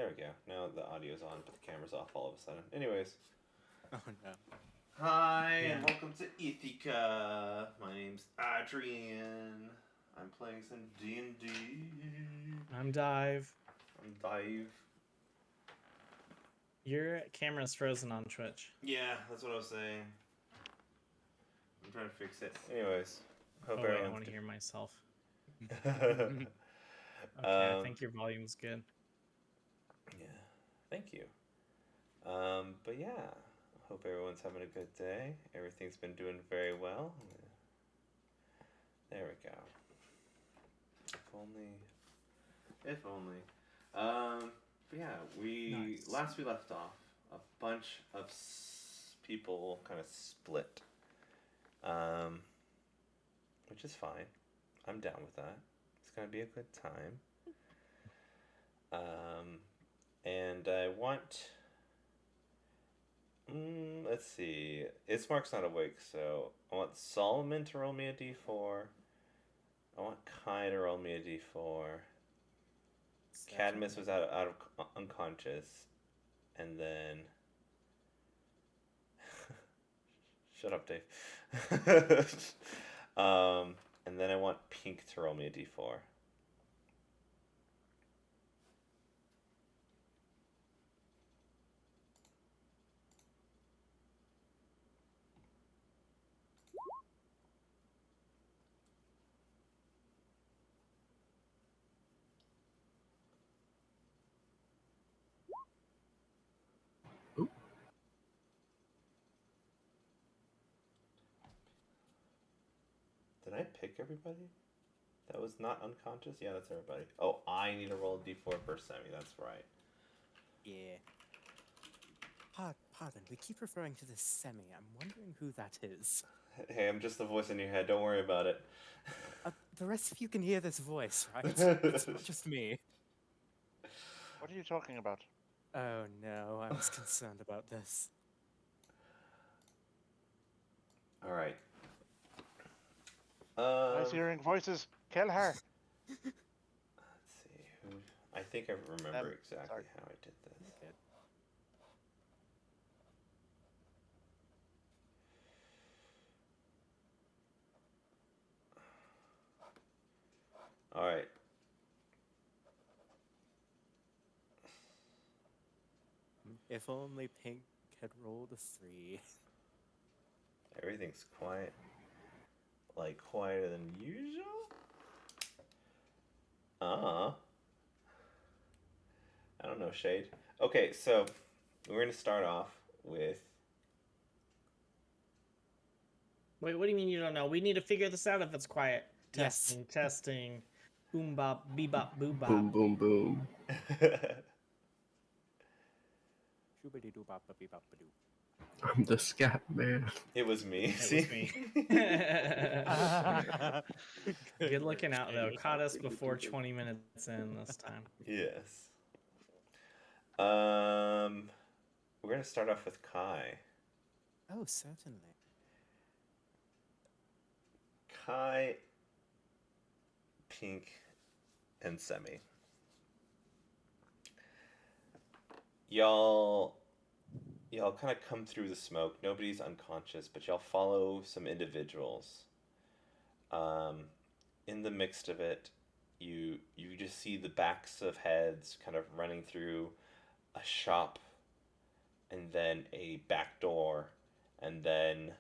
There we go. Now the audio's on, but the camera's off all of a sudden. Anyways. Oh no. Hi, Yeah. and welcome to Ithaca. My name's Adrian. I'm playing some D&D. I'm Dive. I'm Dive. Your camera's frozen on Twitch. Yeah, that's what I was saying. I'm trying to fix it. Anyways, hope Oh wait, I everyone's want to hear myself. Okay, Okay, I think your volume's good. Yeah, thank you. But yeah, hope everyone's having a good day. Everything's been doing very well. There we go. If only. If only. But yeah, Nice. last we left off, a bunch of people kind of split. Which is fine. I'm down with that. It's gonna be a good time. And I want. Let's see. Ismark's not awake, so I want Solomon to roll me a d4. I want Kai to roll me a d4. Cadmus was out of unconscious, and then shut up, Dave. And then I want Pink to roll me a d4. Did I pick everybody? That was not unconscious? Yeah, that's everybody. Oh, I need to roll a d4 for Semi. That's right. Yeah. Pardon, we keep referring to this Semi. I'm wondering who that is. Hey, I'm just the voice in your head. Don't worry about it. The rest of you can hear this voice, right? It's not just me. What are you talking about? Oh no, I was concerned about this. All right. I was hearing voices. Kill her. Let's see. I think I remember exactly sorry. how I did this. Good. All right. If only Pink had rolled a 3. Everything's quiet. Like, quieter than usual? I don't know, Shade. Okay, so we're going to start off with... Wait, what do you mean you don't know? We need to figure this out if it's quiet. Yes. Testing. Boom bop, bebop, boo bop. Boom, boom, boom. Shoobity-doo-bop-ba-bee-bop-ba-doo. I'm the scat man. It was me. It See? was me. Good looking out though. Caught us before 20 minutes in this time. Yes. We're going to start off with Kai. Oh, certainly. Kai, Pink, and Semi. Y'all kind of come through the smoke. Nobody's unconscious, but y'all follow some individuals. In the midst of it, you just see the backs of heads kind of running through a shop, and then a back door, and then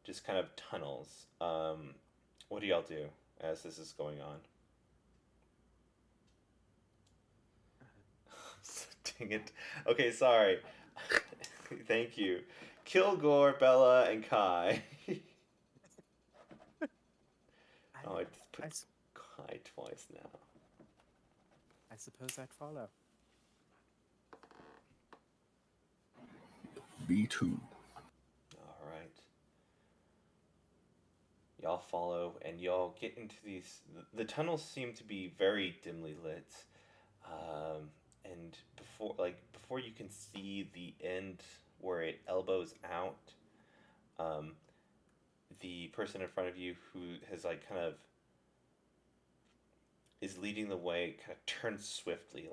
just kind of tunnels. What do y'all do as this is going on? Dang it. Okay, sorry. Thank you. Kilgore, Bella, and Kai. Oh, I just put Kai twice now. I suppose I'd follow. B2. All right. Y'all follow, and y'all get into these... The tunnels seem to be very dimly lit. And before you can see the end where it elbows out, the person in front of you who has kind of is leading the way kind of turns swiftly,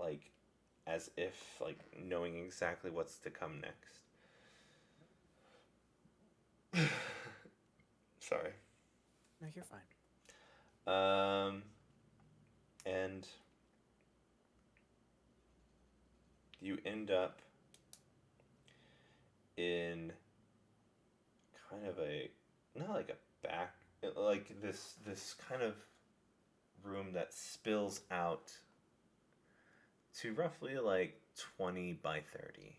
as if like knowing exactly what's to come next. Sorry. No, you're fine. And you end up in kind of a, not like a back, like this kind of room that spills out to roughly like 20 by 30.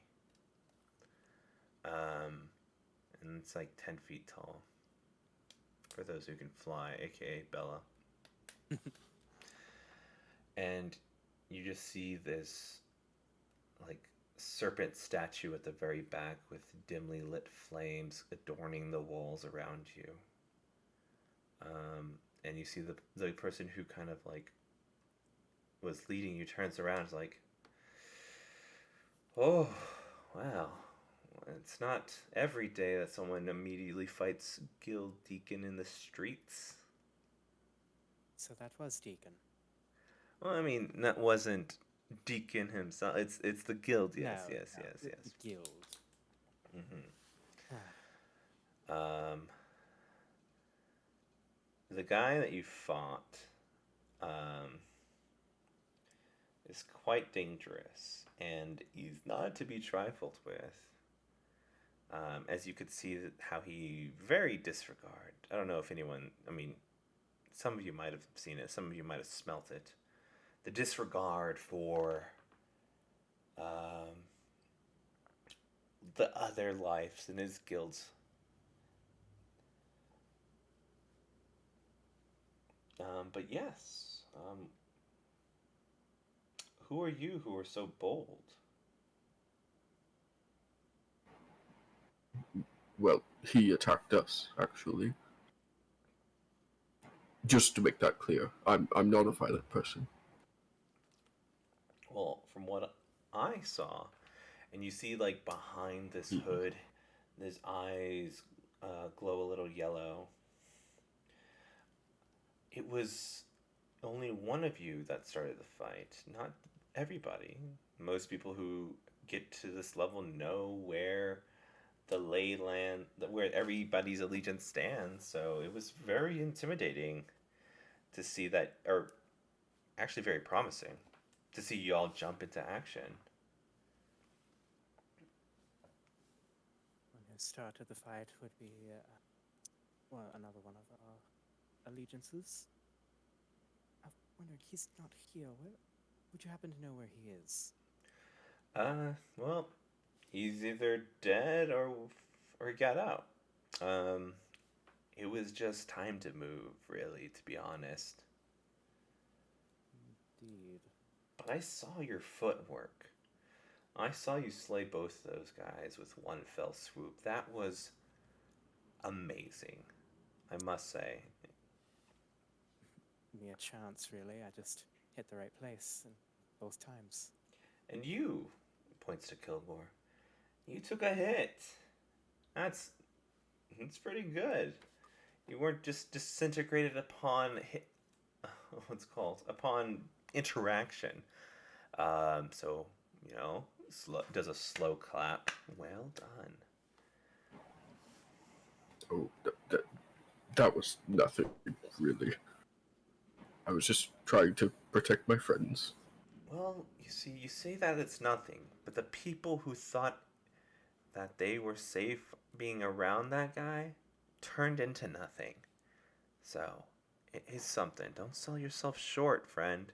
And it's like 10 feet tall for those who can fly, aka Bella. And you just see this like serpent statue at the very back with dimly lit flames adorning the walls around you. And you see the person who kind of like was leading you turns around and is like, oh, wow. It's not every day that someone immediately fights Guild Deacon in the streets. So that was Deacon. Well, I mean, that wasn't Deacon himself. It's the Guild. Yes, No, yes, no, yes, the yes. Guild. The guy that you fought is quite dangerous, and he's not to be trifled with. As you could see how he very disregard. I don't know if anyone, I mean, some of you might have seen it, some of you might have smelt it. The disregard for the other lives in his guilds. But yes, who are you who are so bold? Well, he attacked us, actually. Just to make that clear, I'm not a violent person. Well, from what I saw, and you see like behind this hood, his eyes glow a little yellow. It was only one of you that started the fight, not everybody. Most people who get to this level know where the ley land, where everybody's allegiance stands. So it was very intimidating to see that, or actually very promising to see you all jump into action. When who started the fight would be, well, another one of our allegiances. I wondered, he's not here. Would you happen to know where he is? Well, he's either dead or he got out. It was just time to move, really, to be honest. Indeed. But I saw your footwork. I saw you slay both those guys with one fell swoop. That was amazing, I must say. Mere chance, really. I just hit the right place and both times. And you, points to Kilgore, you took a hit. That's pretty good. You weren't just disintegrated upon hit, upon interaction. So does a slow clap. Well done. Oh, that was nothing, really. I was just trying to protect my friends. Well, you say that it's nothing, but the people who thought that they were safe being around that guy turned into nothing. So, it is something. Don't sell yourself short, friend.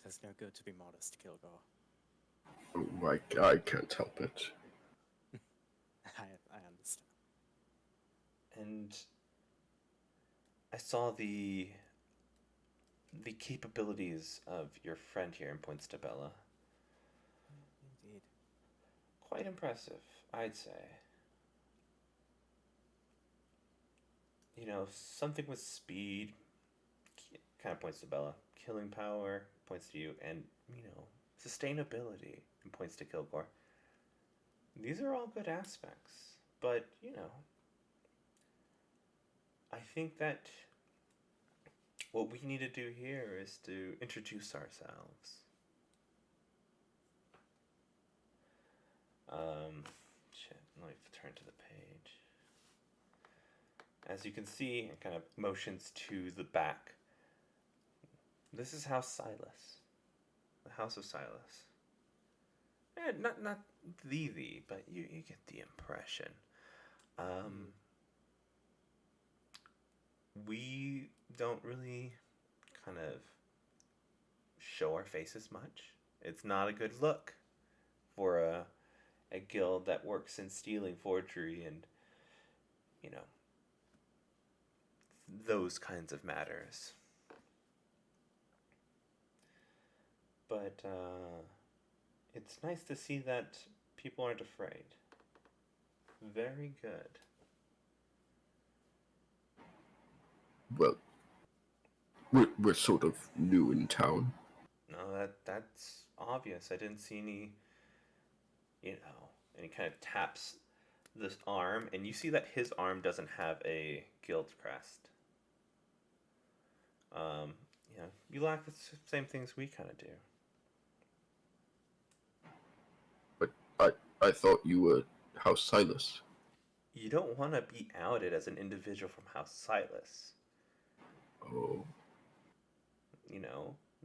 Does no good to be modest, Kilgore. Oh, I can't help it. I understand. And I saw the capabilities of your friend here, and points to Bella. Indeed. Quite impressive, I'd say. Something with speed, kind of points to Bella. Killing power, points to you. And, sustainability, and points to Kilgore. These are all good aspects. But, I think that what we need to do here is to introduce ourselves. Shit, let me turn to the page. As you can see, it kind of motions to the back. This is House Silas. The House of Silas. Not the, but you get the impression. We don't really kind of show our faces much. It's not a good look for a guild that works in stealing, forgery, and, you know, those kinds of matters. But it's nice to see that people aren't afraid. Very good. Well, we're sort of new in town. No, that's obvious. I didn't see any, and he kind of taps this arm, and you see that his arm doesn't have a guild crest. You lack the same things we kind of do. But I thought you were House Silas. You don't want to be outed as an individual from House Silas. Oh.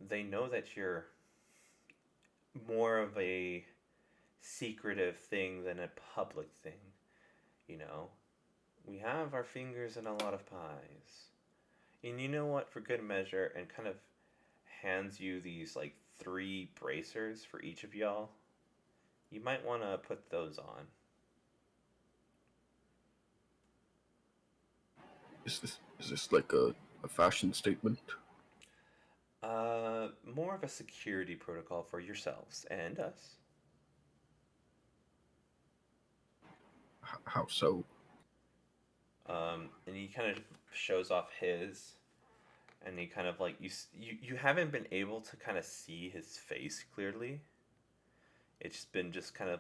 They know that you're more of a secretive thing than a public thing. We have our fingers in a lot of pies. And you know what, for good measure, and kind of hands you these, 3 bracers for each of y'all. You might want to put those on. Is this like a fashion statement? More of a security protocol for yourselves and us. How so? And he kind of shows off his, and he kind of you haven't been able to kind of see his face clearly. It's been just kind of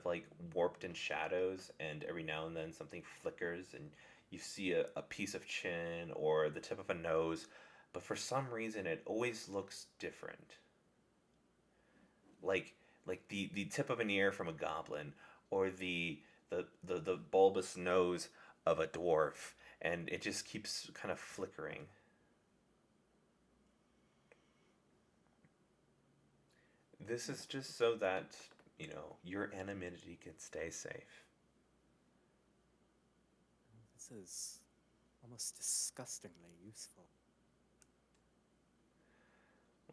warped in shadows, and every now and then something flickers, and you see a piece of chin or the tip of a nose, but for some reason it always looks different. Like the tip of an ear from a goblin, or the bulbous nose of a dwarf, and it just keeps kind of flickering. This is just so that, your anonymity can stay safe. This is almost disgustingly useful.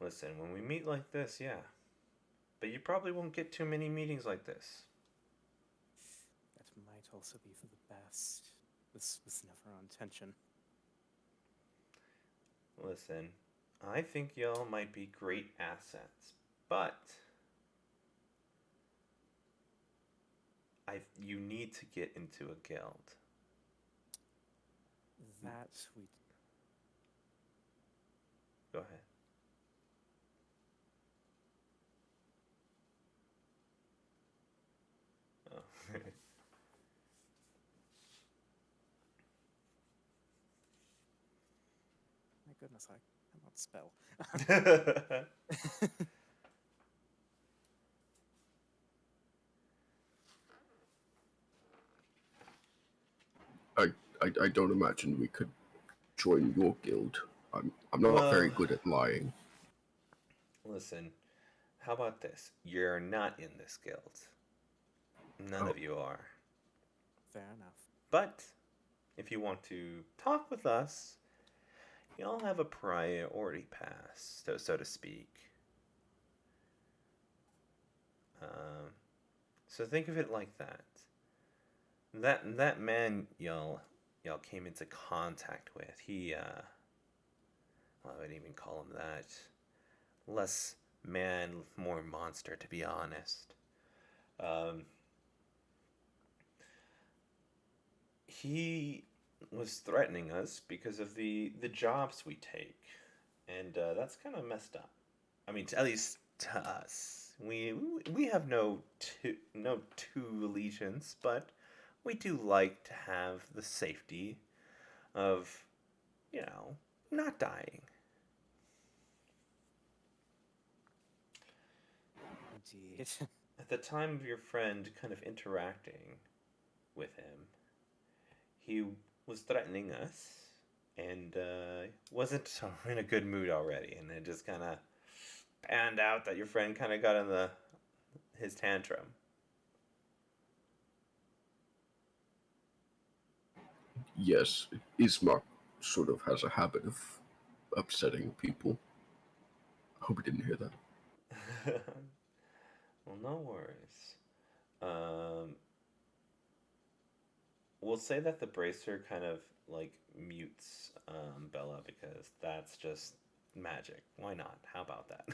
Listen, when we meet like this, yeah. But you probably won't get too many meetings like this. That might also be for the best. This was never our intention. Listen, I think y'all might be great assets, but you need to get into a guild. That we... Go ahead. Oh. My goodness, I cannot spell. I don't imagine we could join your guild. I'm not very good at lying. Listen, how about this? You're not in this guild. None of you are. Fair enough. But if you want to talk with us, y'all have a priority pass, so to speak. So think of it like that. That man y'all came into contact with, he well, I wouldn't even call him that. Less man, more monster, to be honest. He was threatening us because of the jobs we take, and that's kind of messed up. I mean, at least to us, we have no two allegiance, but we do like to have the safety of, not dying. Indeed. At the time of your friend kind of interacting with him, he was threatening us and wasn't in a good mood already, and it just kind of panned out that your friend kind of got in his tantrum. Yes, Ismark sort of has a habit of upsetting people. I hope he didn't hear that. Well, no worries. Um, we'll say that the bracer kind of like mutes Bella because that's just magic. Why not? How about that?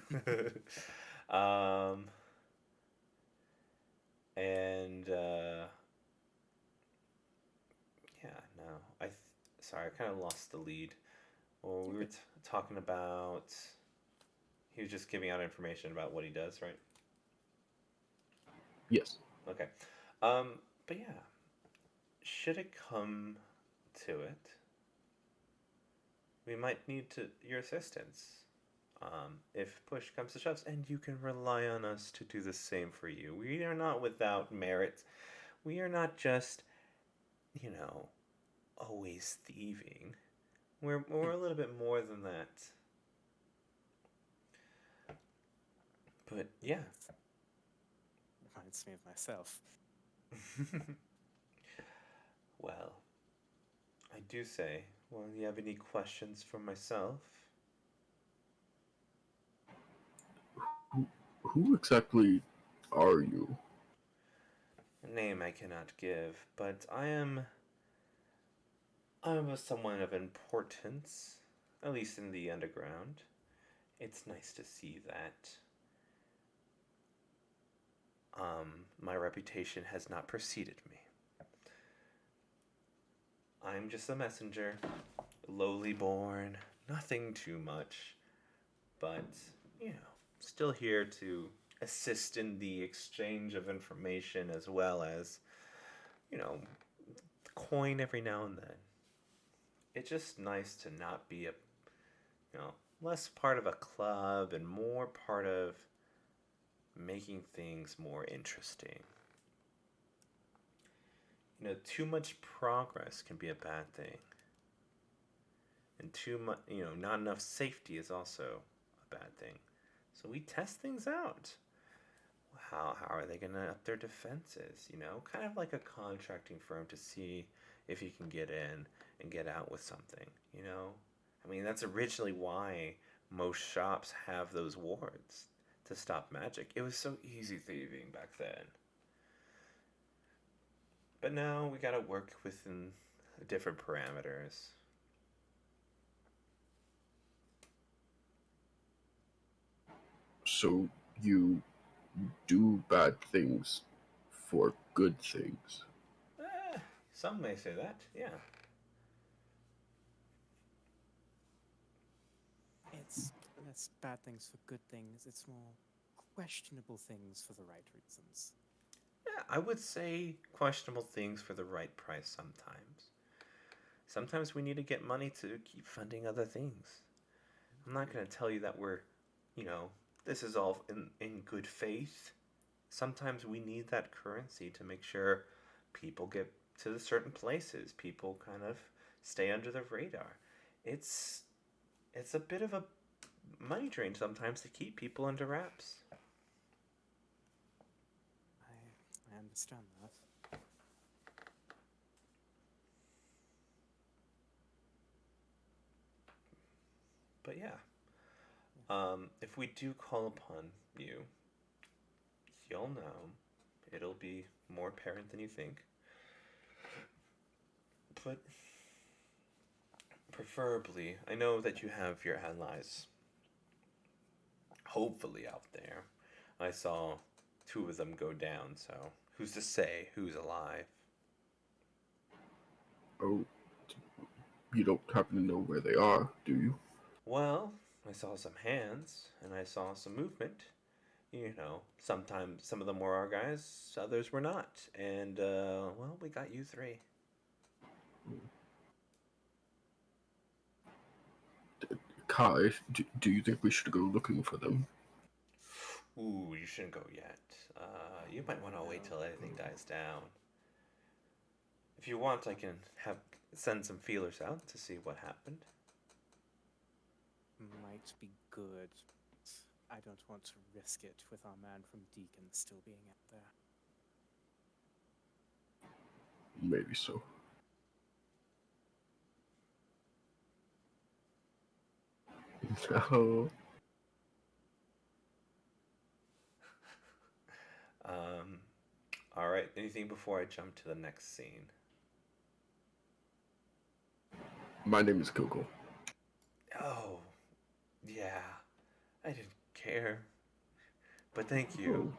And yeah, no, sorry, I kind of lost the lead. Well, we were talking about. He was just giving out information about what he does, right? Yes. Okay. But yeah, should it come to it, we might need your assistance. If push comes to shove, and you can rely on us to do the same for you. We are not without merit. We are not just, you know, always thieving. We're a little bit more than that. But yeah. Reminds me of myself. Well, I do say, well, do you have any questions for myself? Who exactly are you? A name I cannot give, but I am someone of importance, at least in the underground. It's nice to see that. My reputation has not preceded me. I'm just a messenger, lowly born, nothing too much, but, still here to assist in the exchange of information as well as, coin every now and then. It's just nice to not be less part of a club and more part of making things more interesting. Too much progress can be a bad thing. And too much, not enough safety is also a bad thing. So we test things out. How are they going to up their defenses? Kind of like a contracting firm to see if you can get in and get out with something. I mean, that's originally why most shops have those wards to stop magic. It was so easy thieving back then. But now we gotta work within different parameters. So you do bad things for good things. Some may say that, yeah. It's less bad things for good things. It's more questionable things for the right reasons. Yeah, I would say questionable things for the right price sometimes. Sometimes we need to get money to keep funding other things. I'm not going to tell you that this is all in good faith. Sometimes we need that currency to make sure people get to the certain places. People kind of stay under the radar. It's a bit of a money drain sometimes to keep people under wraps. I understand that. But yeah, if we do call upon you, you'll know. It'll be more apparent than you think. But preferably, I know that you have your allies hopefully out there. I saw 2 of them go down, so who's to say who's alive? Oh, you don't happen to know where they are, do you? Well, I saw some hands, and I saw some movement. Sometimes some of them were our guys, others were not. And, well, we got you 3. Kai, do you think we should go looking for them? Ooh, you shouldn't go yet. You might want to wait till everything dies down. If you want, I can send some feelers out to see what happened. Might be good. I don't want to risk it with our man from Deacon still being out there. Maybe so. No. All right. Anything before I jump to the next scene? My name is Google. Oh, yeah. I didn't care. But thank you.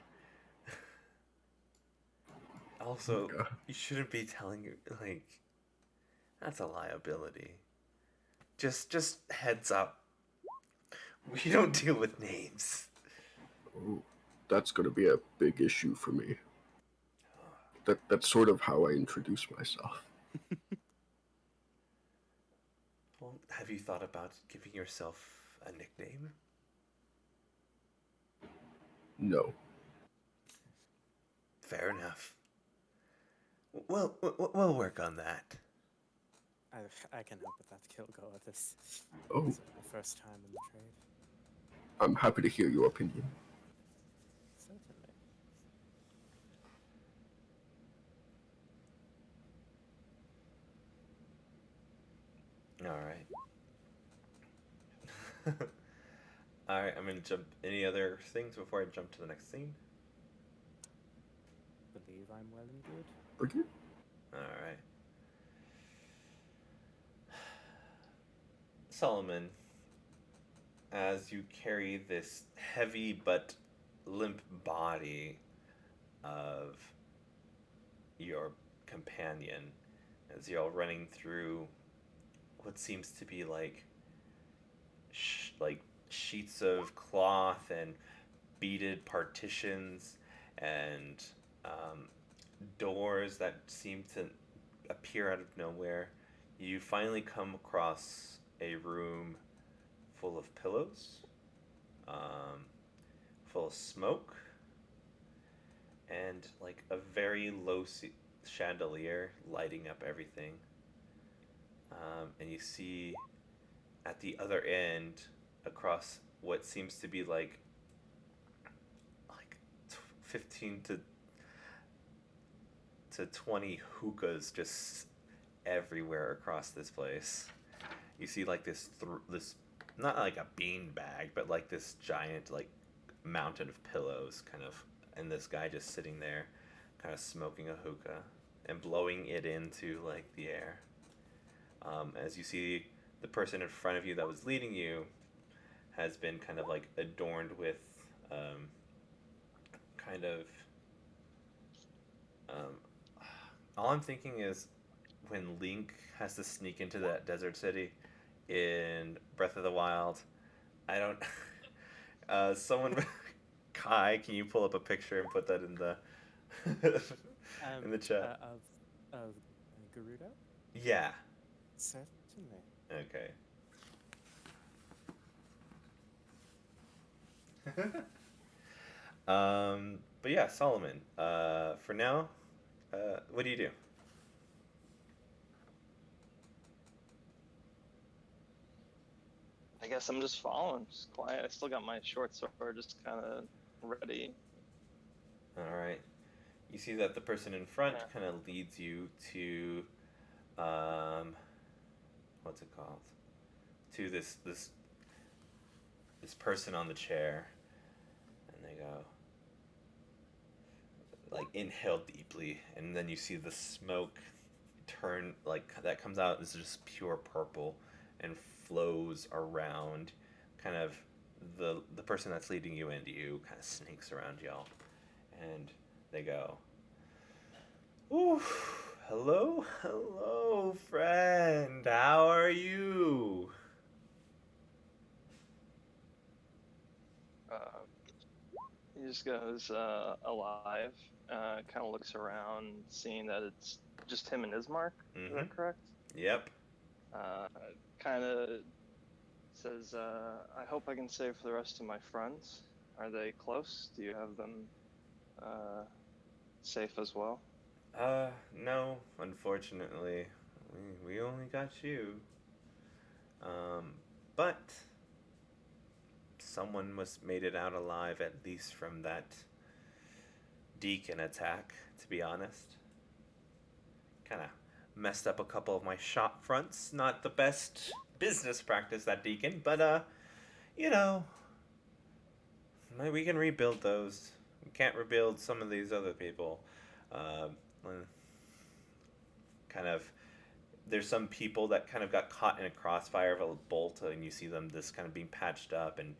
Also, Yeah. you shouldn't be telling like that's a liability. Just heads up. We don't deal with names. Oh, that's gonna be a big issue for me. That's sort of how I introduce myself. Well, have you thought about giving yourself a nickname? No. Fair enough. We'll work on that. I can help with that, Kilgore. This Oh, is my first time in the trade. I'm happy to hear your opinion. Certainly. All right. All right. I'm gonna jump. Any other things before I jump to the next scene? Believe I'm well and good. Okay. All right. Solomon, as you carry this heavy but limp body of your companion, as you're all running through what seems to be like sheets of cloth and beaded partitions and doors that seem to appear out of nowhere, you finally come across a room full of pillows, full of smoke, and like a very chandelier lighting up everything. And you see at the other end, across what seems to be like 15 to 20 hookahs just everywhere across this place. You see like this not like a bean bag, but like this giant like mountain of pillows kind of, and this guy just sitting there kind of smoking a hookah and blowing it into like the air. As you see, the person in front of you that was leading you has been kind of like adorned with kind of all I'm thinking is when Link has to sneak into that desert city in Breath of the Wild. I don't. Someone, Kai, can you pull up a picture and put that in the in the chat? Of Gerudo? Yeah. Certainly. Okay. But yeah, Solomon. For now, what do you do? I guess I'm just following, just quiet. I still got my short sword just kind of ready. All right. You see that the person in front Yeah. kind of leads you to, what's it called? To this person on the chair, and they go, like, inhale deeply, and then you see the smoke turn, like, that comes out as just pure purple and flows around kind of the person that's leading you into you, kind of snakes around y'all, and they go, ooh, hello, friend, how are you? He just goes alive. Kind of looks around, seeing that it's just him and Ismark. Is that correct? Yep. Kind of says, "I hope I can save for the rest of my friends." Are they close? Do you have them safe as well? No, unfortunately. We only got you. But someone must made it out alive, at least from that Deacon attack, to be honest. Kind of messed up a couple of my shop fronts. Not the best business practice, that Deacon, but you know, we can rebuild those. We can't rebuild some of these other people. Kind of, there's some people that kind of got caught in a crossfire of a bolt, and you see them just kind of being patched up and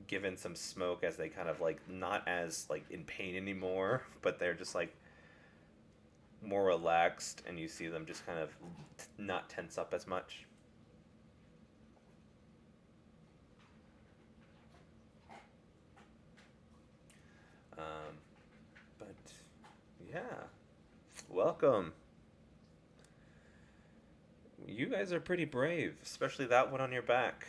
given some smoke as they kind of like not as like in pain anymore, but they're just like more relaxed, and you see them just kind of not tense up as much. But yeah, welcome. You guys are pretty brave, especially that one on your back.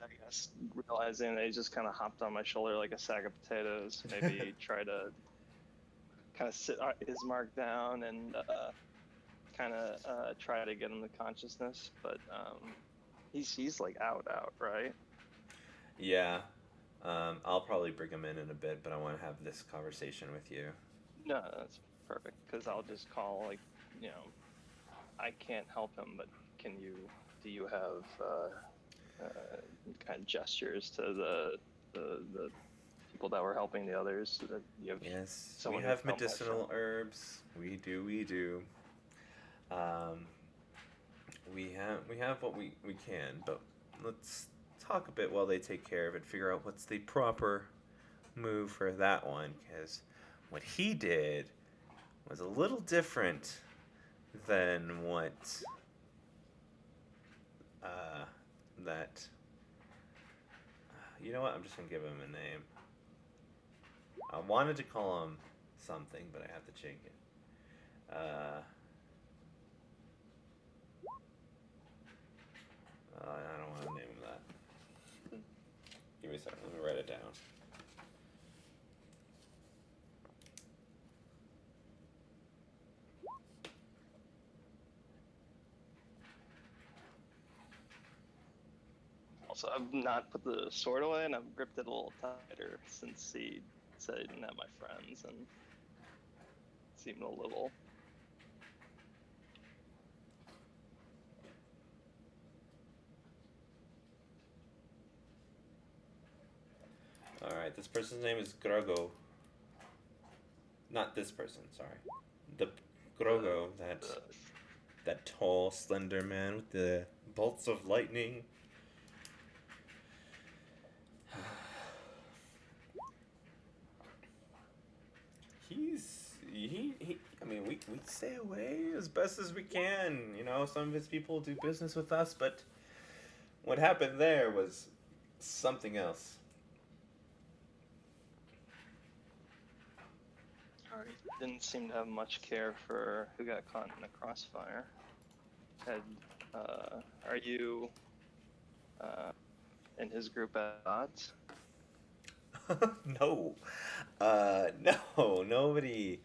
I guess realizing they just kind of hopped on my shoulder like a sack of potatoes. Maybe try to kind of sit Ismark down and kind of try to get him to consciousness. But he's like out, right? Yeah. I'll probably bring him in a bit, but I want to have this conversation with you. No, that's perfect, because I'll just call, like, you know, I can't help him, but do you have kind of gestures to the people that were helping the others? So that you have Yes, we someone who have felt my medicinal friend? herbs. We do. We have what we can, but let's talk a bit while they take care of it. Figure out what's the proper move for that one, because what he did was a little different than what that. You know what? I'm just gonna give him a name. I wanted to call him something, but I have to change it. I don't want to name him that. Give me a second. Let me write it down. Also, I've not put the sword away, and I've gripped it a little tighter since he said he didn't have my friends, and seemed a little. Alright, this person's name is Grogo. Not this person, sorry. The Grogo, that tall, slender man with the bolts of lightning. I mean, we stay away as best as we can. You know, some of his people do business with us, but what happened there was something else. Didn't seem to have much care for who got caught in the crossfire. Are you in his group at odds? No. No, nobody.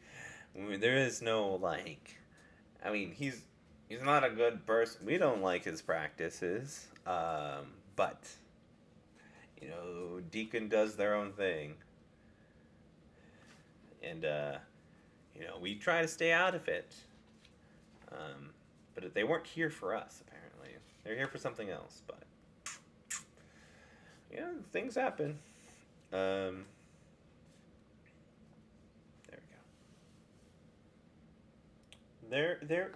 I mean, there is no, like. I mean, he's not a good person. We don't like his practices. But, you know, Deacon does their own thing. And, you know, we try to stay out of it. But they weren't here for us, apparently. They're here for something else, but. Yeah, things happen. There we go.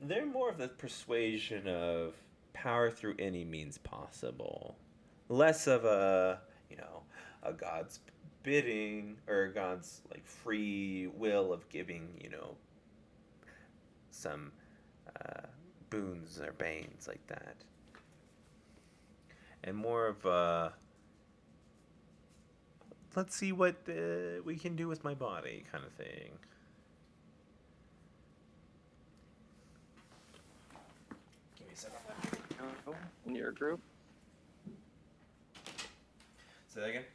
They're more of the persuasion of power through any means possible. Less of a, you know, a God's bidding or God's like free will of giving, you know, some boons or banes like that. And more of a let's see what we can do with my body kind of thing. in your group? Say that again.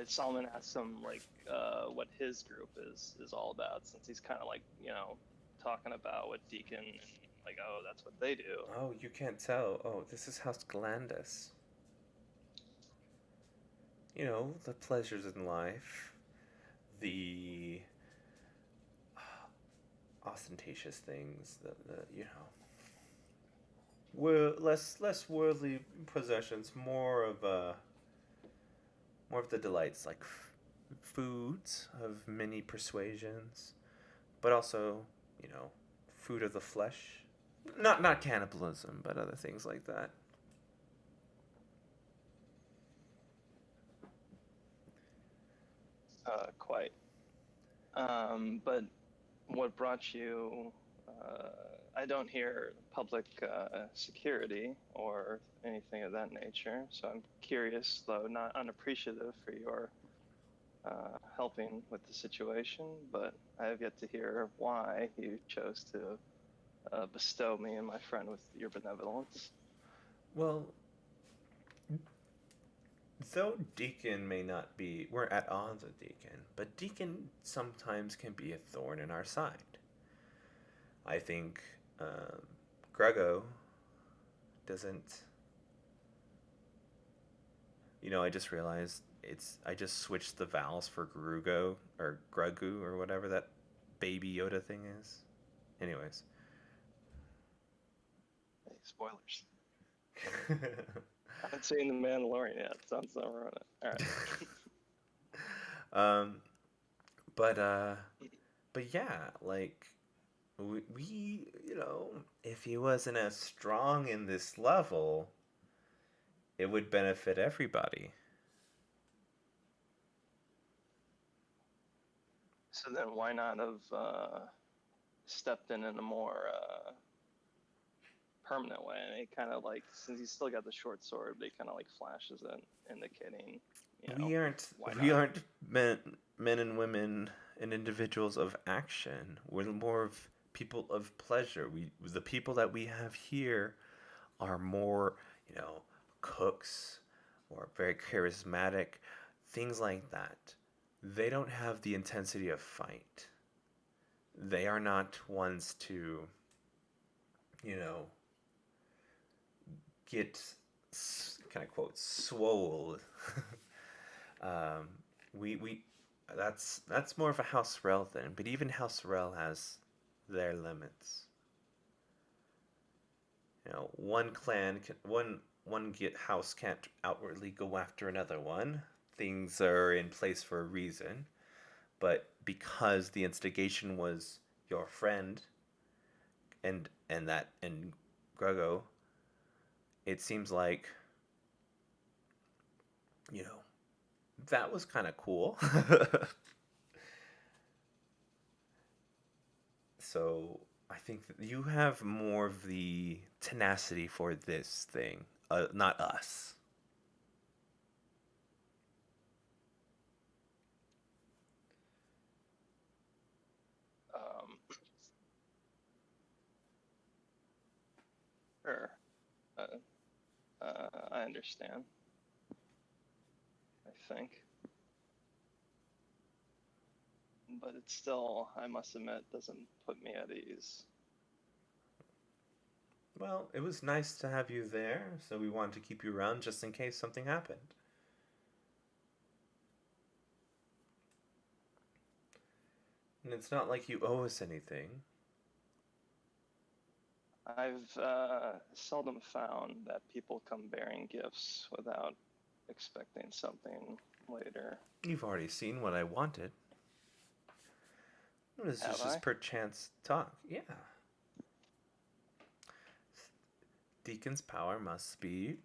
Solomon asked him like what his group is all about, since he's kind of like talking about what Deacon and like, oh, that's what they do. Oh, you can't tell. Oh, this is House Galandus. You know, the pleasures in life, the ostentatious things, the less worldly possessions, more of the delights, like foods of many persuasions, but also, food of the flesh. Not cannibalism, but other things like that. Quite. But what brought you? I don't hear public security or anything of that nature, so I'm curious, though not unappreciative for your helping with the situation, but I have yet to hear why you chose to bestow me and my friend with your benevolence. Well, though Deacon may not be, we're at odds with Deacon, but Deacon sometimes can be a thorn in our side. I think Grego doesn't. I just realized I just switched the vowels for Grugo or Gregu or whatever that baby Yoda thing is. Anyways. Hey, spoilers. I haven't seen The Mandalorian yet, so I'm still running it. All right. But yeah, like we if he wasn't as strong in this level, it would benefit everybody. So then why not have stepped in a more permanent way? And he kind of like, since he's still got the short sword, but he kind of like flashes it, indicating, we aren't men and women and individuals of action. We're more of people of pleasure. The people that we have here are more, cooks or very charismatic, things like that. They don't have the intensity of fight. They are not ones to, get, kind of quote, swole. That's more of a House Rel thing, but even House Rel has their limits. One clan one house can't outwardly go after another one. Things are in place for a reason, but because the instigation was your friend and Grego, it seems like that was kind of cool. So I think that you have more of the tenacity for this thing, not us. Sure. I understand. I think. But it still, I must admit, doesn't put me at ease. Well, it was nice to have you there, so we wanted to keep you around just in case something happened. And it's not like you owe us anything. I've seldom found that people come bearing gifts without expecting something later. You've already seen what I wanted. This is just perchance talk. Yeah. Deacon's power must be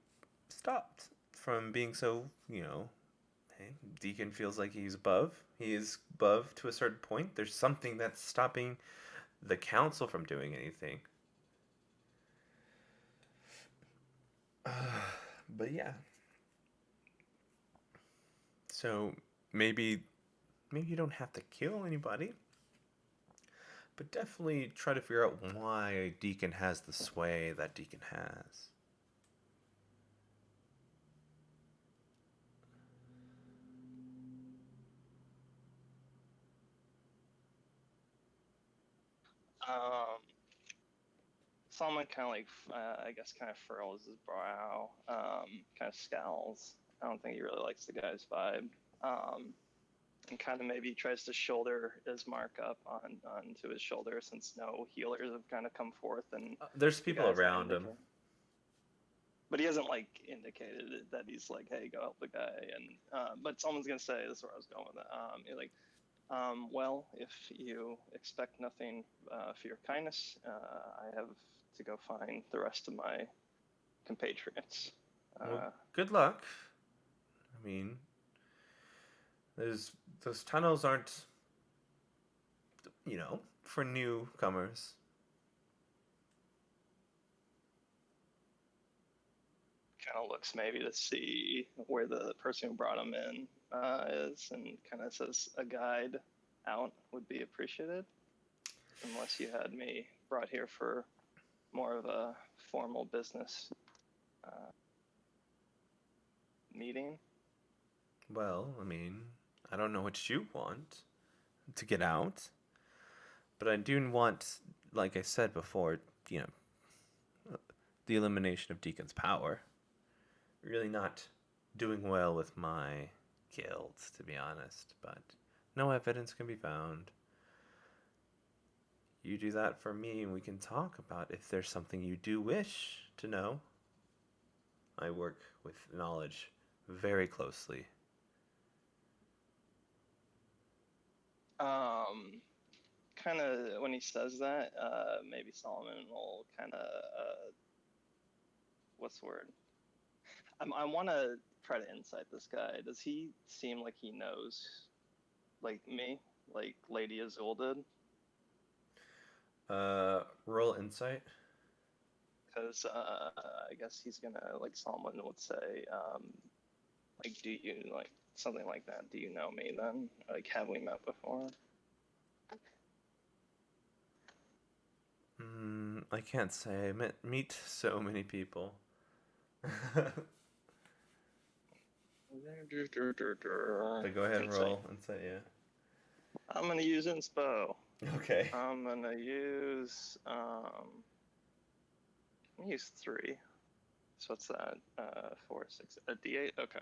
stopped from being so, hey, Deacon feels like he's above. He is above to a certain point. There's something that's stopping the council from doing anything. But yeah. So maybe you don't have to kill anybody. but definitely try to figure out why Deacon has the sway that Deacon has. Solomon kind of like, I guess, kind of furrows his brow, kind of scowls. I don't think he really likes the guy's vibe, and kind of maybe tries to shoulder Ismark up onto his shoulder since no healers have kind of come forth and There's the people guy's not around him. indicating- But he hasn't like indicated that he's like, hey, go help the guy. And but someone's gonna say, this is where I was going with it. You're like, well, if you expect nothing for your kindness, I have to go find the rest of my compatriots. Well, good luck. I mean, those tunnels aren't, for newcomers. Kind of looks maybe to see where the person who brought him in is, and kind of says a guide out would be appreciated, unless you had me brought here for more of a formal business meeting. Well, I mean, I don't know what you want to get out, but I do want, like I said before, the elimination of Deacon's power. Really not doing well with my guild, to be honest, but no evidence can be found. You do that for me, and we can talk about if there's something you do wish to know. I work with knowledge very closely. Kind of when he says that, maybe Solomon will kind of, what's the word? I want to try to insight this guy. Does he seem like he knows, like me, like Lady Azul did? Roll insight. Because I guess he's gonna, like Solomon would say, like, do you, like, something like that, do you know me then? Like, have we met before? I can't say. I meet so many people. But go ahead and Insight. roll insight, yeah. I'm gonna use inspo. Okay. I'm gonna use 3. So what's that? 4, 6, a D8. Okay.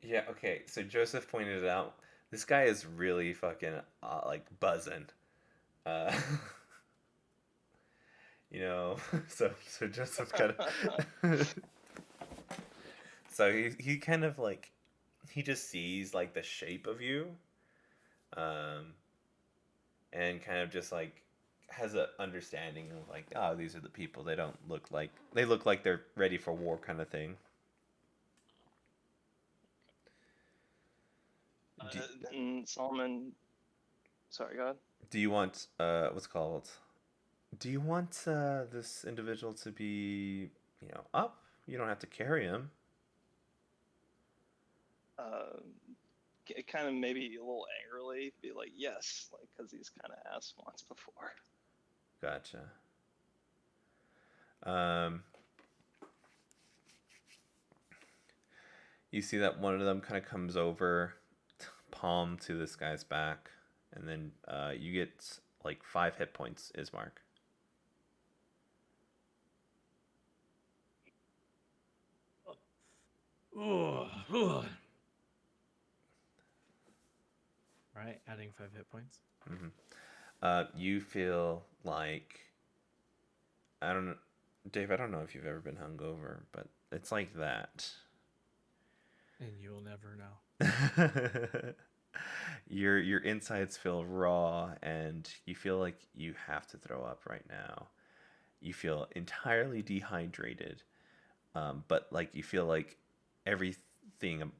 Yeah, okay. So Joseph pointed it out. This guy is really fucking like buzzing. Uh so Joseph kind of so he kind of like he just sees like the shape of you and kind of just like has an understanding of like, oh, these are the people. They look like they're ready for war kind of thing. And Solomon, sorry, go ahead. Do you want what's it called? Do you want this individual to be, up? You don't have to carry him. Kind of maybe a little angrily be like, yes, like, because he's kind of asked once before. Gotcha. You see that one of them kind of comes over, palm to this guy's back, and then you get like 5 hit points, Ismark. Right, adding 5 hit points. You feel like, Dave, I don't know if you've ever been hungover, but it's like that. And you'll never know. Your insides feel raw, and you feel like you have to throw up right now. You feel entirely dehydrated, but like you feel like everything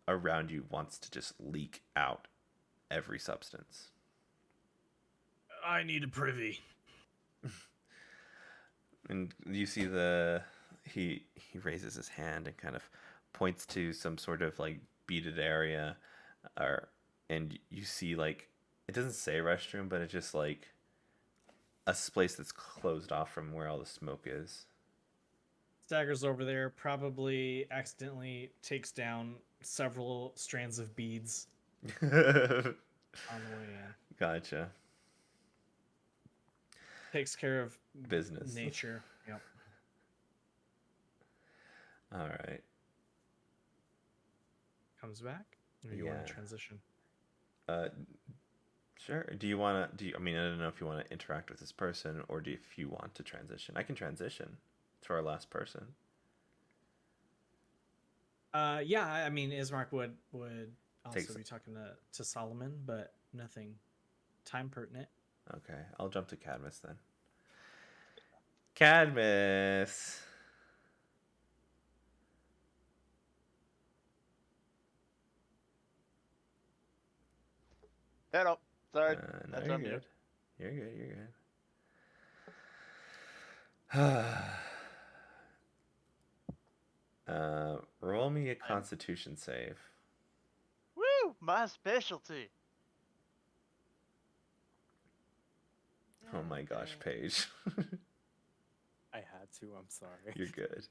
around you wants to just leak out every substance. I need a privy. And you see he raises his hand and kind of points to some sort of like beaded area, or and you see like it doesn't say restroom, but it's just like a place that's closed off from where all the smoke is. Staggers over there, probably accidentally takes down several strands of beads on the way in. Gotcha. Takes care of Business. nature. Yep. All right. Comes back. Or you want Yeah. to transition? Sure. Do you want to? I mean, I don't know if you want to interact with this person or if you want to transition. I can transition to our last person. Yeah. I mean, Ismark would also Takes- be talking to Solomon, but nothing time pertinent. Okay, I'll jump to Cadmus then. Cadmus. Hello. Sorry. No, That's you're on you. good. You're good. You're good. Roll me a Constitution save. Woo! My specialty. Oh my gosh, Paige. I had to. I'm sorry. You're good.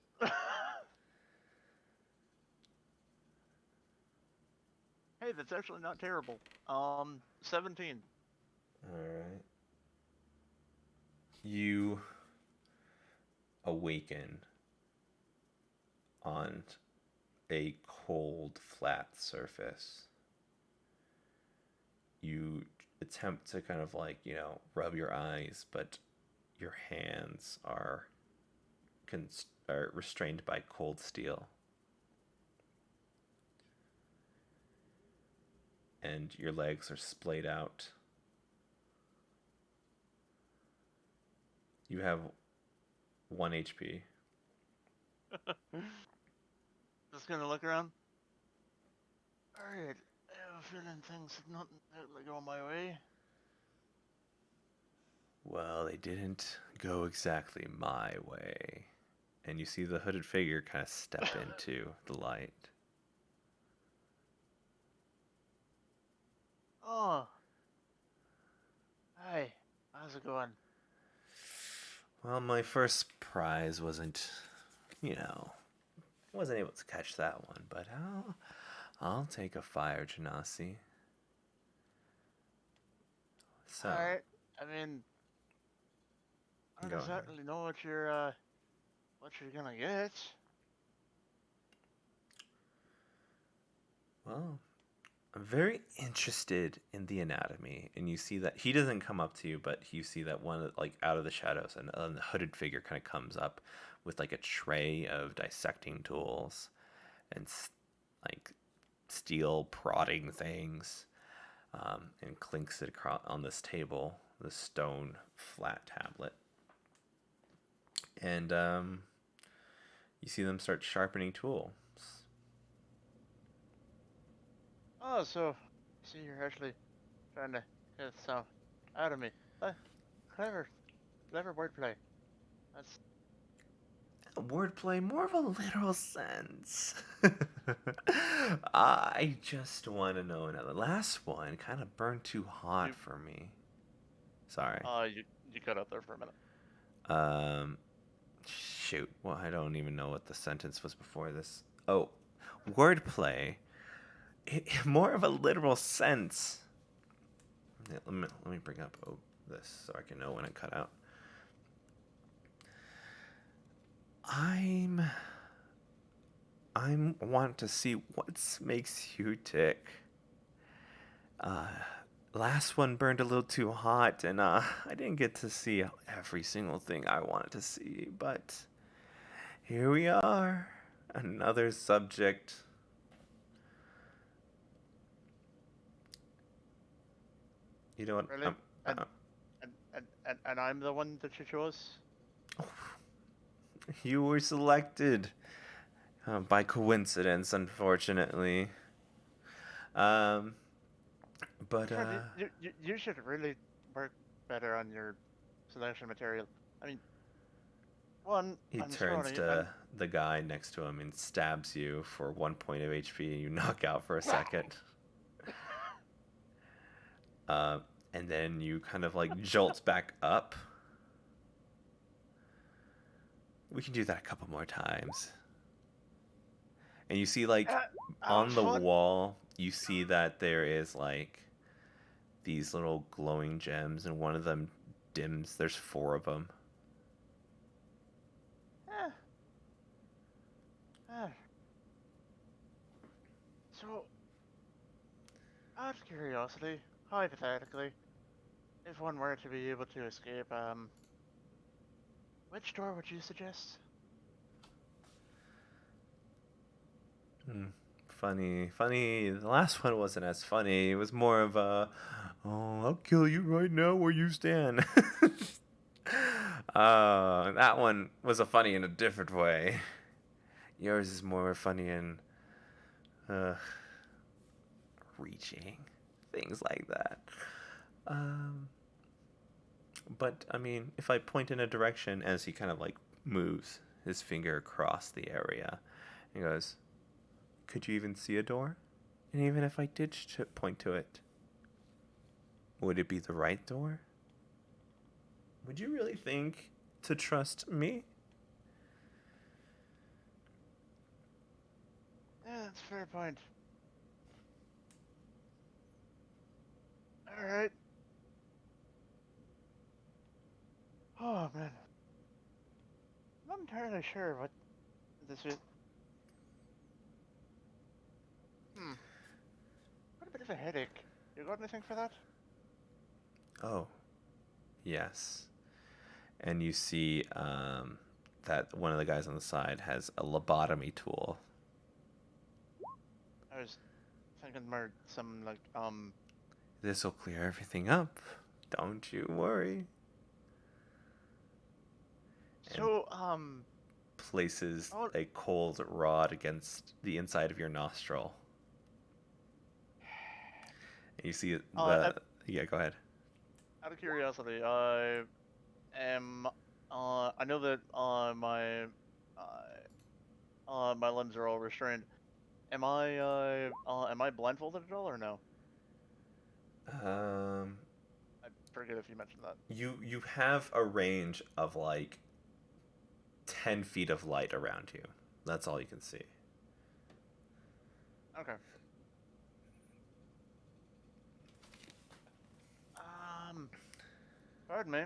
Hey, that's actually not terrible. 17. All right. You awaken on a cold, flat surface. You attempt to kind of like, rub your eyes, but your hands are restrained by cold steel. And your legs are splayed out. You have 1 HP. Just gonna look around. Alright, I have a feeling things have not exactly gone my way. Well, they didn't go exactly my way. And you see the hooded figure kind of step into the light. Oh. Hi, how's it going? Well, my first prize wasn't able to catch that one, but I'll take a fire genasi. So, Alright, I mean, I Go don't ahead. exactly know what you're gonna get. well, I'm very interested in the anatomy, and you see that he doesn't come up to you, but you see that one like out of the shadows, and the hooded figure kind of comes up with like a tray of dissecting tools and like steel prodding things, and clinks it across on this table, this stone flat tablet, and you see them start sharpening tools. Oh, so, see, you're actually trying to get some out of me. Clever wordplay. That's Wordplay, more of a literal sense. I just want to know another. Last one kind of burned too hot for me. Sorry. you cut out there for a minute. Shoot. Well, I don't even know what the sentence was before this. Oh, wordplay. More of a literal sense. Yeah, let me bring up this so I can know when it cut out. I'm want to see what makes you tick. Last one burned a little too hot, and I didn't get to see every single thing I wanted to see, but here we are, another subject. You know what? Really? And I'm the one that you chose? You were selected by coincidence, unfortunately. But Fred, you should really work better on your selection material. I mean, one, he I'm turns sorry, to the guy next to him and stabs you for 1 point of HP, and you knock out for a second. And then you kind of like jolt back up. We can do that a couple more times. And you see like That on was the fun. wall, you see that there is like these little glowing gems, and one of them dims. There's 4 of them. Eh. Eh. So, out of curiosity, hypothetically, if one were to be able to escape, which door would you suggest? Funny. The last one wasn't as funny. It was more of a, oh, I'll kill you right now where you stand. That one was a funny in a different way. Yours is more funny in reaching, things like that. But I mean, if I point in a direction as he kind of like moves his finger across the area, he goes, could you even see a door? And even if I did point to it, would it be the right door? Would you really think to trust me? Yeah, that's a fair point. Alright. Oh, man. I'm not entirely sure what this is. Got a bit of a headache. You got anything for that? Oh, yes. And you see that one of the guys on the side has a lobotomy tool. I was thinking more some, like, This will clear everything up. Don't you worry. so, Places Oh. a cold rod against the inside of your nostril. And you see yeah, go ahead. out of curiosity, I know that, my limbs are all restrained. Am I blindfolded at all, or no? I forget if you mentioned that. You have a range of like 10 feet of light around you. That's all you can see. Okay. Pardon me.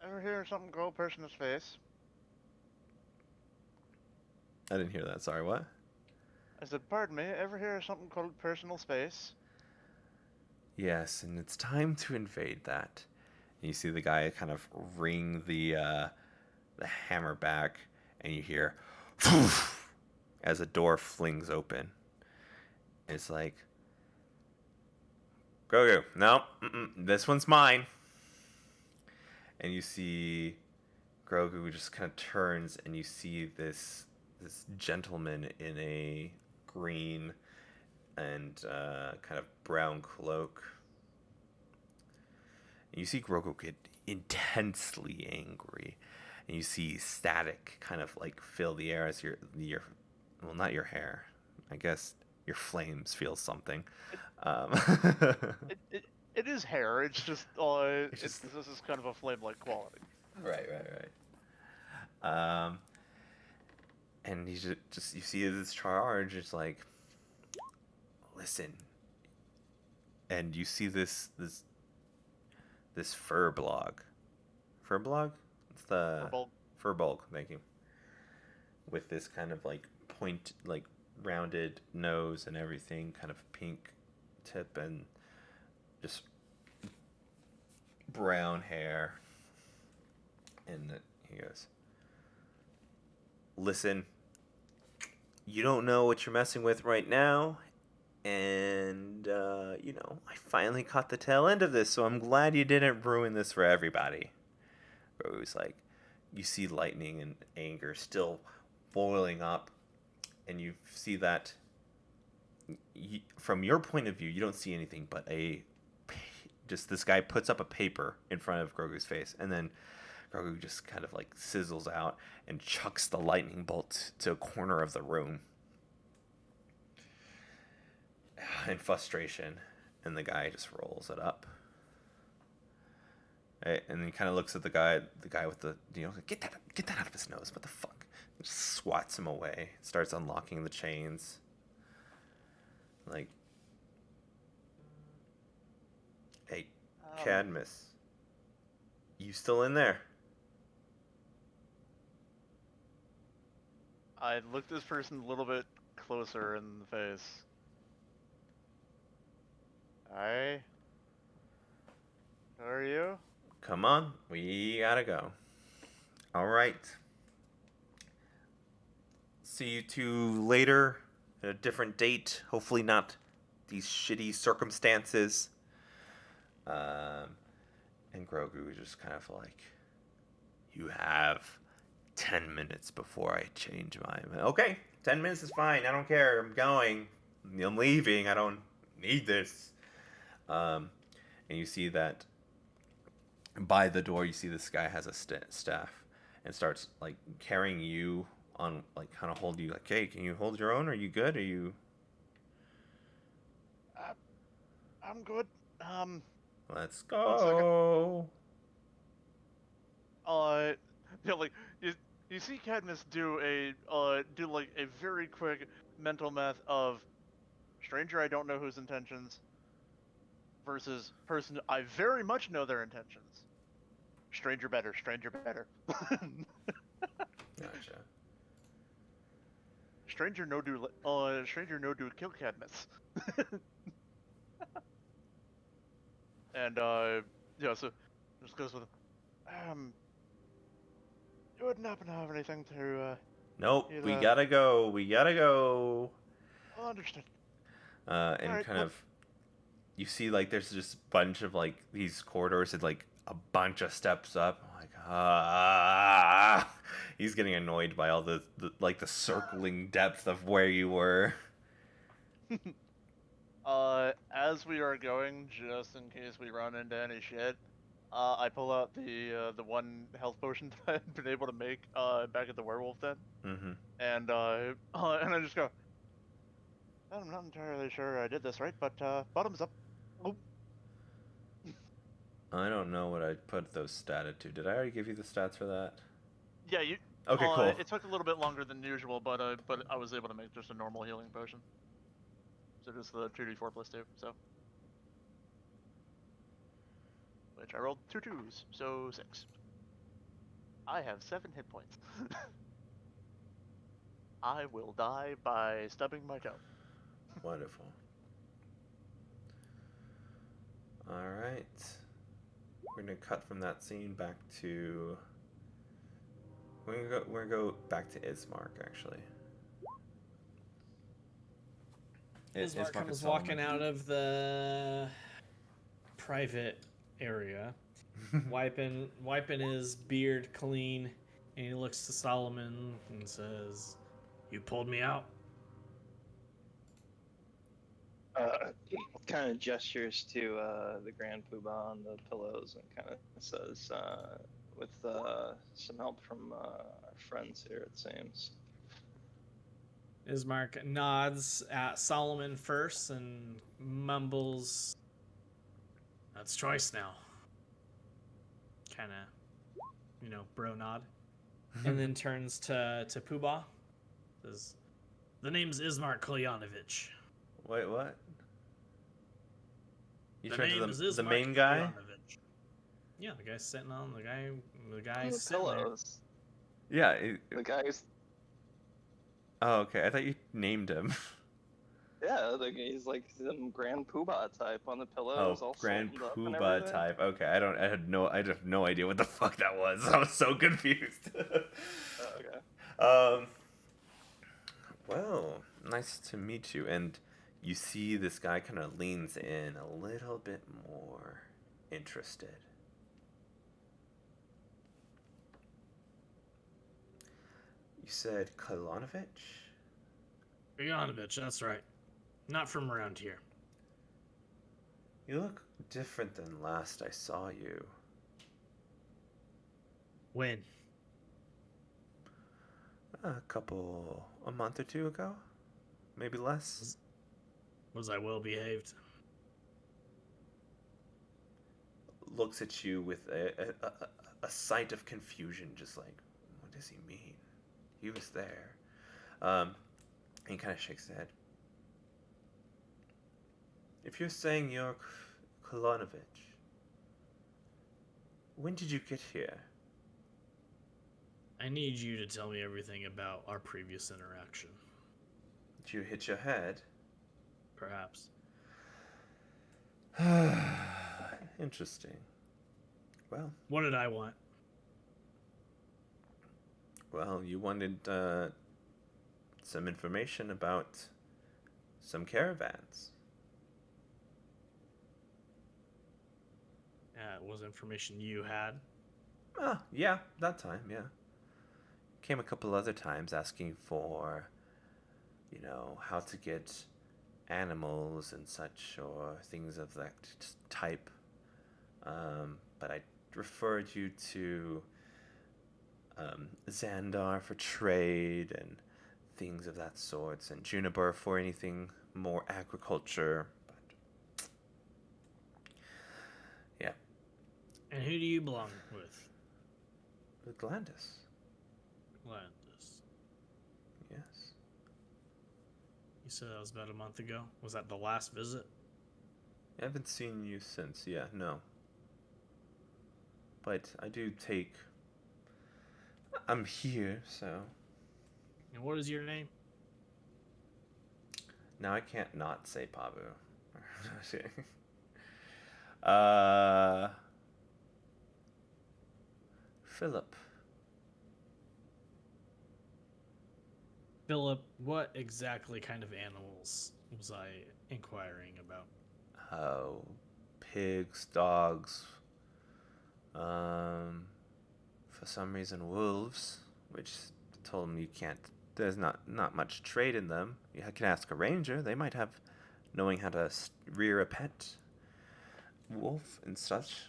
Ever hear something called personal space? I didn't hear that. Sorry, what? I said, pardon me. Ever hear something called personal space? Yes, and it's time to invade that. And you see the guy kind of ring the hammer back, and you hear as a door flings open. It's like, Grogu, no, this one's mine. And you see Grogu just kind of turns, and you see this gentleman in a green and kind of brown cloak. And you see Grogu get intensely angry, and you see static kind of like fill the air as your well, not your hair, I guess your flames feel something. It is hair. It's just this is kind of a flame-like quality. Right. And he's just you see this charge. It's like, listen, and you see this Furbolg. It's the Furbolg. Thank you. With this kind of like point, like rounded nose and everything, kind of pink tip and just brown hair. And he goes, listen, you don't know what you're messing with right now, and I finally caught the tail end of this, so I'm glad you didn't ruin this for everybody. Grogu's like, you see lightning and anger still boiling up, and you see that from your point of view, you don't see anything but just this guy puts up a paper in front of Grogu's face, and then Grogu just kind of like sizzles out and chucks the lightning bolt to a corner of the room in frustration, and the guy just rolls it up. Right? And then he kind of looks at the guy with the, get that out of his nose. What the fuck? Just swats him away. Starts unlocking the chains. Like, hey, Cadmus, you still in there? I looked this person a little bit closer in the face. Hi. How are you? Come on, we gotta go. All right. See you two later at a different date. Hopefully not these shitty circumstances. And Grogu is just kind of like, you have 10 minutes before I change my mind. Okay, 10 minutes is fine. I don't care. I'm going. I'm leaving. I don't need this. And you see that by the door, you see this guy has a staff and starts like carrying you on, like kind of hold you like, hey, can you hold your own? Are you good? Are you? I'm good. Let's go. Like you see Cadmus do like a very quick mental math of stranger I don't know whose intentions versus person I very much know their intentions. Stranger better. Gotcha. Stranger no do kill Cadmus. And yeah, so just goes with you wouldn't happen to have anything to Nope. either... We gotta go. I'll understand. And Alright, kind well... of, you see like there's just a bunch of like these corridors and like a bunch of steps up. I'm like, he's getting annoyed by all the like the circling depth of where you were. As we are going, just in case we run into any shit, I pull out the one health potion that I've been able to make back at the werewolf den. Mm-hmm. And I just go, I'm not entirely sure I did this right, but bottoms up. Oh. I don't know what I put those stats to. Did I already give you the stats for that? Yeah, you. Okay, cool. It took a little bit longer than usual, but I was able to make just a normal healing potion. So just the 2d4 plus 2, so. Which I rolled 2 2s, so 6. I have 7 hit points. I will die by stubbing my toe. Wonderful. Alright. We're gonna cut from that scene back to... We're gonna go back to Ismark, actually. Ismark comes walking out of the private area, wiping his beard clean, and he looks to Solomon and says, "You pulled me out." Kind of gestures to the Grand Poobah on the pillows and kind of says, with some help from our friends here, it seems. Ismark nods at Solomon first and mumbles, "That's choice now." Kind of, bro nod. And then turns to Poobah. Says, "The name's Ismark Kolyanovich." Wait, what? You The turned name is to the Ismark main guy? Kolyanovich. Yeah, the guy's sitting on the guy On the sitting there. pillows. Yeah. The guy's, Oh, okay. I thought you named him. yeah, he's like some Grand Poobah type on the pillows, Oh, all Grand slightened up and Poobah everything. type. Okay, I have no idea what the fuck that was. I was so confused. Oh, okay. Well, nice to meet you. And you see this guy kind of leans in a little bit more interested. You said Kolyanovich? Kolyanovich, that's right. Not from around here. You look different than last I saw you. When? A month or two ago, maybe less. Was I well behaved? Looks at you with a sight of confusion, just like, what does he mean? He was there. He kind of shakes his head. If you're saying you're Kolonovich, when did you get here? I need you to tell me everything about our previous interaction. Did you hit your head? Perhaps. Interesting. Well, What did I want? you wanted some information about some caravans. It was information you had. Yeah, that time, yeah. Came a couple other times asking for, how to get animals and such, or things of that type. But I referred you to Xandar for trade and things of that sort, and Juniper for anything more agriculture. But yeah. And who do you belong with? With Glandis. Landis. Yes. You said that was about a month ago? Was that the last visit? I haven't seen you since, yeah, no. But I do take... I'm here, so... And what is your name? Now I can't not say Pabu. Philip. Philip, what exactly kind of animals was I inquiring about? Oh, pigs, dogs. For some reason, wolves, which told him you can't. There's not much trade in them. You can ask a ranger; they might have knowing how to rear a pet wolf and such.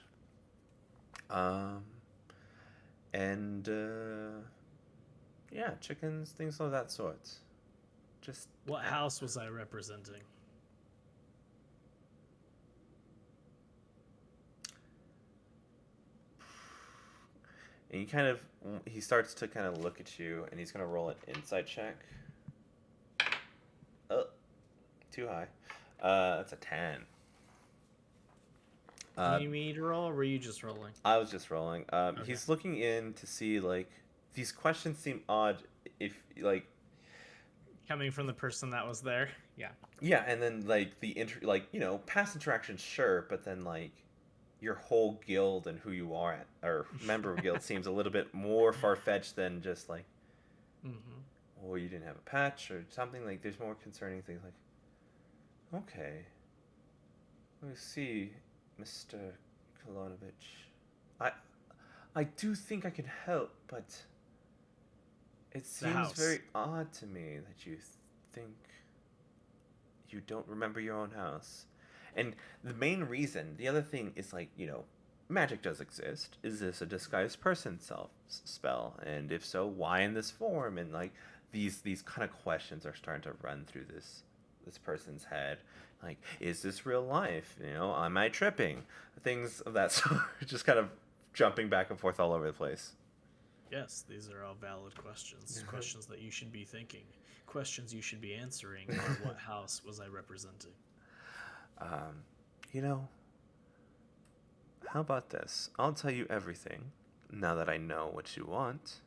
And yeah, chickens, things of that sort. Just What house was I representing? And he starts to kind of look at you, and he's gonna roll an insight check. Oh, too high. That's a 10. You need me to roll, or were you just rolling? I was just rolling. Okay. He's looking in to see, like, these questions seem odd if, like... Coming from the person that was there? Yeah. Yeah, and then, like, past interactions, sure, but then, like, your whole guild and who you are or member of guild seems a little bit more far-fetched than just, like, or you didn't have a patch or something. Like, there's more concerning things, like, okay. Let me see... Mr. Kolonovich. I do think I can help, but it seems very odd to me that you think you don't remember your own house. And the main reason, the other thing is, like, magic does exist. Is this a disguised person spell? And if so, why in this form? And, like, these kind of questions are starting to run through this person's head. Like, is this real life? Am I tripping? Things of that sort. Just kind of jumping back and forth all over the place. Yes, these are all valid questions. Questions that you should be thinking. Questions you should be answering. Or what house was I representing? How about this? I'll tell you everything, now that I know what you want,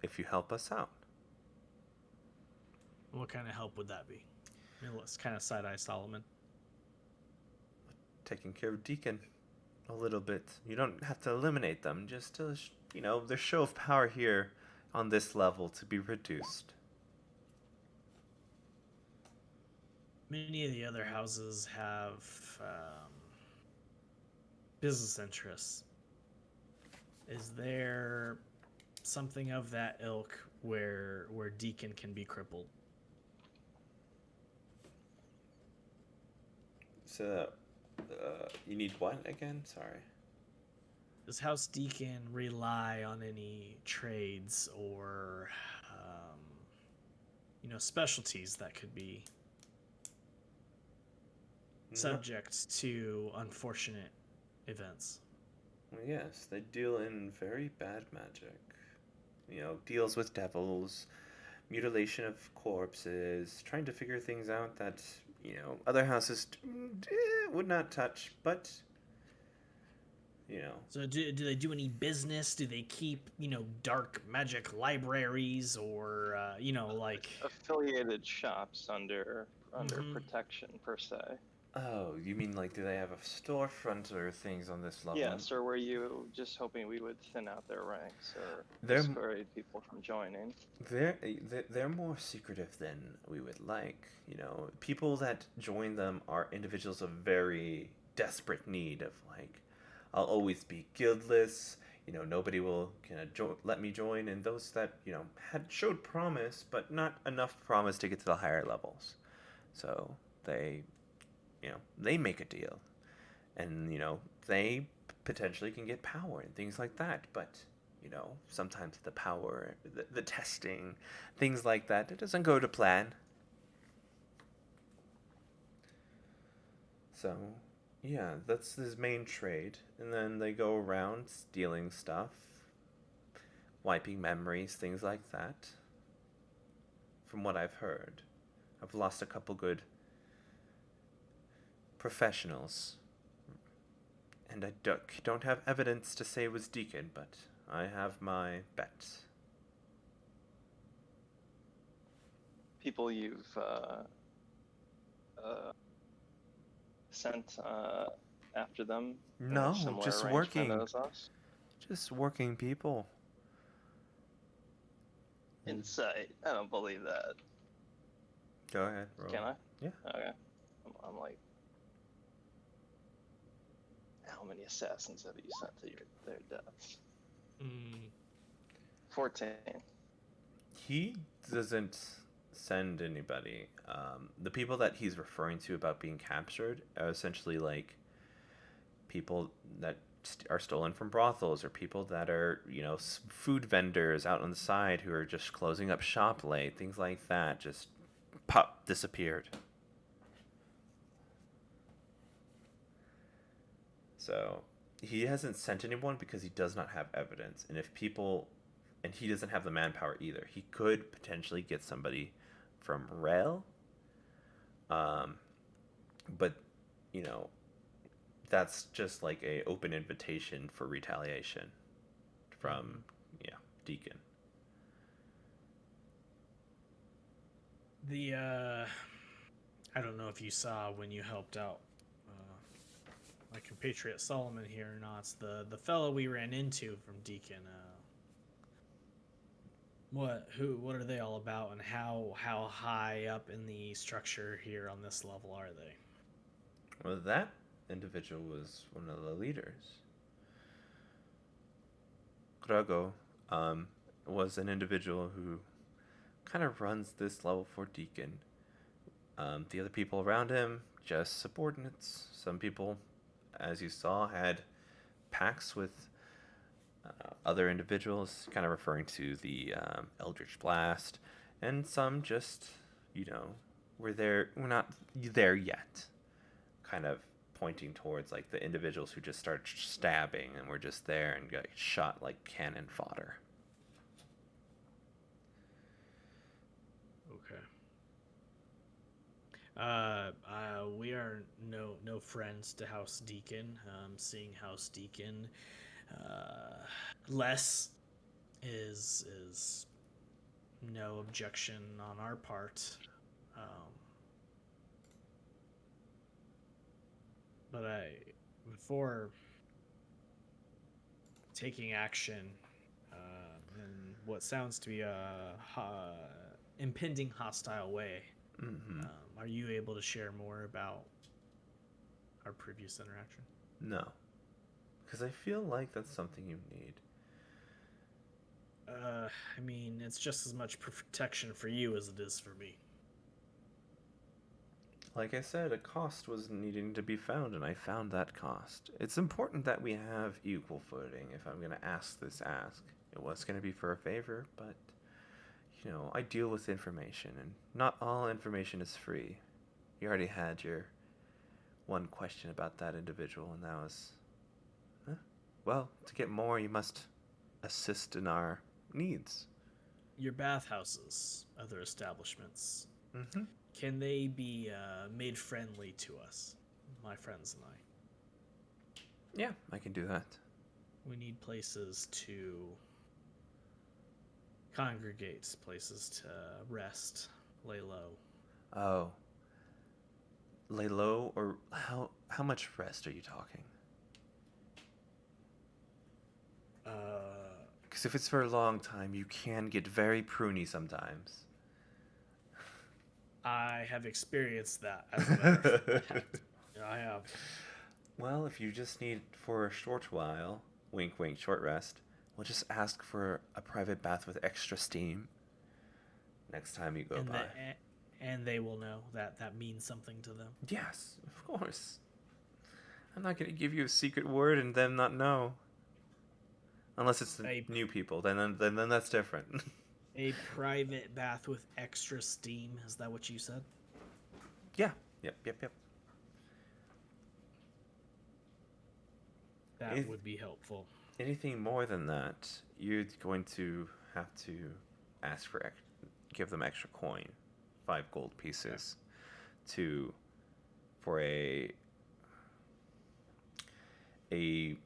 if you help us out. What kind of help would that be? Let's kind of side-eye Solomon. Taking care of Deacon a little bit. You don't have to eliminate them, just to, their show of power here on this level to be reduced. Many of the other houses have business interests. Is there something of that ilk where Deacon can be crippled? So, you need what again? Sorry. Does House Deacon rely on any trades or, specialties that could be subject to unfortunate events? Well, yes, they deal in very bad magic. Deals with devils, mutilation of corpses, trying to figure things out that, other houses would not touch, but, So do they do any business? Do they keep, dark magic libraries or, like... affiliated shops under protection, per se. Oh, you mean like, do they have a storefront or things on this level? Yes, or were you just hoping we would thin out their ranks or They're- discourage people from joining? They're more secretive than we would like. People that join them are individuals of very desperate need of like, I'll always be guildless. Nobody will let me join, and those that had showed promise, but not enough promise to get to the higher levels. So they make a deal, and they potentially can get power and things like that. But sometimes the power, the testing, things like that, it doesn't go to plan. So, yeah, that's his main trade. And then they go around stealing stuff, wiping memories, things like that. From what I've heard, I've lost a couple good professionals. And I don't have evidence to say it was Deacon, but I have my bet. People you've sent after them? in a No, similar just arrangement working. as us? Just working people. Insight. I don't believe that. Go ahead, roll. Can I? Yeah. Okay. I'm like, how many assassins have you sent to their deaths? 14. He doesn't send anybody. The people that he's referring to about being captured are essentially like people that are stolen from brothels, or people that are, food vendors out on the side who are just closing up shop late, things like that. Just disappeared. So he hasn't sent anyone because he does not have evidence. And he doesn't have the manpower either. He could potentially get somebody from Rel. But, that's just like a open invitation for retaliation from, Deacon. I don't know if you saw when you helped out my compatriot Solomon here or not. The fellow we ran into from Deacon. What are they all about, and how high up in the structure here on this level are they? Well, that individual was one of the leaders. Grago was an individual who kind of runs this level for Deacon. The other people around him, just subordinates. Some people, as you saw, had pacts with other individuals, kind of referring to the Eldritch Blast, and some just, we're not there yet, kind of pointing towards like the individuals who just started stabbing and were just there and got shot like cannon fodder. Okay. We are no friends to House Deacon. Seeing House Deacon less is no objection on our part. But before taking action in what sounds to be a impending hostile way, are you able to share more about our previous interaction? No. Because I feel like that's something you need. I mean, it's just as much protection for you as it is for me. like I said, a cost was needing to be found, and I found that cost. It's important that we have equal footing. If I'm going to ask this ask, it was going to be for a favor, but, you know, I deal with information, and not all information is free. You already had your one question about that individual, and that was, well, to get more, you must assist in our needs. Your bathhouses, other establishments, Mm-hmm. can they be made friendly to us, my friends and I? Yeah, I can do that. We need places to congregate, places to rest, lay low. Oh. Lay low, or how much rest are you talking? Because if it's for a long time, you can get very pruny sometimes. I have experienced that. As a matter of fact. I have. Well, if you just need for a short while, wink wink, short rest, we'll just ask for a private bath with extra steam next time you go by. And they will know that means something to them. Yes, of course. I'm not going to give you a secret word and them not know. Unless it's the new people, then that's different. A private bath with extra steam, is that what you said? Yeah. Yep. That would be helpful. Anything more than that, you're going to have to ask for give them extra coin, 5 gold pieces, for a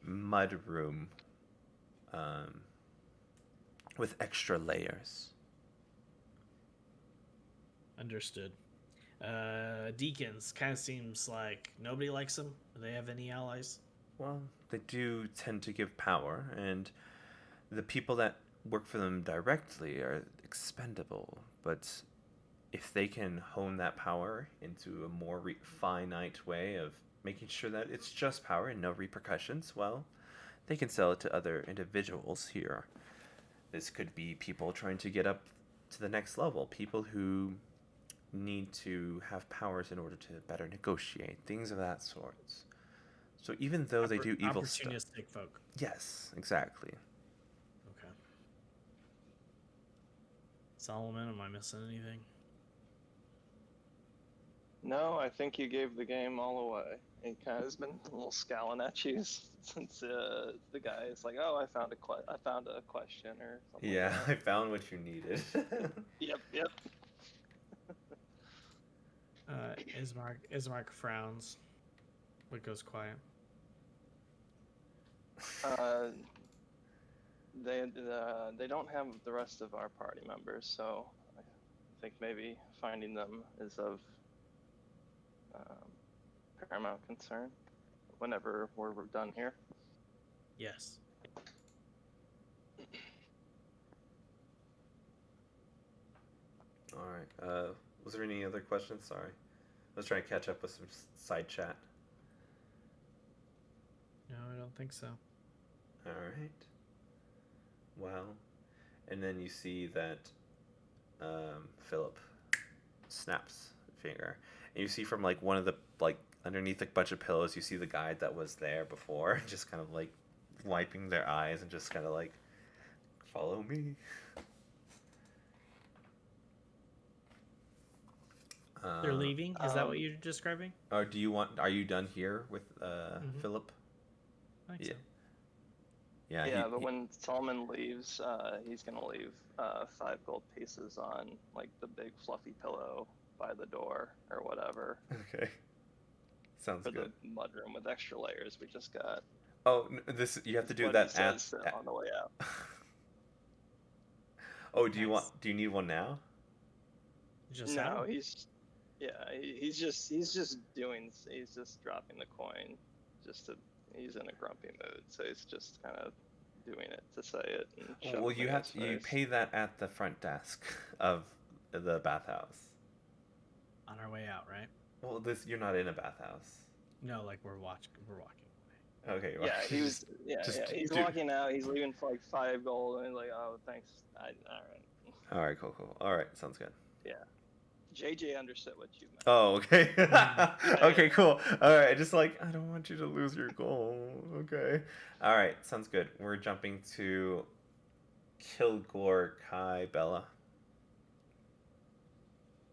mud room with extra layers. Understood. Deacons kind of seems like nobody likes them. Do they have any allies? Well, they do tend to give power, and the people that work for them directly are expendable. But if they can hone that power into a more finite way of making sure that it's just power and no repercussions, well, they can sell it to other individuals here. This could be people trying to get up to the next level, people who need to have powers in order to better negotiate, things of that sort. So even though they do evil stuff... Opportunistic folk. Yes, exactly. Okay. Solomon, am I missing anything? No, I think you gave the game all away. He kind of has been a little scowling at you since the guy is like, "Oh, I found a question or something." Yeah, like that. I found what you needed. Yep. Ismark frowns, but goes quiet. They don't have the rest of our party members, so I think maybe finding them is of paramount concern whenever we're done here. Yes. All right. Was there any other questions? Sorry. I was trying to catch up with some side chat. No, I don't think so. All right. Well, and then you see that Philip snaps a finger. And you see from like one of the underneath a bunch of pillows, you see the guy that was there before, just kind of like wiping their eyes and just kind of like, follow me. They're leaving? Is that what you're describing? Or are you done here with Philip? I think so. Yeah, but when Solomon leaves, he's gonna leave 5 gold pieces on like the big fluffy pillow by the door or whatever. Okay. Sounds good. For the mudroom with extra layers we just got. Oh, you have to do that on the way out. Oh, do you need one now? Just no, he's just dropping the coin, he's in a grumpy mood, so he's just kind of doing it to say it. And well, you pay that at the front desk of the bathhouse. On our way out, right? Well, you're not in a bathhouse. No, like we're walking away. Okay. Well, he's walking out. He's leaving for like 5 gold, and he's like, "Oh, thanks. All right." All right, cool. All right, sounds good. Yeah. JJ understood what you meant. Oh, okay. Yeah. Okay, cool. All right, just like I don't want you to lose your goal. Okay. All right, sounds good. We're jumping to Kilgore, Kai, Bella.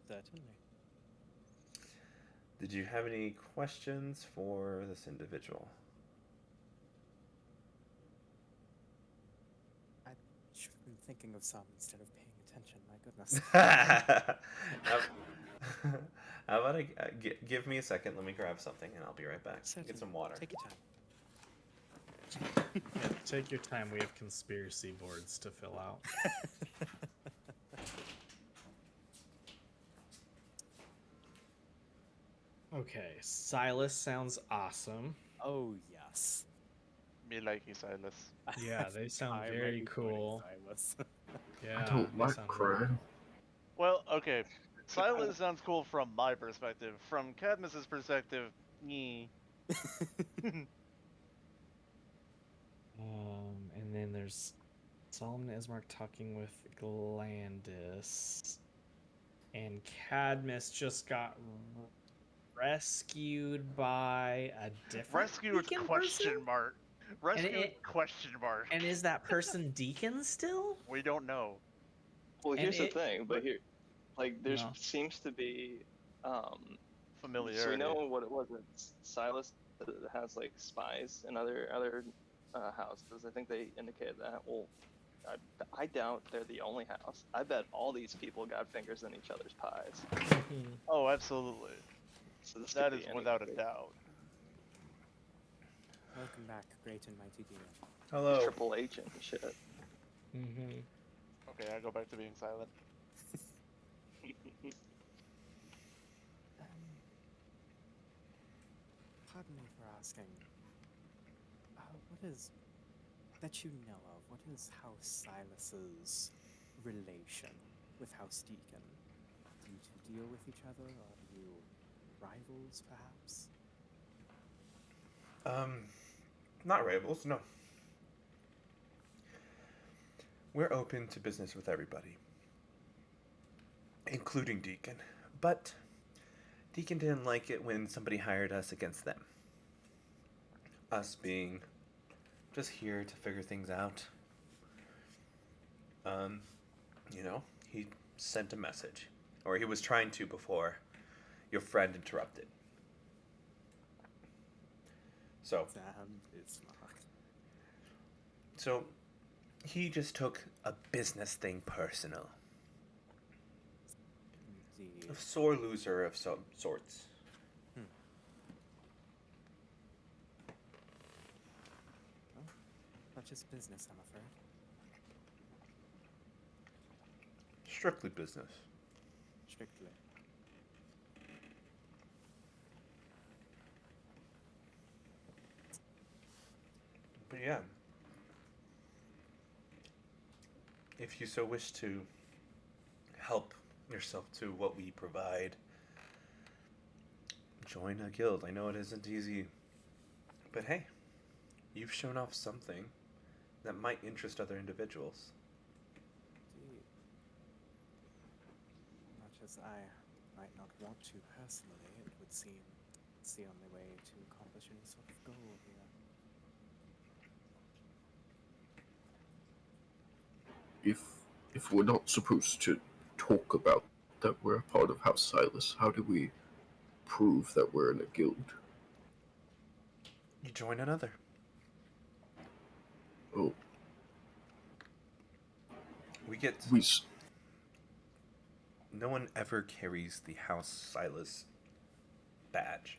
Certainly. Did you have any questions for this individual? I should have been thinking of some instead of paying attention. My goodness. How about give me a second? Let me grab something, and I'll be right back. Certainly. Get some water. Take your time. Yeah, take your time. We have conspiracy boards to fill out. Okay, Silas sounds awesome. Oh yes. Me like you, Silas. Yeah, they sound I very read cool. Silas. Yeah, I don't they like sound really crime. Well, okay. Silas sounds cool from my perspective. From Cadmus's perspective, nyeh. And then there's Solomon Ismark talking with Glandis. And Cadmus just got rescued by a different Rescued Deacon question person? mark. Rescued it- question mark. And is that person Deacon still? We don't know. Well, And here's the it- thing, but here, like, there's No. seems to be, Familiarity. so we know what it was. It's Silas that has like spies in other houses. I think they indicated that. Well, I doubt they're the only house. I bet all these people got fingers in each other's pies. Oh, absolutely. So this That could is be without a anybody. doubt. Welcome back, great and mighty demon. Hello. Triple H and shit. Mm-hmm. Okay, I go back to being silent. Pardon me for asking. What is that you know of? What is House Silas's relation with House Deacon? Do you two deal with each other? Are you rivals, perhaps? Not rivals, no. We're open to business with everybody, including Deacon. But Deacon didn't like it when somebody hired us against them. Us being just here to figure things out. He sent a message. Or he was trying to before your friend interrupted. So he just took a business thing personal. Indeed. A sore loser of some sorts. Well, not just business, I'm afraid. Strictly business. Strictly. But yeah. If you so wish to help yourself to what we provide, join a guild. I know it isn't easy, but hey, you've shown off something that might interest other individuals. Indeed. Much as I might not want to personally, it would seem it's the only way to accomplish any sort of goal here. If we're not supposed to talk about that we're a part of House Silas, how do we prove that we're in a guild? You join another. Oh, No one ever carries the House Silas badge,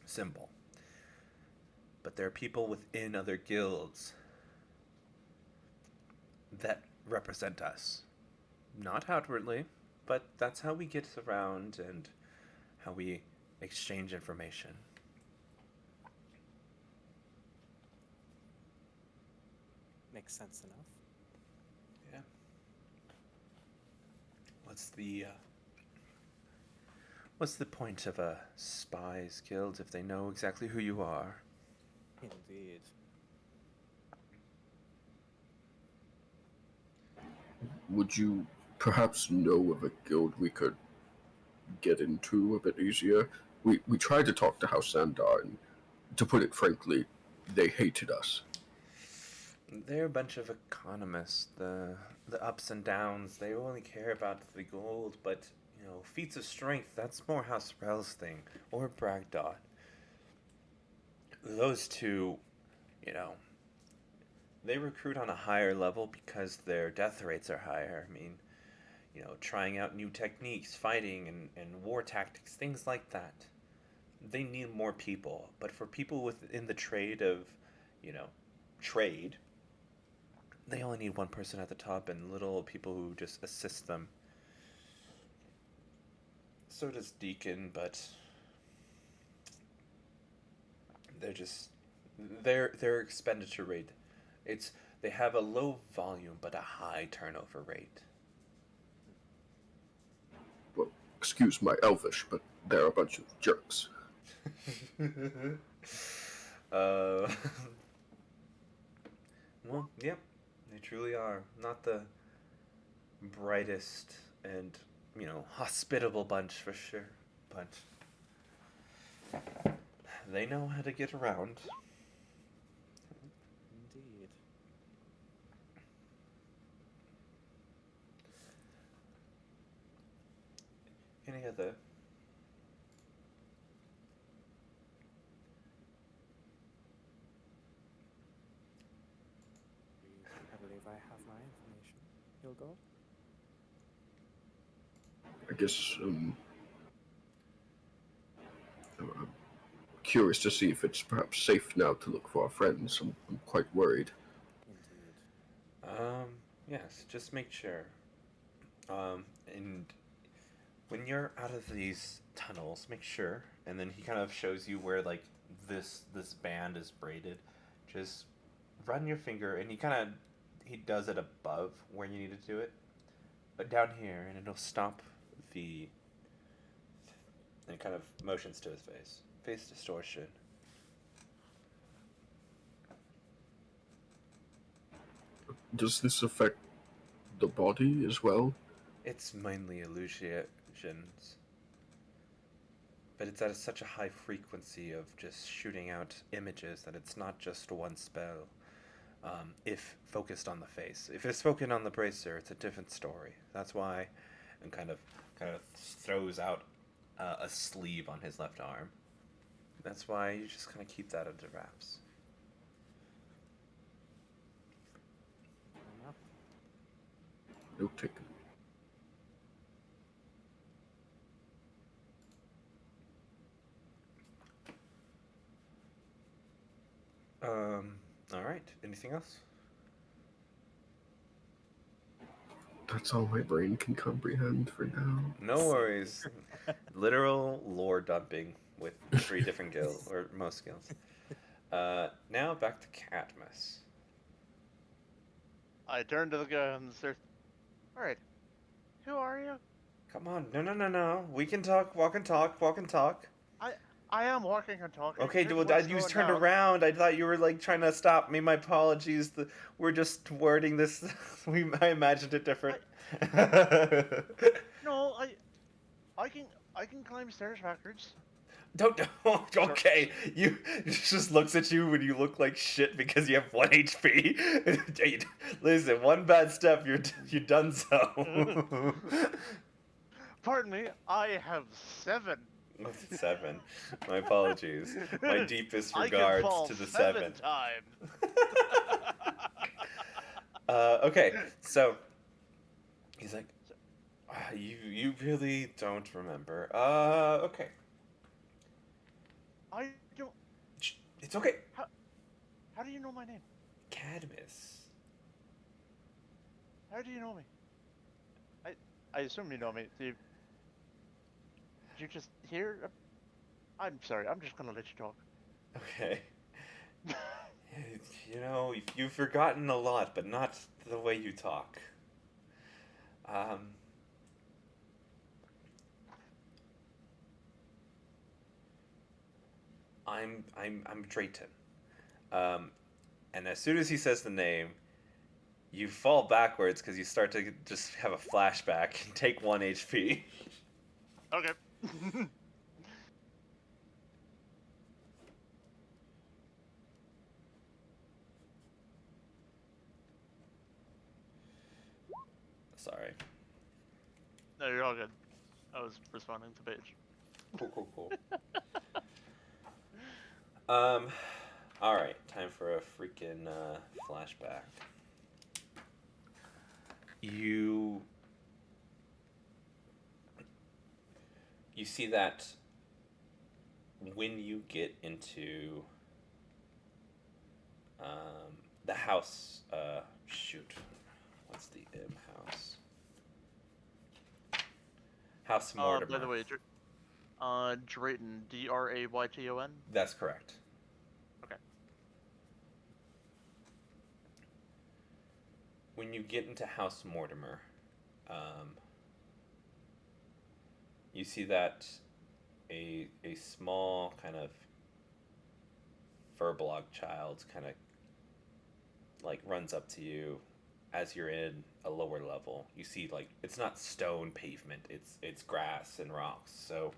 symbol. But there are people within other guilds that represent us. Not outwardly, but that's how we get around and how we exchange information. Makes sense enough. Yeah. What's the point of a spies guild if they know exactly who you are? Indeed. would you perhaps know of a guild we could get into a bit easier. We tried to talk to House Sandar, and to put it frankly, they hated us. They're a bunch of economists. The ups and downs. They only care about the gold, but feats of strength. That's more House Rel's thing, or Bragdon. Those two, they recruit on a higher level because their death rates are higher. I mean, trying out new techniques, fighting and war tactics, things like that. They need more people. But for people within the trade of, trade, they only need one person at the top and little people who just assist them. So does Deacon, but they're just their expenditure rate. They have a low volume but a high turnover rate. Well, excuse my Elvish, but they're a bunch of jerks. Well, yep, they truly are. Not the brightest and, hospitable bunch for sure, but they know how to get around. Indeed. Any other? I believe I have my information. Hilgor? I guess I'm curious to see if it's perhaps safe now to look for our friends. I'm quite worried. Indeed. Yes, just make sure. And when you're out of these tunnels, make sure. And then he kind of shows you where like this band is braided. Just run your finger, and he does it above where you need to do it, but down here, and it'll stop the. And kind of motions to his face distortion. Does this affect the body as well? It's mainly illusions, but it's at such a high frequency of just shooting out images that it's not just one spell. If focused on the face, if it's focused on the bracer, it's a different story. That's why, and kind of throws out a sleeve on his left arm. That's why you just kind of keep that under wraps. Enough. No taken. All right. Anything else? That's all my brain can comprehend for now. No worries. Literal lore dumping with 3 different guilds, or most guilds. Now back to Cadmus. I turn to the guy on the stairs. Alright. Who are you? Come on. No. We can talk. Walk and talk. I am walking and talking. Okay, Here's well, what's you going turned down. around. I thought you were like trying to stop me. My apologies. We're just wording this. I imagined it different. No, I can climb stairs backwards. Don't. Okay, you just looks at you when you look like shit because you have 1 HP. Listen, one bad step, you're done so. Pardon me, I have 7. 7. My apologies. My deepest I can regards fall to the 7 7. times. Okay, so he's like, you really don't remember. Okay. I don't. It's okay. How do you know my name? Cadmus. How do you know me? I assume you know me. Did you just hear? I'm sorry. I'm just gonna let you talk. Okay. You've forgotten a lot, but not the way you talk. I'm Drayton. And as soon as he says the name, you fall backwards because you start to just have a flashback and take 1 HP. Okay. Sorry. No, you're all good. I was responding to Paige. Cool. All right, time for a freaking flashback. You see that when you get into the house. Shoot, what's the M house? House Mortimer. By the way, Drayton, Drayton. That's correct. Okay. When you get into House Mortimer, you see that a small kind of furblog child kind of like runs up to you as you're in a lower level. You see like it's not stone pavement, it's grass and rocks. So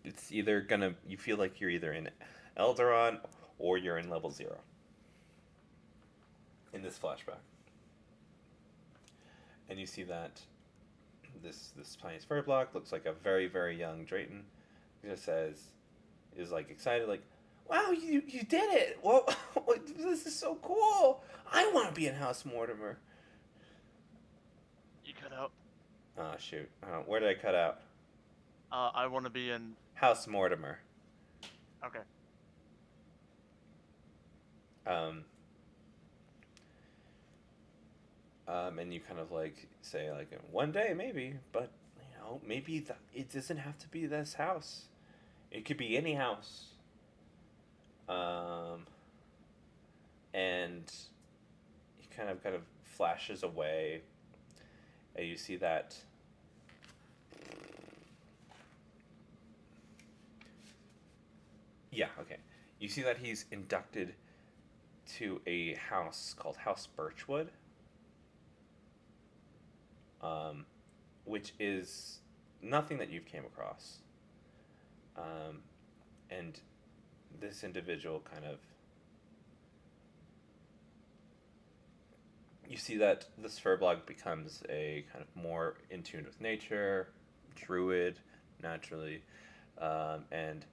it's either gonna, you feel like you're either in Eldaron or you're in level 0 in this flashback. And you see that this tiny furblog looks like a very, very young Drayton. He just is like excited, like, wow, you did it! Well, this is so cool! I want to be in House Mortimer. You cut out. Oh, shoot. Where did I cut out? I want to be in House Mortimer. Okay. And you kind of like say like, one day maybe, but you know, maybe it doesn't have to be this house. It could be any house. And he kind of flashes away, and you see that you see that he's inducted to a house called House Birchwood, which is nothing that you've came across. And this individual kind of, you see that this furblog becomes a kind of more in tune with nature, druid, naturally, and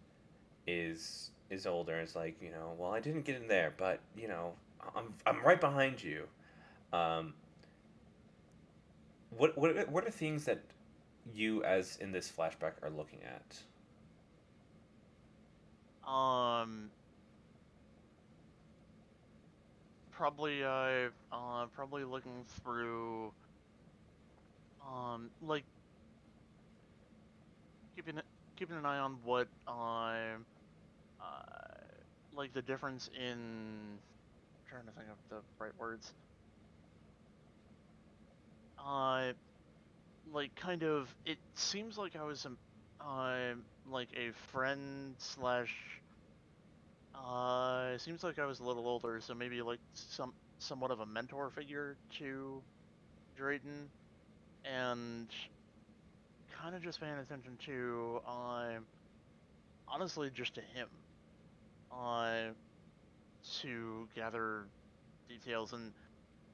is older and is like, you know, well, I didn't get in there, but you know, I'm right behind you. What are things that you, as in this flashback, are looking at? Probably looking through, like keeping an eye on what, like the difference in. I'm trying to think of the right words. Like kind of. It seems like I was, like a friend slash. It seems like I was a little older, so maybe like somewhat of a mentor figure to Drayton, and kind of just paying attention to, honestly, just to him, to gather details and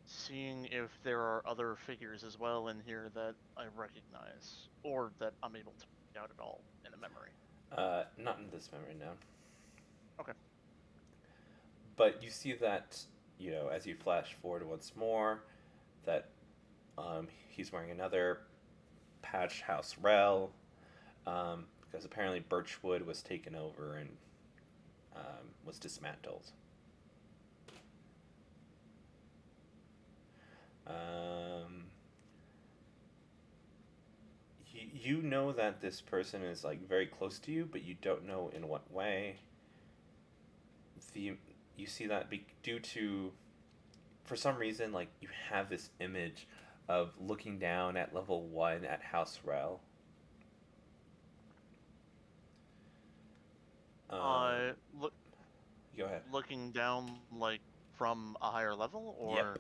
seeing if there are other figures as well in here that I recognize, or that I'm able to pick out at all in a memory. Not in this memory, no. Okay. But you see that, you know, as you flash forward once more, that he's wearing another patch house rel, because apparently Birchwood was taken over and was dismantled. You know that this person is like very close to you, but you don't know in what way. You see that due to, for some reason, like you have this image of looking down at level 1 at House Rel. Look. Go ahead. Looking down, like from a higher level, or.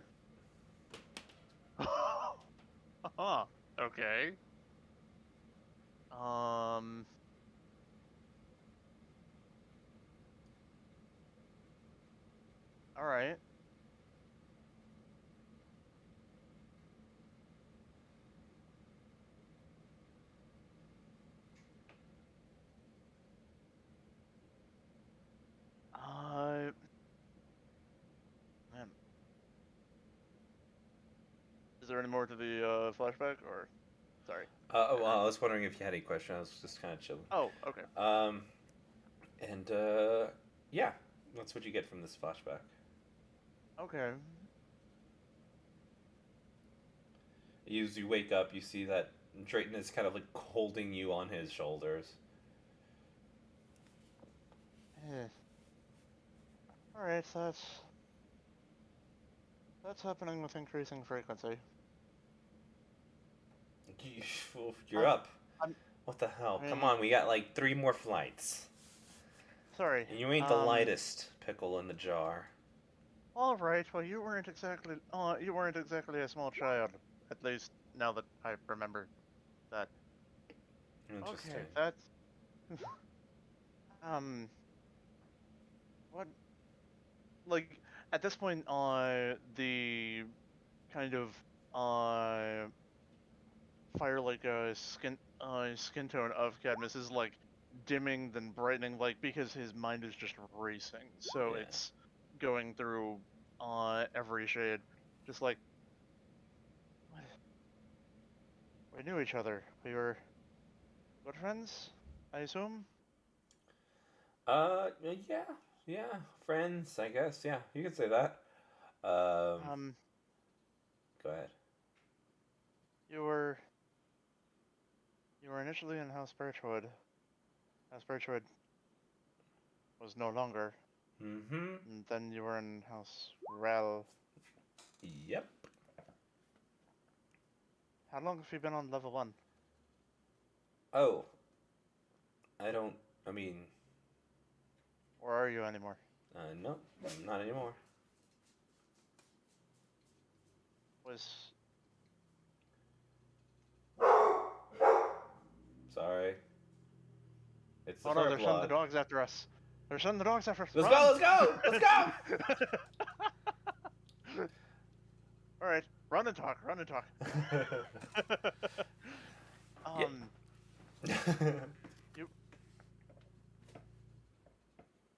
Yep. Okay. All right. Man. Is there any more to the flashback, or sorry? Well, I was wondering if you had any question. I was just kind of chilling. Oh, okay. And yeah, that's what you get from this flashback. Okay. As you wake up, you see that Drayton is kind of like holding you on his shoulders. All right, that's happening with increasing frequency. You're up. I'm- What the hell? I Come mean- on, we got like 3 more flights. Sorry. And you ain't the lightest pickle in the jar. All right. Well, you weren't exactly a small child. At least now that I remember that. Interesting. Okay, that's what? Like at this point, the kind of fire like skin tone of Cadmus is like dimming then brightening, like because his mind is just racing. So Yeah. it's going through every shade, just like we knew each other. We were good friends, I assume. Yeah, friends, I guess. Yeah, you could say that. Go ahead. You were initially in House Birchwood. House Birchwood was no longer. Mm-hmm. And then you were in House Rel. Yep. How long have you been on level 1? Oh. I mean... Or are you anymore? No, not anymore. Sorry. It's the Oh no, fur they're sending the blood. dogs after us. They're sending the dogs after us. Let's Run! go! Let's go! Alright, run and talk. You...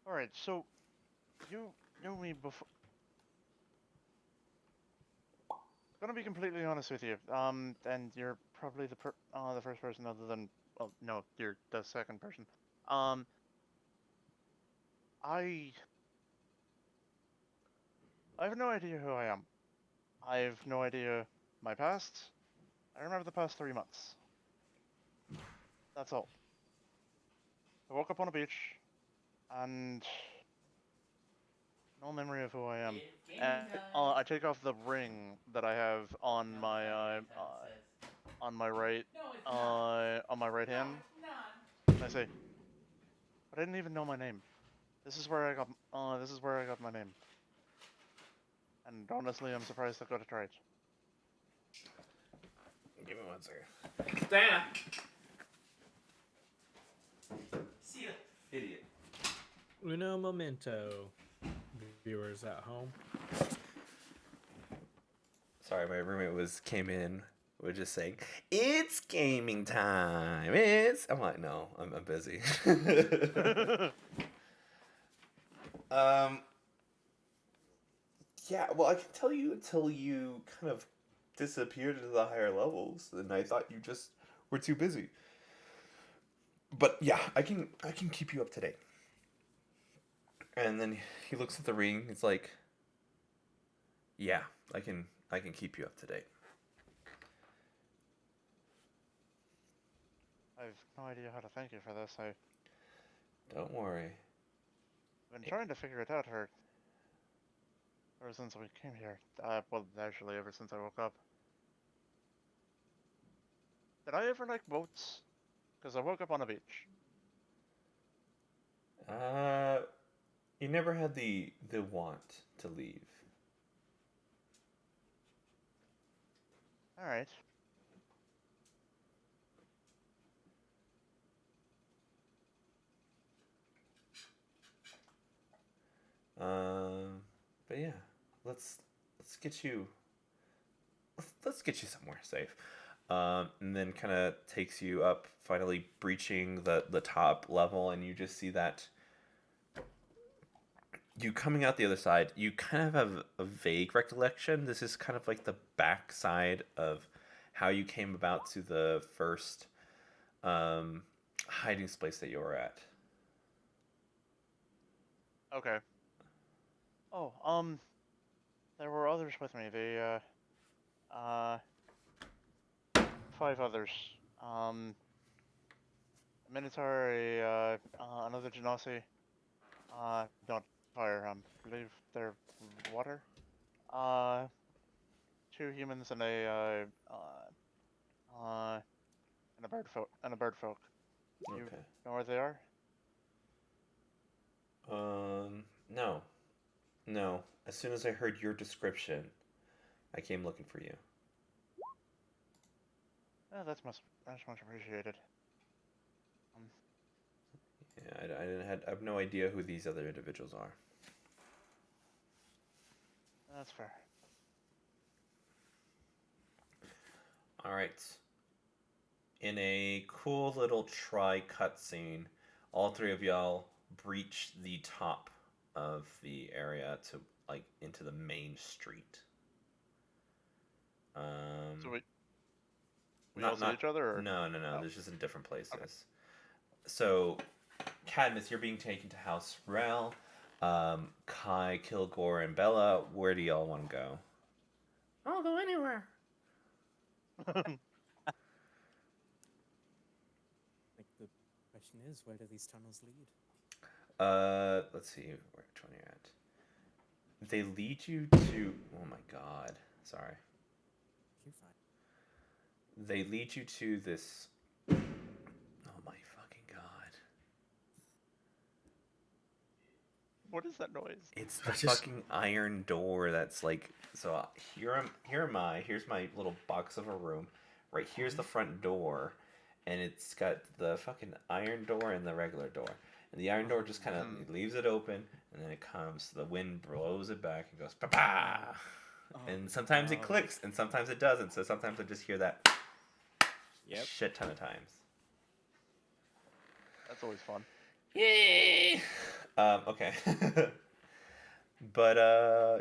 Alright, so... You knew me before... Gonna be completely honest with you, and you're probably the first person other than... Well, no, you're the second person. I have no idea who I am. I have no idea my past. I remember the past 3 months. That's all. I woke up on a beach, and no memory of who I am. And I take off the ring that I have on my right hand. And I say, but I didn't even know my name. This is where I got my name. And honestly, I'm surprised I got it right. Give me 1 second. Diana! See ya. Idiot. Uno momento, viewers at home. Sorry, my roommate came in. We're just saying, it's gaming time. I'm like, no, I'm busy. Yeah, well, I can tell you until you kind of disappeared into the higher levels, and I thought you just were too busy. But yeah, I can keep you up to date. And then he looks at the ring. It's like, yeah, I can keep you up to date. I have no idea how to thank you for this. Don't worry. I've been trying to figure it out ever since we came here. Well, actually, ever since I woke up. Did I ever like boats? Because I woke up on a beach. You never had the want to leave. Alright. let's get you let's get you somewhere safe. And then kind of takes you up, finally breaching the top level, and you just see that you coming out the other side. You kind of have a vague recollection. This is kind of like the back side of how you came about to the first hiding place that you were at. Okay. Oh, there were others with me. They, 5 others. A Minotaur, another Genasi. Not fire. I believe they're water. 2 humans and a bird folk. You Okay. know where they are? No. No. As soon as I heard your description, I came looking for you. That's much appreciated. Yeah, I have no idea who these other individuals are. That's fair. All right. In a cool little try cutscene, all 3 of y'all breach the top of the area to like into the main street. So we all see each other? Or? No. Oh. There's just in different places. Okay. So, Cadmus, you're being taken to House Rel. Kai, Kilgore, and Bella, where do y'all want to go? I'll go anywhere. Like, the question is, where do these tunnels lead? Let's see which one you're at. They lead you to. Oh my god. Sorry. You're fine. They lead you to this. Oh my fucking god. What is that noise? It's the fucking iron door that's like. So here am I. Here's my little box of a room. Right here's the front door, and it's got the fucking iron door and the regular door. And the iron door just kind of leaves it open, and then it comes. The wind blows it back and goes pa pa. And sometimes it clicks, and sometimes it doesn't. So sometimes I just hear that. Yep. Shit ton of times. That's always fun. Yay! Okay. But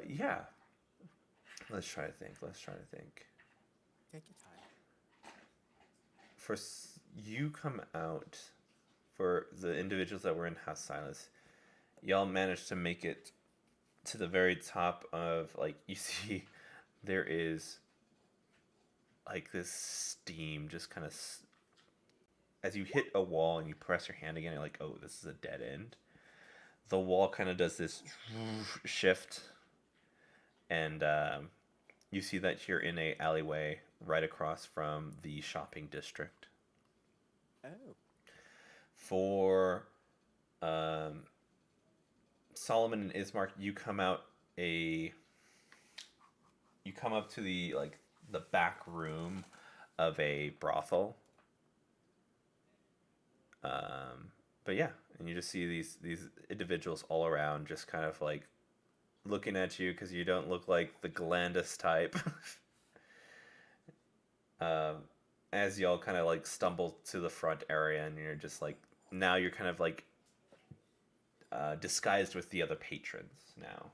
yeah. Let's try to think. Take your time. You come out. For the individuals that were in House Silas, y'all managed to make it to the very top of, like, you see there is like this steam just kind of as you hit a wall and you press your hand again, you're like, oh, this is a dead end. The wall kind of does this shift, and you see that you're in a alleyway right across from the shopping district. Oh. For Solomon and Ismark, you come up to the back room of a brothel. But yeah, and you just see these individuals all around, just kind of like looking at you because you don't look like the Galandus type. As y'all kind of like stumble to the front area, and you're just like, now you're kind of like disguised with the other patrons now.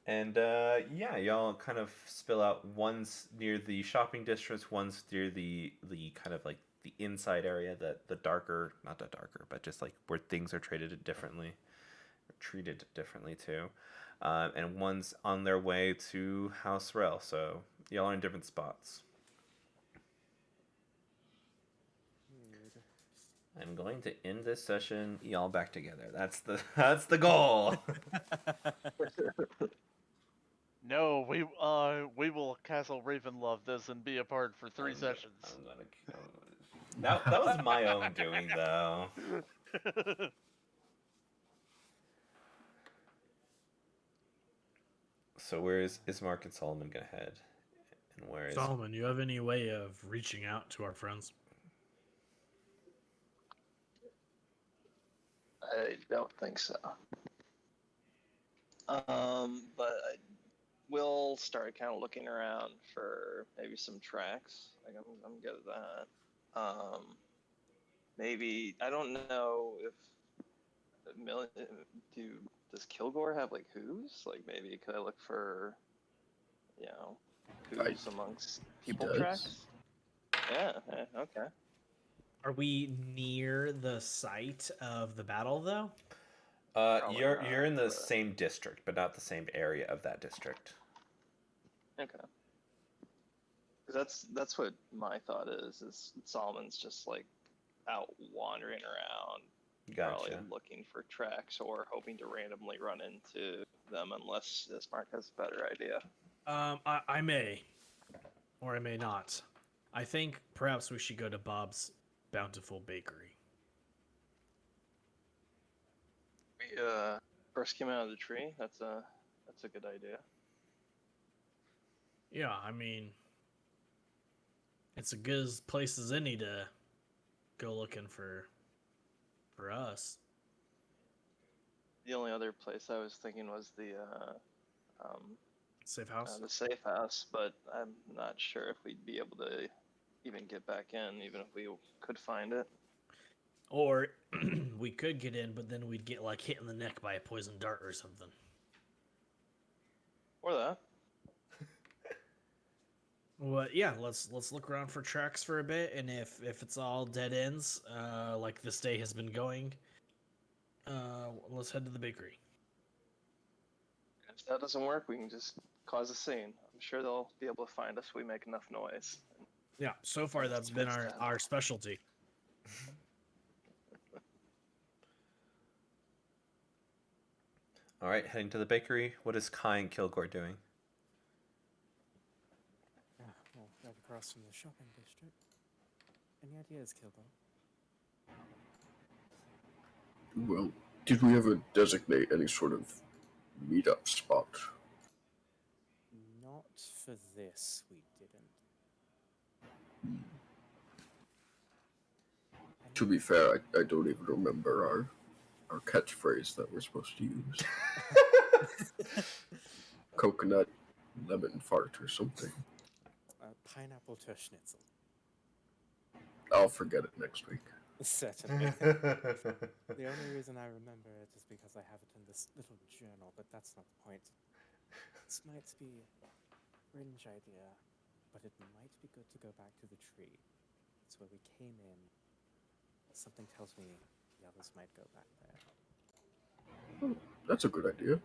And yeah, y'all kind of spill out. One's near the shopping district, one's near the kind of like the inside area, the darker, not that darker, but just like where things are treated differently too. And one's on their way to House Rel, so y'all are in different spots. I'm going to end this session y'all back together. That's the goal. No, we will Castle Ravenlove this and be apart for 3 sessions. That was my own doing, though. So where is Ismark and Solomon gonna head? Whereas Solomon, you have any way of reaching out to our friends? I don't think so. But we'll start kind of looking around for maybe some tracks. Like I'm good at that. Maybe I don't know if does Kilgore have like hooves? Like maybe could I look for, you know, hooves amongst people does. tracks? Yeah. Okay. Are we near the site of the battle, though? Probably you're in not, the but- same district, but not the same area of that district. Okay. Because that's what my thought is Solomon's just like out wandering around, probably Gotcha. looking for tracks or hoping to randomly run into them, unless Ismark has a better idea. I may, or I may not. I think perhaps we should go to Bob's Bountiful Bakery. We first came out of the tree. That's a good idea. Yeah, I mean, it's a good place as any to go looking for us. The only other place I was thinking was the Safe house. the safe house, but I'm not sure if we'd be able to even get back in, even if we could find it. Or we could get in, but then we'd get like hit in the neck by a poison dart or something. Or that. Well, yeah, let's look around for tracks for a bit, and if it's all dead ends, like this day has been going, let's head to the bakery. If that doesn't work, we can just cause a scene. I'm sure they'll be able to find us if we make enough noise. Yeah, so far that's been our specialty. All right, heading to the bakery. What is Kai and Kilgore doing? Well, right across from the shopping district. Any ideas, Kilgore? Well, did we ever designate any sort of meetup spot? Not for this, we didn't. To be fair, I don't even remember our catchphrase that we're supposed to use. Coconut lemon fart or something. Pineapple Schnitzel. I'll forget it next week. Certainly. The only reason I remember it is because I have it in this little journal, but that's not the point. This might be a fringe idea, but it might be good to go back to the tree. It's where we came in. Something tells me the others might go back there. Oh, that's a good idea.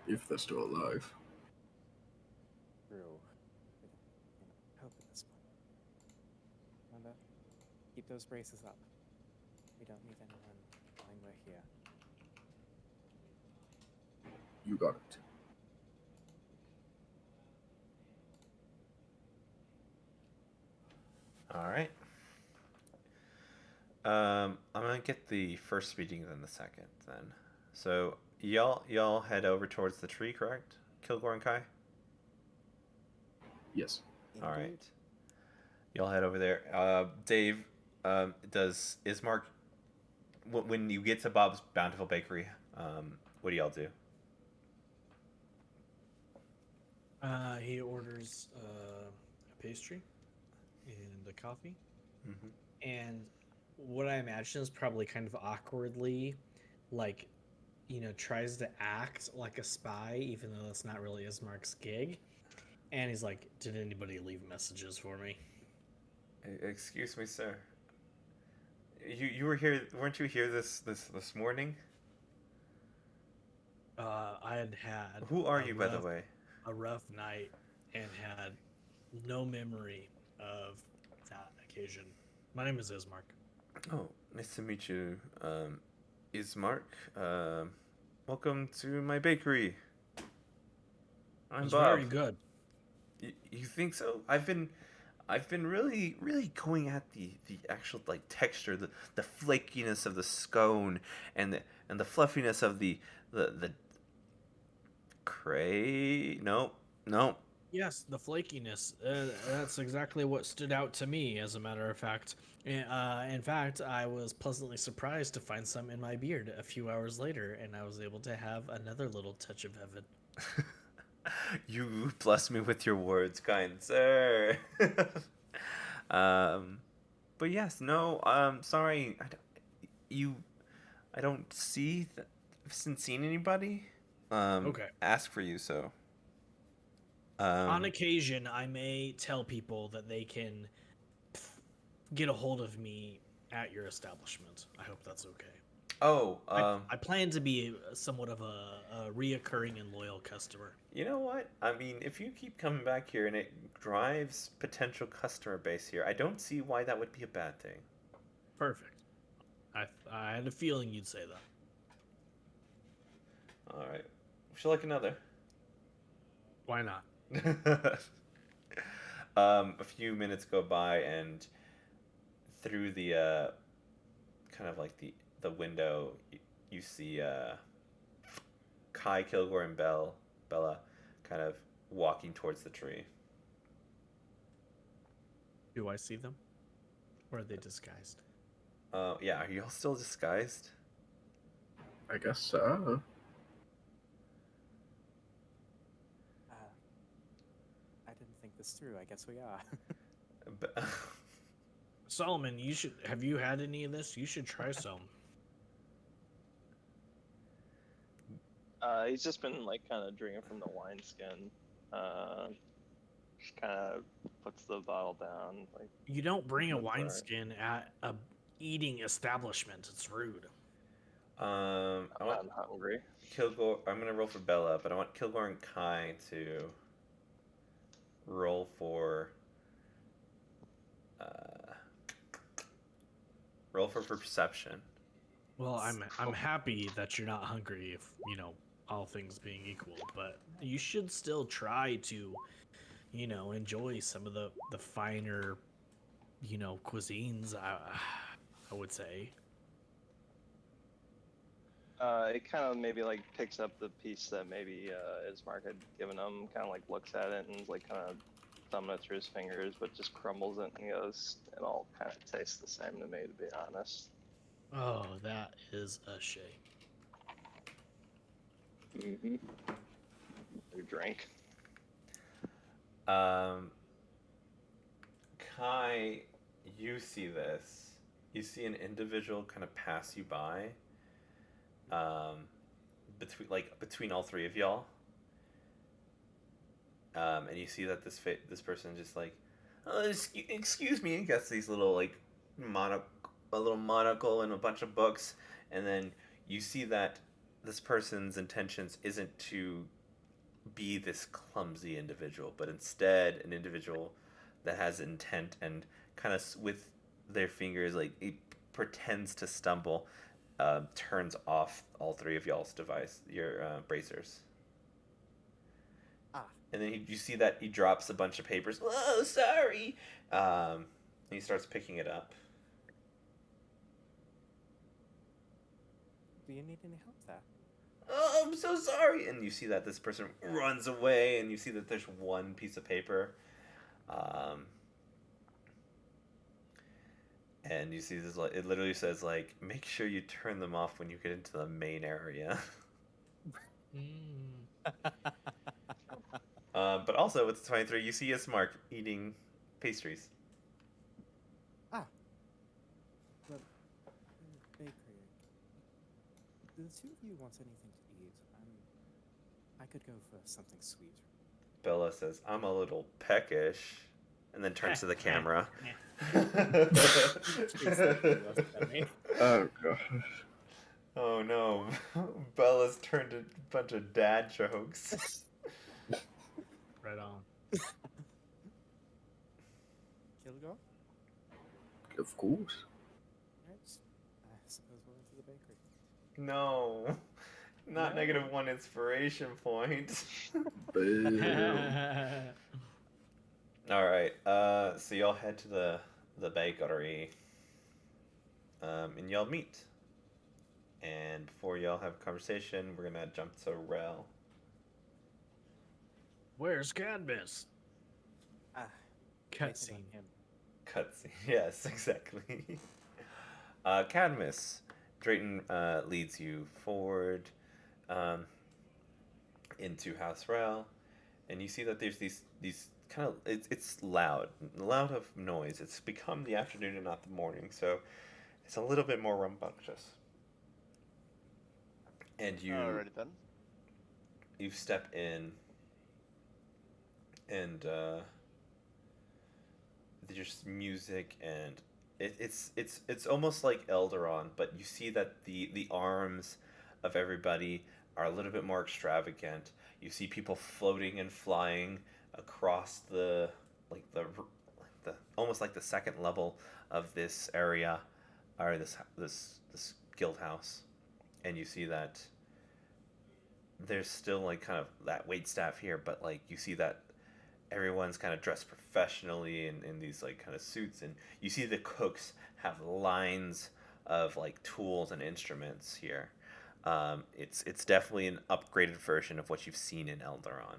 If they're still alive. True. We don't, hope at this point. Remember, keep those braces up. We don't need anyone knowing we're here. You got it. All right. I'm gonna get the first meeting, then the second. Then, so y'all head over towards the tree, correct? Kilgore and Kai. Yes. All right. Y'all head over there. Dave, does Ismark, when you get to Bob's Bountiful Bakery, what do y'all do? He orders a pastry and a coffee. Mm-hmm. And what I imagine is probably kind of awkwardly, like, tries to act like a spy, even though that's not really Ismark's gig. And he's like, "Did anybody leave messages for me?" Excuse me, sir. You were here, weren't you here this morning? I had. Who are you, by the way? A rough night and had no memory of that occasion. My name is Ismark. Oh, nice to meet you, Ismark. Welcome to my bakery. I'm It's Bob. very good. You think so? I've been really going at the actual like texture, the flakiness of the scone, and the fluffiness of the Nope. Yes, the flakiness. That's exactly what stood out to me, as a matter of fact. In fact, I was pleasantly surprised to find some in my beard a few hours later, and I was able to have another little touch of heaven. You bless me with your words, kind sir. But yes, no. Sorry. I don't see. Haven't seen anybody. Okay. Ask for you, so. On occasion, I may tell people that they can get a hold of me at your establishment. I hope that's okay. Oh, I plan to be somewhat of a reoccurring and loyal customer. You know what? I mean, if you keep coming back here and it drives potential customer base here, I don't see why that would be a bad thing. Perfect. I had a feeling you'd say that. All right. Would you like another? Why not? A few minutes go by, and through the kind of like the window, you see Kai, Kilgore, and Bella kind of walking towards the tree. Do I see them? Or are they disguised? Yeah, are you all still disguised? I guess so. I didn't think this through. I guess we are. Solomon, have you had any of this? You should try some. He's just been like kind of drinking from the wineskin. Just kind of puts the bottle down. Like, You don't bring a That's all right. wineskin at a eating establishment. It's rude. I want I'm hungry. Kilgore. I'm gonna roll for Bella, but I want Kilgore and Kai to roll for perception. Well, I'm happy that you're not hungry, if all things being equal, but you should still try to enjoy some of the finer cuisines. I would say. It kind of maybe like picks up the piece that maybe Ismark had given him, kind of like looks at it and is like kind of thumbing it through his fingers, but just crumbles it and he goes, "It all kind of tastes the same to me, to be honest." Oh, that is a shame. Mm-hmm. Your drink. Kai, you see this. You see an individual kind of pass you by. Between all three of y'all. And you see that this person just like, oh, excuse me, and gets these little like a little monocle and a bunch of books, and then you see that this person's intentions isn't to be this clumsy individual, but instead an individual that has intent and kind of with their fingers like it pretends to stumble, turns off all three of y'all's your bracers. And then you see that he drops a bunch of papers. Whoa, sorry. And he starts picking it up. Do you need any help there? Oh, I'm so sorry. And you see that this person runs away, and you see that there's one piece of paper. And you see this, it literally says, like, make sure you turn them off when you get into the main area. But also, with 23, you see Ismark eating pastries. The bakery. Do the two of you want anything to eat? I could go for something sweet. Bella says, I'm a little peckish, and then turns to the camera. Oh gosh. Oh no. Bella's turned a bunch of dad jokes. Right on. Kilgore? Of course. Right. I suppose we're into the bakery. No. Not No. -1 inspiration point. Boo. Alright, so y'all head to the bakery. And y'all meet. And before y'all have a conversation, we're gonna jump to Rel. Where's Cadmus? Ah, waiting on Cutscene. him. Cutscene. Yes, exactly. Cadmus, Drayton leads you forward um, into House Rail, and you see that there's these kind of it's loud of noise. It's become the afternoon and not the morning, so it's a little bit more rambunctious. And Alrighty then. you step in, and there's music, and it's almost like Elderon, but you see that the arms of everybody are a little bit more extravagant. You see people floating and flying across the almost like the second level of this area, or this guild house, and you see that there's still like kind of that wait staff here, but like you see that everyone's kind of dressed professionally in these like kind of suits, and you see the cooks have lines of like tools and instruments here. It's definitely an upgraded version of what you've seen in Eldaron.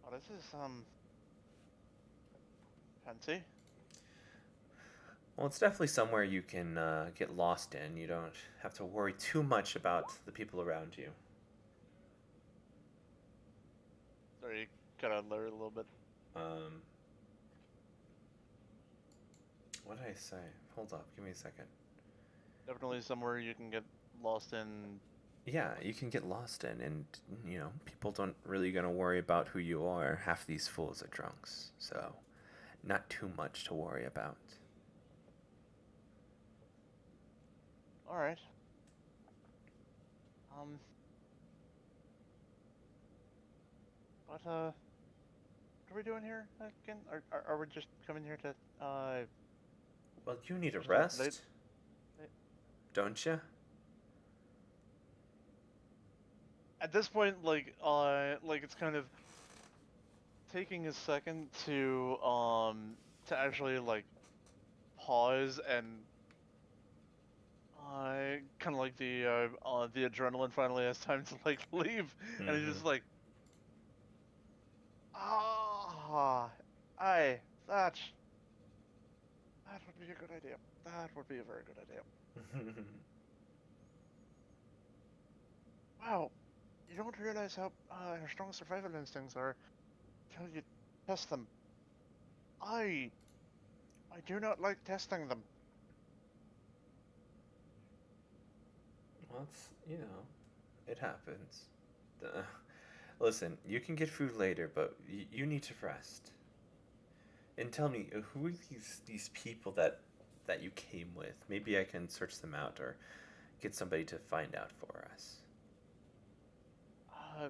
Oh, this is fancy. Well, it's definitely somewhere you can get lost in. You don't have to worry too much about the people around you. Sorry, kind of blurred a little bit. Um, what did I say? Hold up, give me a second. Definitely somewhere you can get lost in. Yeah, you can get lost in, and people don't really gonna worry about who you are. Half these fools are drunks, so not too much to worry about. All right. Um. What are we doing here again? Are we just coming here to Well, you need a Just like rest, don't you? at this point, like it's kind of taking a second to actually like pause and kind of like the adrenaline finally has time to like leave, and it's just like aye, that would be a good idea. That would be a very good idea. Wow, you don't realize how strong survival instincts are until you test them. I do not like testing them. Well, it happens. Listen, you can get food later, but you need to rest. And tell me, who are these people that you came with? Maybe I can search them out or get somebody to find out for us. Uh,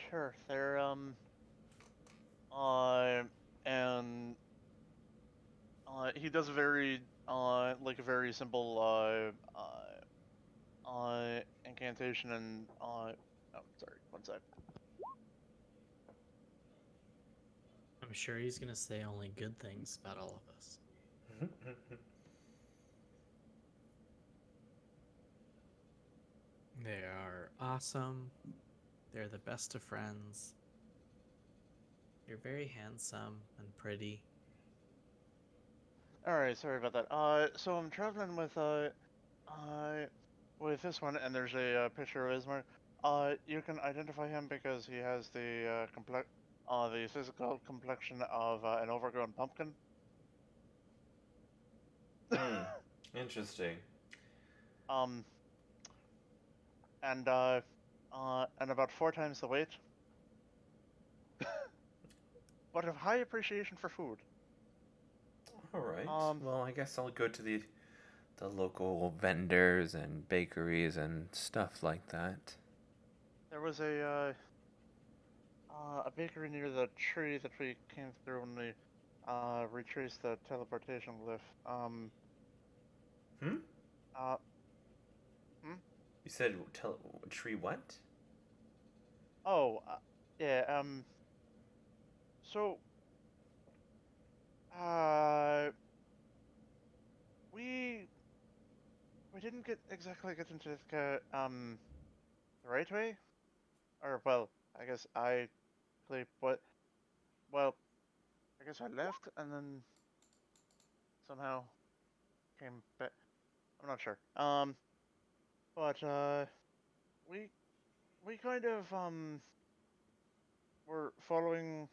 sure. They're and he does a very like a very simple incantation and oh sorry, one sec. I'm sure he's gonna say only good things about all of us. They are awesome. They're the best of friends. You're very handsome and pretty. All right, sorry about that. So I'm traveling with this one, and there's a picture of Ismar. You can identify him because he has the physical complexion of an overgrown pumpkin. Interesting. Um, and about 4 times the weight. But of high appreciation for food. All right. Well, I guess I'll go to the local vendors and bakeries and stuff like that. There was a bakery near the tree that we came through when we retraced the teleportation glyph. Hmm? Uh, hmm? You said tree what? Oh, yeah, so, we didn't exactly get into the, the right way, or well, I guess I clearly, but well, I guess I left and then somehow came back. I'm not sure. But we we kind of were following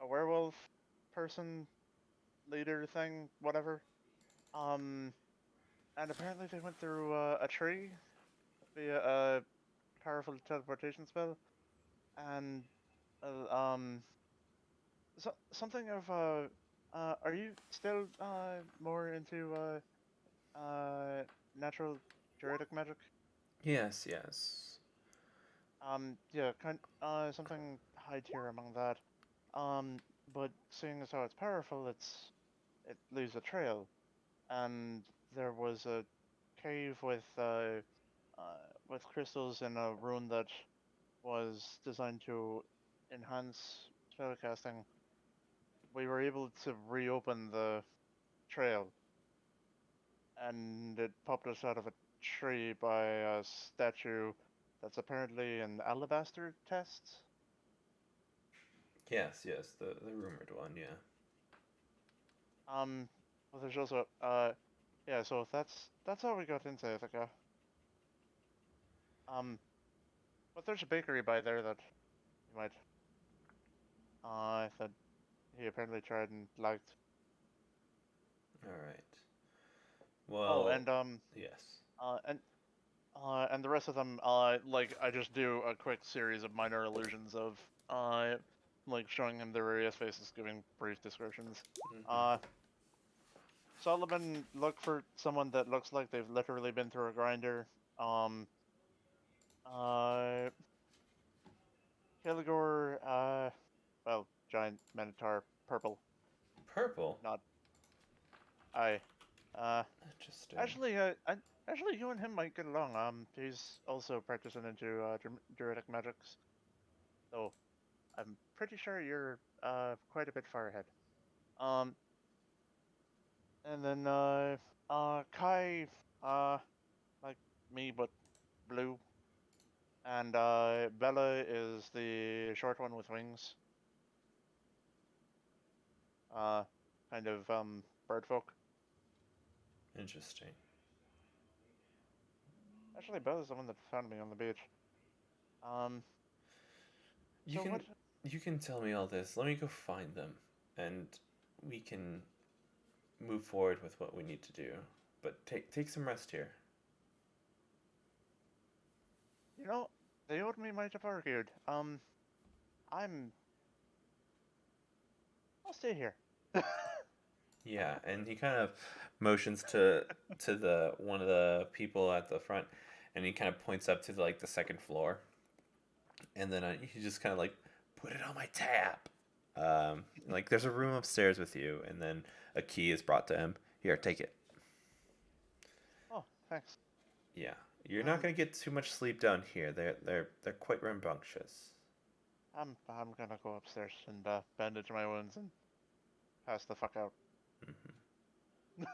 a werewolf person leader thing, whatever. Um, and apparently they went through a tree via a powerful teleportation spell, and um, something of are you still more into natural druidic magic? Yes, yes. Yeah, something high tier among that. But seeing as how it's powerful, it leaves a trail, and there was a cave with crystals in a rune that was designed to enhance spellcasting. We were able to reopen the trail, and it popped us out of a tree by a statue that's apparently an alabaster test. Yes, yes, the rumored one, yeah. Well, there's also yeah. So that's how we got into Ithaca. But there's a bakery by there that you might that he apparently tried and liked. All right. Oh, Well, yes. and and the rest of them, like I just do a quick series of minor illusions of, like showing him their various faces, giving brief descriptions. Mhm. Solomon, look for someone that looks like they've literally been through a grinder. Um, uh, Kilgore, well, giant minotaur, purple, Purple. not I. Uh, Interesting. actually, actually, you and him might get along. He's also practicing into druidic magics, so I'm pretty sure you're quite a bit far ahead. Um, and then Kai, uh, like me but blue, and Bella is the short one with wings. Uh, kind of bird folk. Interesting. Actually, Bella's the one that found me on the beach. Um, You so can what? you can tell me all this. Let me go find them, and we can move forward with what we need to do. But take some rest here. You know, they owed me my Jafar Geared. I'm. I'll stay here. Yeah, and he kind of motions to the one of the people at the front, and he kind of points up to the second floor, and then he just kind of like put it on my tab. Like there's a room upstairs with you, and then a key is brought to him. Here, take it. Oh, thanks. Yeah, you're not gonna get too much sleep down here. They're quite rambunctious. I'm gonna go upstairs and bandage my wounds and pass the fuck out. Hmm.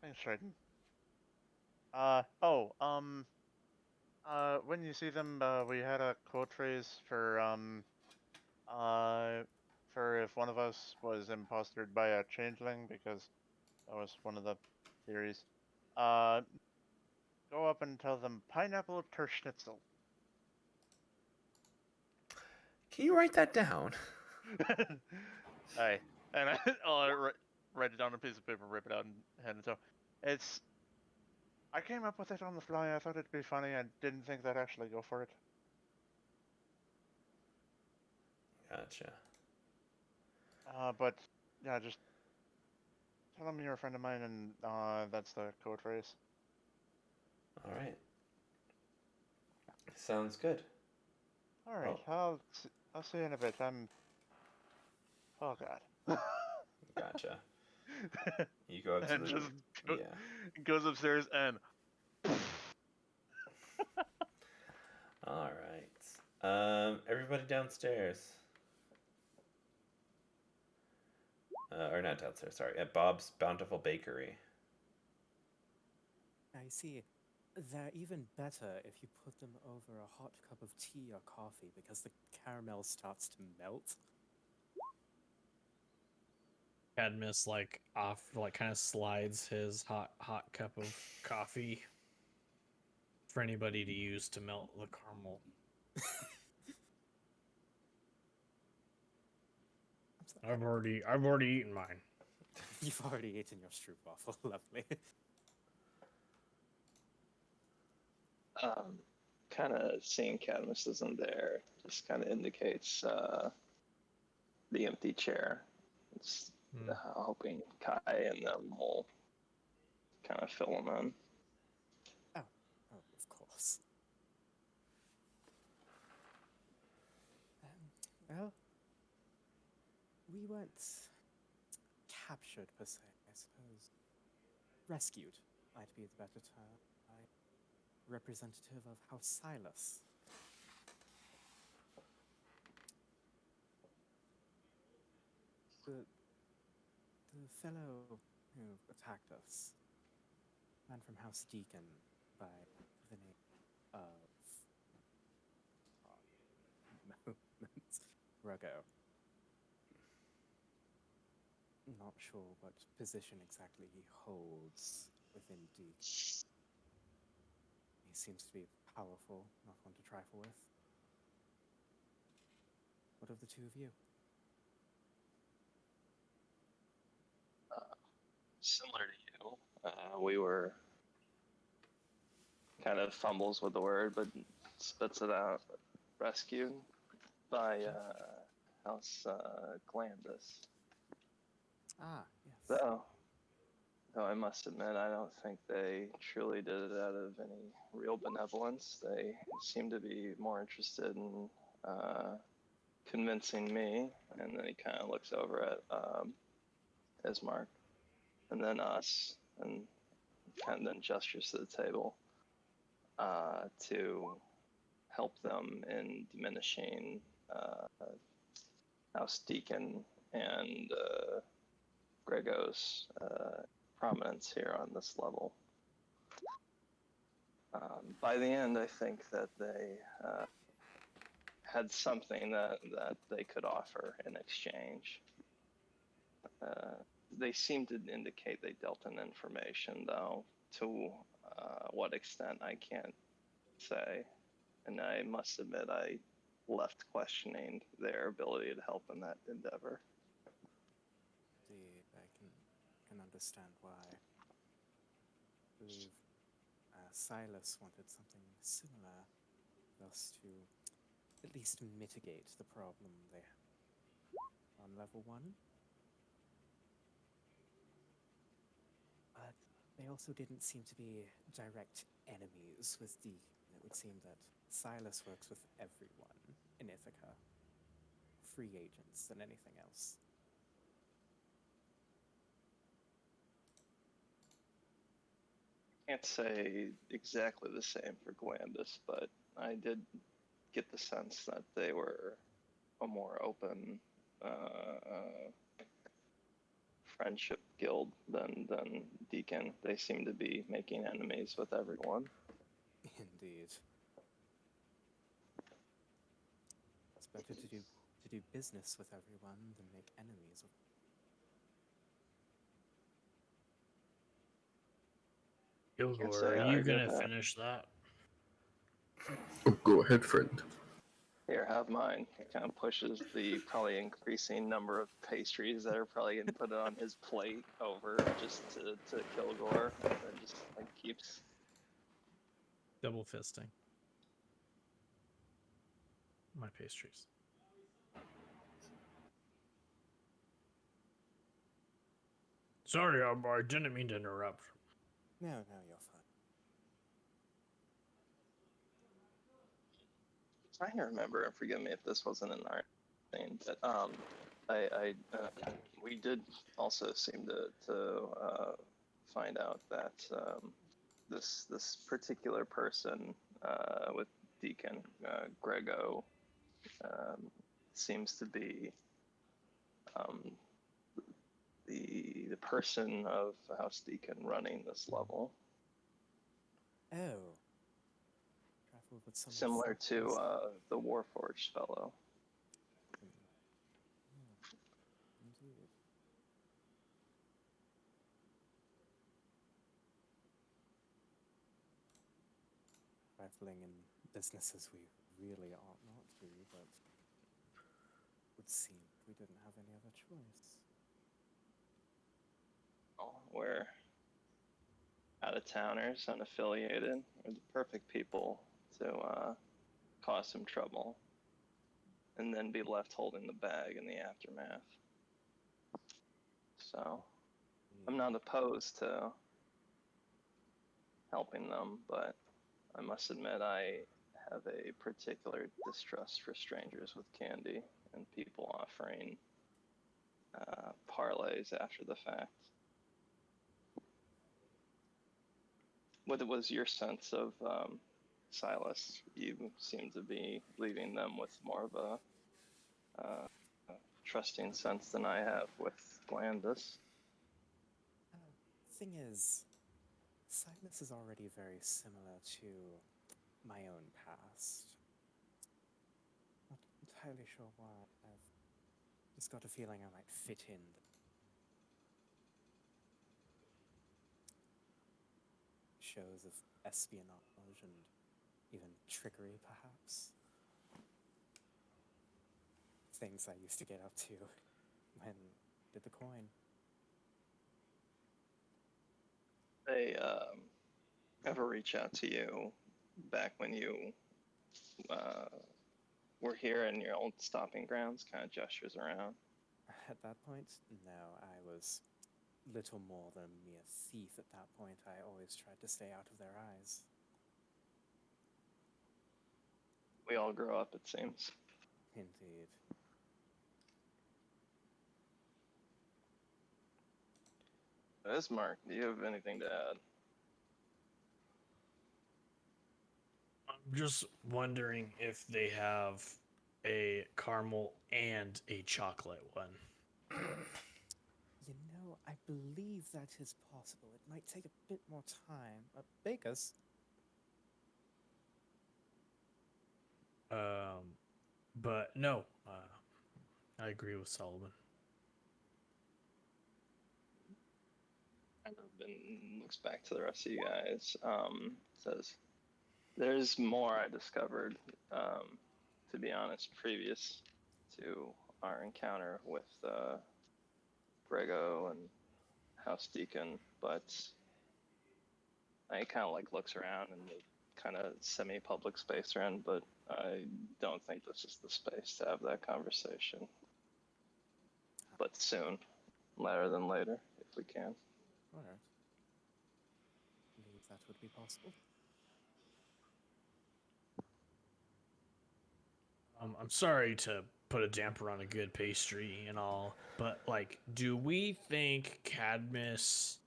Thanks, Triton. When you see them, we had a quote phrase for if one of us was impostered by a changeling, because that was one of the theories. Uh, go up and tell them pineapple terschnitzel. Can you write that down? Aye, and I'll write it down on a piece of paper, rip it out, and hand it to him. I came up with it on the fly. I thought it'd be funny. I didn't think they'd actually go for it. Gotcha. But yeah, just tell them you're a friend of mine, and that's the code phrase. All right. Sounds good. All right, Oh. I'll see you in a bit. Oh God. Gotcha. You go up to and the just yeah. goes upstairs and. All right. Everybody downstairs. Or not downstairs. Sorry, at Bob's Bountiful Bakery. I see. They're even better if you put them over a hot cup of tea or coffee because the caramel starts to melt. Cadmus kind of slides his hot cup of coffee for anybody to use to melt the caramel. I've already eaten mine. You've already eaten your stroopwafel. Lovely. Kind of seeing Cadmus isn't there just kind of indicates the empty chair. It's hoping Kai and them will kind of fill him in. Oh, of course. Well, we weren't captured per se, I suppose. Rescued might be the better term. By representative of House Silas. The fellow who attacked us, man from House Deacon, by the name of Ruggo. Not sure what position exactly he holds within Deacon. He seems to be powerful, not one to trifle with. What of the two of you? Similar to you, we were kind of fumbles with the word, but spits it out. Rescued by House Glandus. Ah, yes. Though I must admit, I don't think they truly did it out of any real benevolence. They seem to be more interested in convincing me, and then he kind of looks over at Ismark, and then us, and kind of then gestures to the table to help them in diminishing House Deacon and Grego's prominence here on this level. By the end, I think that they had something that they could offer in exchange. They seem to indicate they dealt in information, though. To what extent, I can't say. And I must admit, I left questioning their ability to help in that endeavor. Indeed, I can understand why. I believe Silas wanted something similar, thus to at least mitigate the problem they had on level 1. But they also didn't seem to be direct enemies with Deacon. It would seem that Silas works with everyone in Ithaca, free agents than anything else. Can't say exactly the same for Glandus, but I did get the sense that they were a more open friendship guild than Deacon. They seem to be making enemies with everyone. Indeed. It's better to do business with everyone than make enemies with. Kilgore, are you gonna finish that? Oh, go ahead, friend. Here, have mine. He kind of pushes the probably increasing number of pastries that are probably going to put it on his plate over just to Kilgore, and then just like keeps Double fisting my pastries. Sorry, I didn't mean to interrupt. No, you're fine. Trying to remember, and forgive me if this wasn't in our thing, but we did also seem to find out that this particular person with Deacon Grego seems to be the person of House Deacon running this level. Oh. Travel with someone Similar to selfless. the Warforged fellow. Yeah, indeed. Traveling in businesses we really ought not to, but it would seem we didn't have any other choice. We're out-of-towners, unaffiliated. We're the perfect people to cause some trouble and then be left holding the bag in the aftermath. So, I'm not opposed to helping them, but I must admit I have a particular distrust for strangers with candy and people offering parlays after the fact. What was your sense of Silas? You seem to be leaving them with more of a trusting sense than I have with Glandus. Thing is, Silas is already very similar to my own past. Not entirely sure why. I've just got a feeling I might fit in. Shows of espionage and even trickery, perhaps. Things I used to get up to when did the coin. They ever reach out to you back when you were here in your old stomping grounds? Kind of gestures around. At that point, no, I was little more than a mere thief at that point. I always tried to stay out of their eyes. We all grow up, it seems. Indeed. Ismark, do you have anything to add? I'm just wondering if they have a caramel and a chocolate one. You know, I believe that is possible. It might take a bit more time. Bakers? But no, I agree with Solomon. Kind of been looks back to the rest of you guys. Says, "There's more I discovered. To be honest, previous to our encounter with Grego and House Deacon, but I kind of like looks around and the kind of semi-public space around, but I don't think this is the space to have that conversation. But soon, later than later, if we can." Alright. I believe that would be possible. I'm sorry to put a damper on a good pastry and all, but like, do we think Cadmus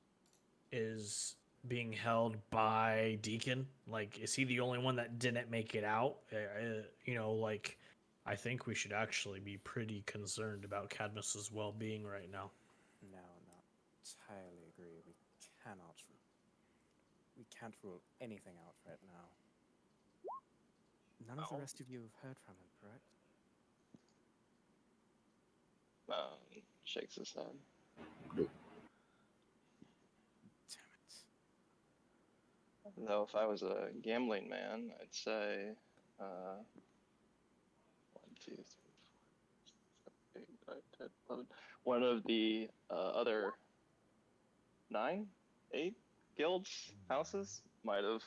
is being held by Deacon? Like, is he the only one that didn't make it out? You know, like, I think we should actually be pretty concerned about Cadmus's well-being right now. No, not entirely agree. We can't rule anything out right now. None of the rest of you have heard from him, correct? Shakes his head. Nope. Damn it. Though if I was a gambling man, I'd say 1, 2, 3, 4, 7, 8, 9, 10, 11. One of the other 9, 8 guilds, houses might have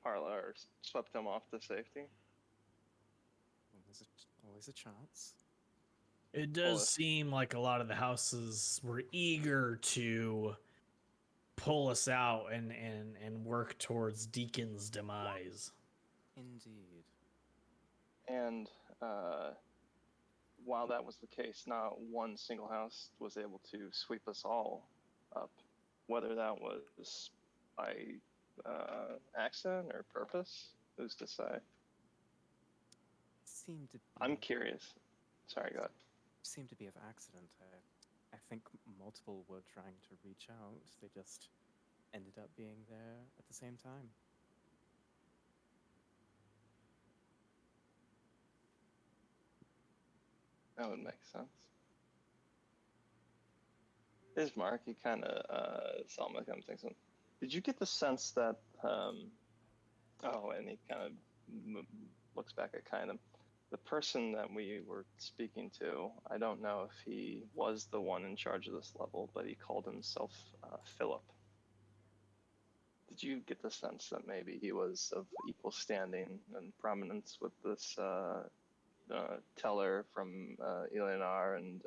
parlor or swept them off to safety. Always a chance. It does seem like a lot of the houses were eager to pull us out and work towards Deacon's demise. Indeed. And while that was the case, not one single house was able to sweep us all up, whether that was by accident or purpose, who's to say? Seemed to be, I'm curious. Sorry, go ahead. Seemed to be of accident. I think multiple were trying to reach out. They just ended up being there at the same time. That would make sense. Ismark, he kind of Selma comes thinks, did you get the sense that and he kind of looks back at kind of the person that we were speaking to. I don't know if he was the one in charge of this level, but he called himself Philip. Did you get the sense that maybe he was of equal standing and prominence with this Teller from Eleanor and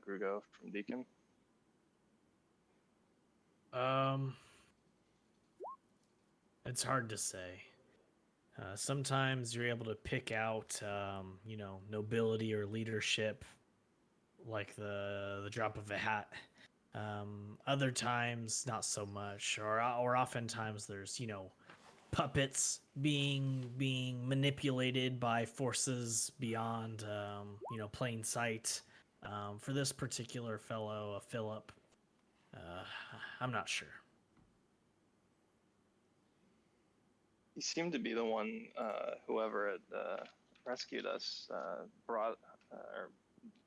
Grugo from Deacon? It's hard to say. Sometimes you're able to pick out, nobility or leadership, like the drop of a hat. Other times, not so much. Or oftentimes there's, puppets being manipulated by forces beyond, plain sight. For this particular fellow, Philip, I'm not sure. He seemed to be the one, whoever had rescued us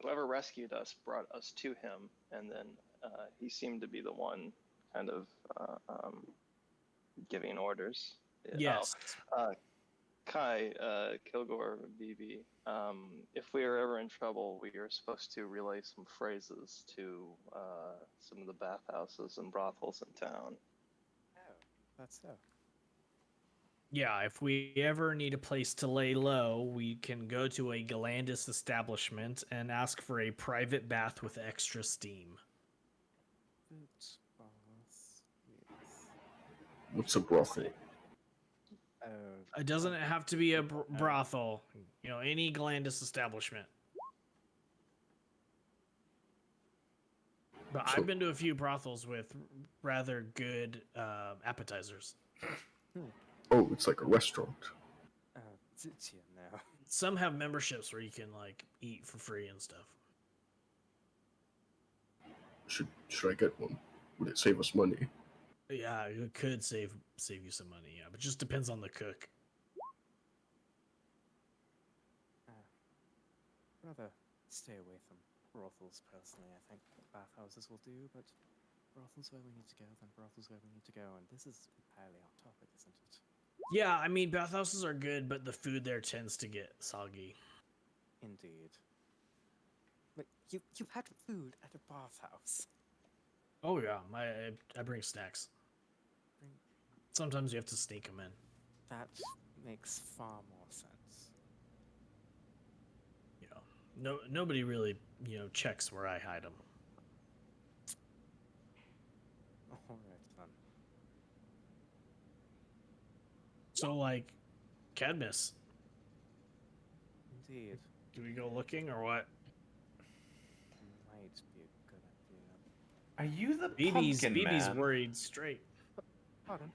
whoever rescued us brought us to him, and then he seemed to be the one kind of giving orders. Yes. Kai, Kilgore, BB, if we are ever in trouble, we are supposed to relay some phrases to some of the bathhouses and brothels in town. Oh, that's so. Yeah, if we ever need a place to lay low, we can go to a Galandis establishment and ask for a private bath with extra steam. Yes. What's a brothel? It doesn't have to be a brothel. Any Galandis establishment. But I've been to a few brothels with rather good appetizers. Oh, it's like a restaurant. No. Some have memberships where you can eat for free and stuff. Should I get one? Would it save us money? Yeah, it could save you some money. Yeah, but just depends on the cook. Rather stay away from brothels personally. I think bathhouses will do, but brothels where we need to go, then brothels where we need to go, and this is entirely off topic, isn't it? Yeah, I mean, bathhouses are good, but the food there tends to get soggy. Indeed. But you had food at a bathhouse. Oh yeah, I bring snacks. Sometimes you have to sneak them in. That makes far more sense. Nobody really, checks where I hide them. All right, then. So, Cadmus. Indeed. Do we go looking or what? Might be a good idea. Are you the BB's man? worried straight. Pardon?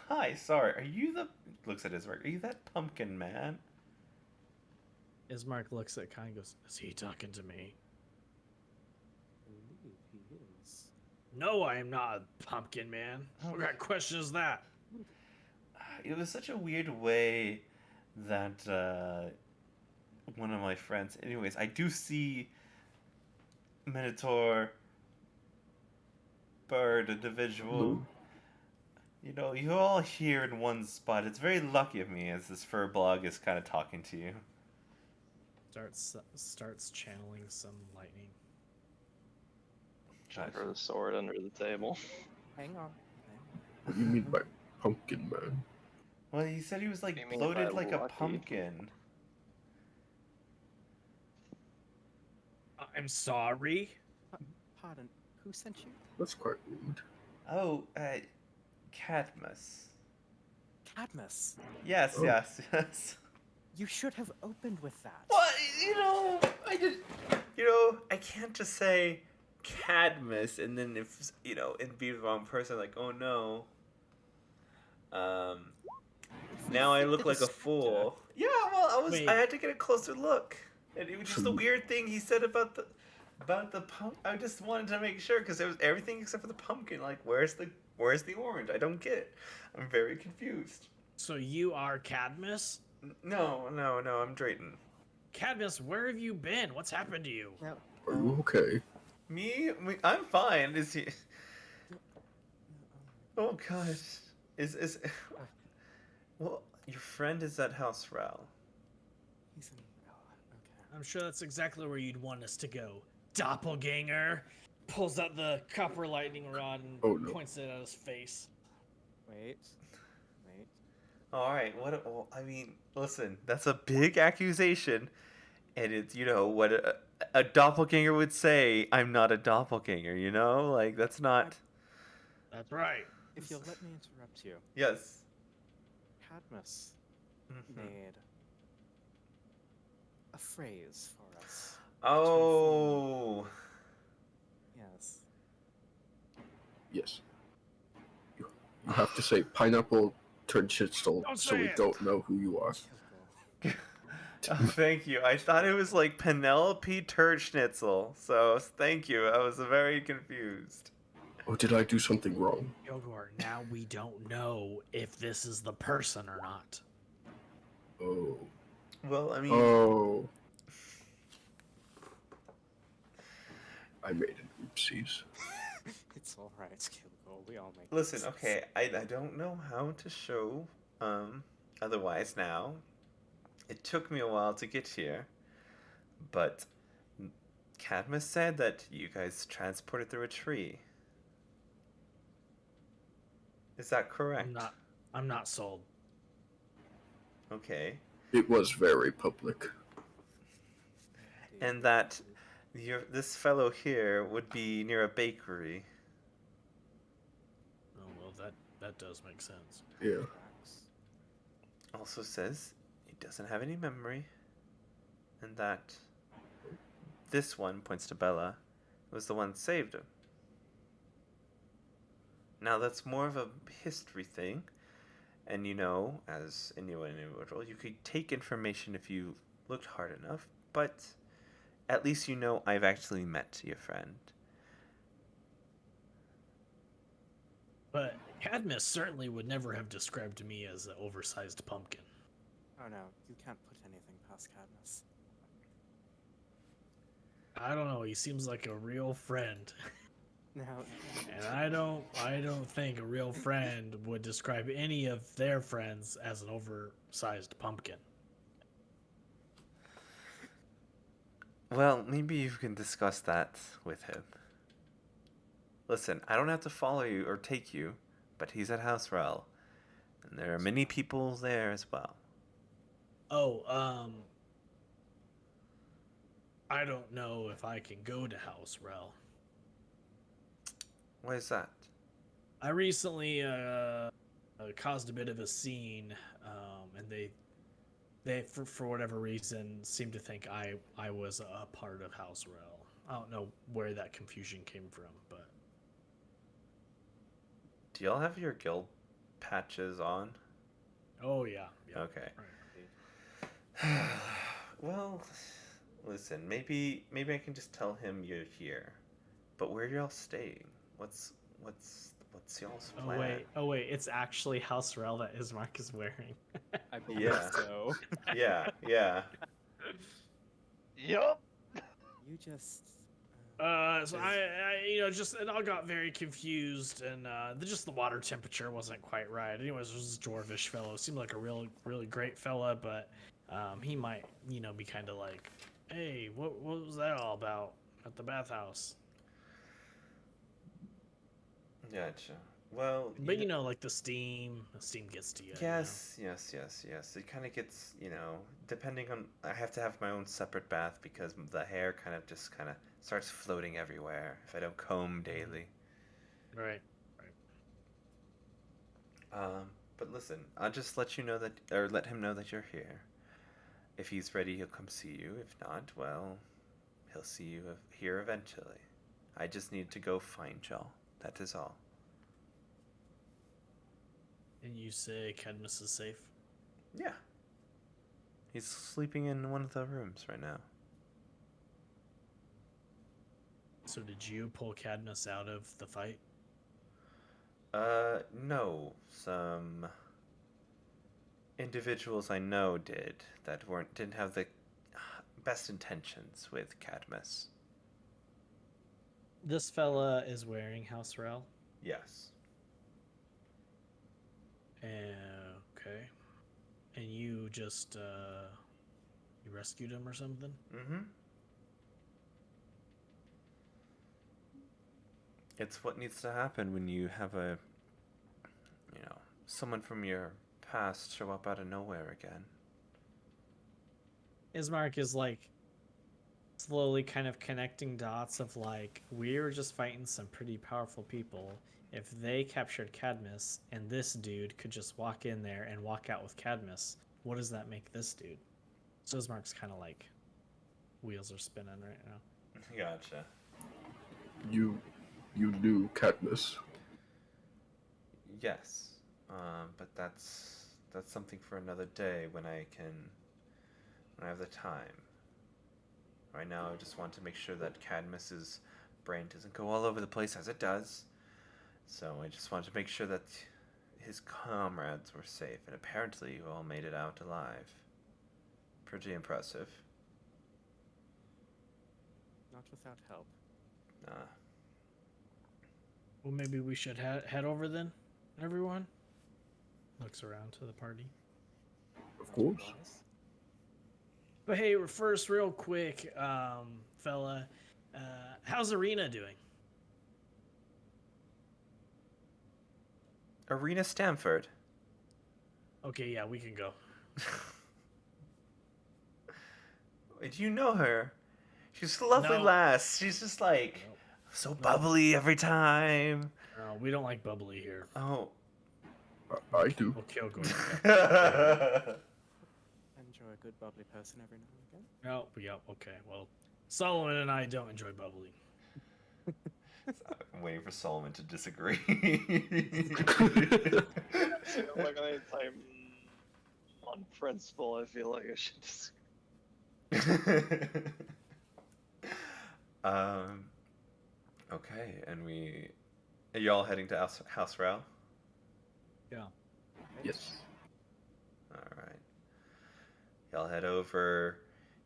Hi, sorry. Are you the... Looks at his work. Are you that pumpkin man? Ismark looks at Kai and goes, is he talking to me? I believe he is. No, I am not a pumpkin man. What kind of question is that? It was such a weird way that one of my friends... Anyways, I do see Minotaur, Bird, individual... you're all here in one spot. It's very lucky of me as this furblog is kind of talking to you. Starts channeling some lightning. Throw the sword under the table. Hang on. What do you mean by pumpkin man? Well, he said he was What do you mean bloated by like a lucky? pumpkin. I'm sorry. Pardon, who sent you? That's quite rude. Oh, Cadmus. Cadmus. Yes, Oh. yes. You should have opened with that. What? I did. I can't just say Cadmus and then if and be the wrong person. Like, oh no. Now I look like a fool. Yeah, well, Wait. I had to get a closer look, and it was just a weird thing he said about About the pump, I just wanted to make sure because there was everything except for the pumpkin. Like, where's the orange? I don't get it. I'm very confused. So you are Cadmus? No, I'm Drayton. Cadmus, where have you been? What's happened to you? Now, Are you okay? Me? I'm fine. Is he? Oh God. Is well, your friend is at House Ral. he's in. Oh, okay. I'm sure that's exactly where you'd want us to go. Doppelganger pulls out the copper lightning rod and Oh, no. points it at his face. Wait. All right. What? Well, I mean, listen. That's a big accusation, and it's what a doppelganger would say. I'm not a doppelganger. Like that's not. That's right. If you'll let me interrupt you, Yes. Cadmus Mhm. made a phrase for us. Oh. Yes. Yes. You have to say pineapple turned schnitzel Don't so say we it. don't know who you are. Kilgore. Oh, thank you. I thought it was like Penelope Turschnitzel. So thank you. I was very confused. Oh, did I do something wrong? Yogor, now we don't know if this is the person or not. Oh. Well, I mean, Oh. I made an oopsies. It's all right, Kilgore. We all make. listen. mistakes. Okay, I don't know how to show otherwise now. It took me a while to get here, but Cadmus said that you guys transported through a tree. Is that correct? I'm not sold. Okay. It was very public. And that this fellow here would be near a bakery. Oh well, that does make sense. Yeah. Also says he doesn't have any memory, and that this one, points to Bella, was the one that saved him. Now that's more of a history thing, and as a new individual, you could take information if you looked hard enough, but at least I've actually met your friend. But Cadmus certainly would never have described me as an oversized pumpkin. Oh no, you can't put anything past Cadmus. I don't know. He seems like a real friend, Now, and I don't think a real friend would describe any of their friends as an oversized pumpkin. Well, maybe you can discuss that with him. Listen, I don't have to follow you or take you, but he's at House Rel, and there are many people there as well. Oh, I don't know if I can go to House Rel. Why is that? I recently caused a bit of a scene, and they for whatever reason seemed to think I was a part of House Rel. I don't know where that confusion came from, but Do y'all have your guild patches on? oh yeah. Okay. Right. Well, listen, maybe I can just tell him you're here. But where y'all staying? What's y'all's plan? Oh wait, it's actually House Rel that Ismark is wearing. I believe Yeah. so. Yeah. Yup. You just. So I just it all got very confused, and just the water temperature wasn't quite right. Anyways, it was this dwarvish fellow. Seemed like a really great fella, but he might be kind of like, hey, what was that all about at the bathhouse? Gotcha. Well, But like the steam gets to you. yes. It kind of gets, depending on. I have to have my own separate bath because the hair kind of starts floating everywhere if I don't comb daily. Right. But listen, I'll just let you know that, or let him know that you're here. If he's ready, he'll come see you. If not, well, he'll see you here eventually. I just need to go find y'all. That is all. And you say Cadmus is safe? Yeah. He's sleeping in one of the rooms right now. So did you pull Cadmus out of the fight? No. Some individuals I know didn't have the best intentions with Cadmus. This fella is wearing house rel. Yes. Okay. And you just you rescued him or something? Mm-hmm. It's what needs to happen when you have someone from your past show up out of nowhere again. Ismark is like slowly kind of connecting dots of like, we were just fighting some pretty powerful people. If they captured Cadmus and this dude could just walk in there and walk out with Cadmus, what does that make this dude? So Ismark's kind of like, wheels are spinning right now. Gotcha. You knew Cadmus. Yes. But that's something for another day when I have the time. Right now, I just want to make sure that Cadmus's brain doesn't go all over the place as it does. So I just wanted to make sure that his comrades were safe, and apparently you all made it out alive. Pretty impressive. Not without help. Well, maybe we should head over then, everyone? Looks around to the party. Of course. But hey, first, real quick, fella, how's Arena doing? Arena Stamford. Okay, yeah, we can go. Do you know her? She's a lovely No. lass. She's just like so bubbly every time. No, we don't like bubbly here. Oh. I do. We'll kill Gordon. Enjoy a good bubbly person every now and again. No, yeah, okay. Well, Solomon and I don't enjoy bubbly. I'm waiting for Solomon to disagree. Like I'm on principle, I feel like I should just. Okay, and are you all heading to House Row? Yeah. Yes. All right. Y'all head over.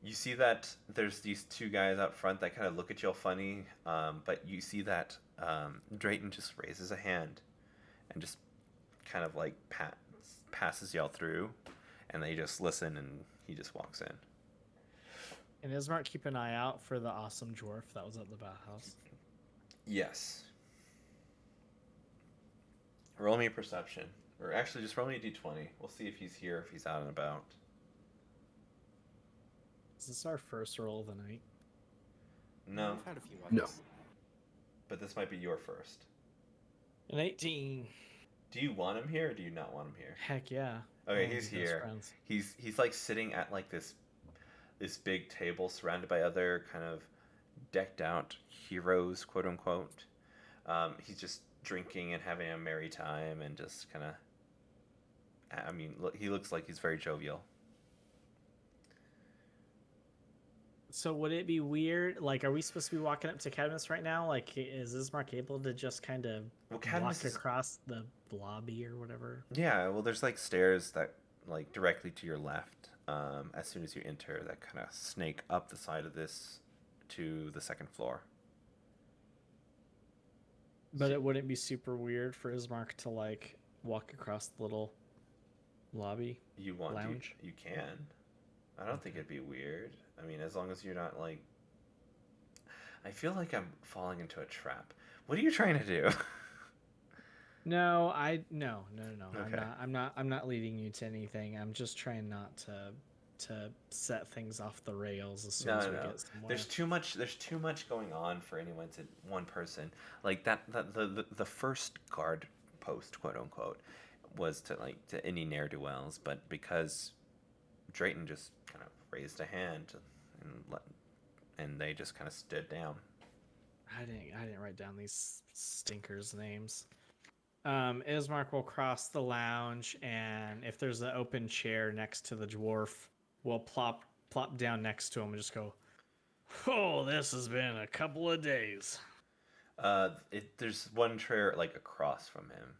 You see that there's these two guys out front that kind of look at you all funny, but you see that Drayton just raises a hand and just kind of like passes y'all through, and they just listen, and he just walks in. And Ismark, keep an eye out for the awesome dwarf that was at the bathhouse. Yes. Roll me a perception. Or actually, just roll me a d20. We'll see if he's here, if he's out and about. Is this our first roll of the night? No, I've had a few No. others. but this might be your first. An 18. Do you want him here, or do you not want him here? Heck yeah. Okay, One of he's my best here. friends. He's like sitting at like this big table surrounded by other kind of decked out heroes, quote unquote. He's just drinking and having a merry time and just kind of. I mean, he looks like he's very jovial. So would it be weird? Like, are we supposed to be walking up to Cadmus right now? Like, is Ismark able to just kind of Well, walk Cadmus is, across the lobby or whatever? yeah. Well, there's like stairs that like directly to your left. As soon as you enter, that kind of snake up the side of this to the second floor. But it wouldn't be super weird for Ismark to like walk across the little lobby. You want Lounge? You can. I don't think it'd be weird. I mean, as long as you're not like. I feel like I'm falling into a trap. What are you trying to do? No, no. Okay. I'm not leading you to anything. I'm just trying not to set things off the rails as soon as we get somewhere. There's too much going on for one person. Like the first guard post, quote unquote, was to any ne'er-do-wells, but because Drayton just kind of raised a hand and they just kind of stood down. I didn't write down these stinkers' names. Ismark will cross the lounge, and if there's an open chair next to the dwarf, we'll plop down next to him and just go, Oh, this has been a couple of days. There's one chair like across from him.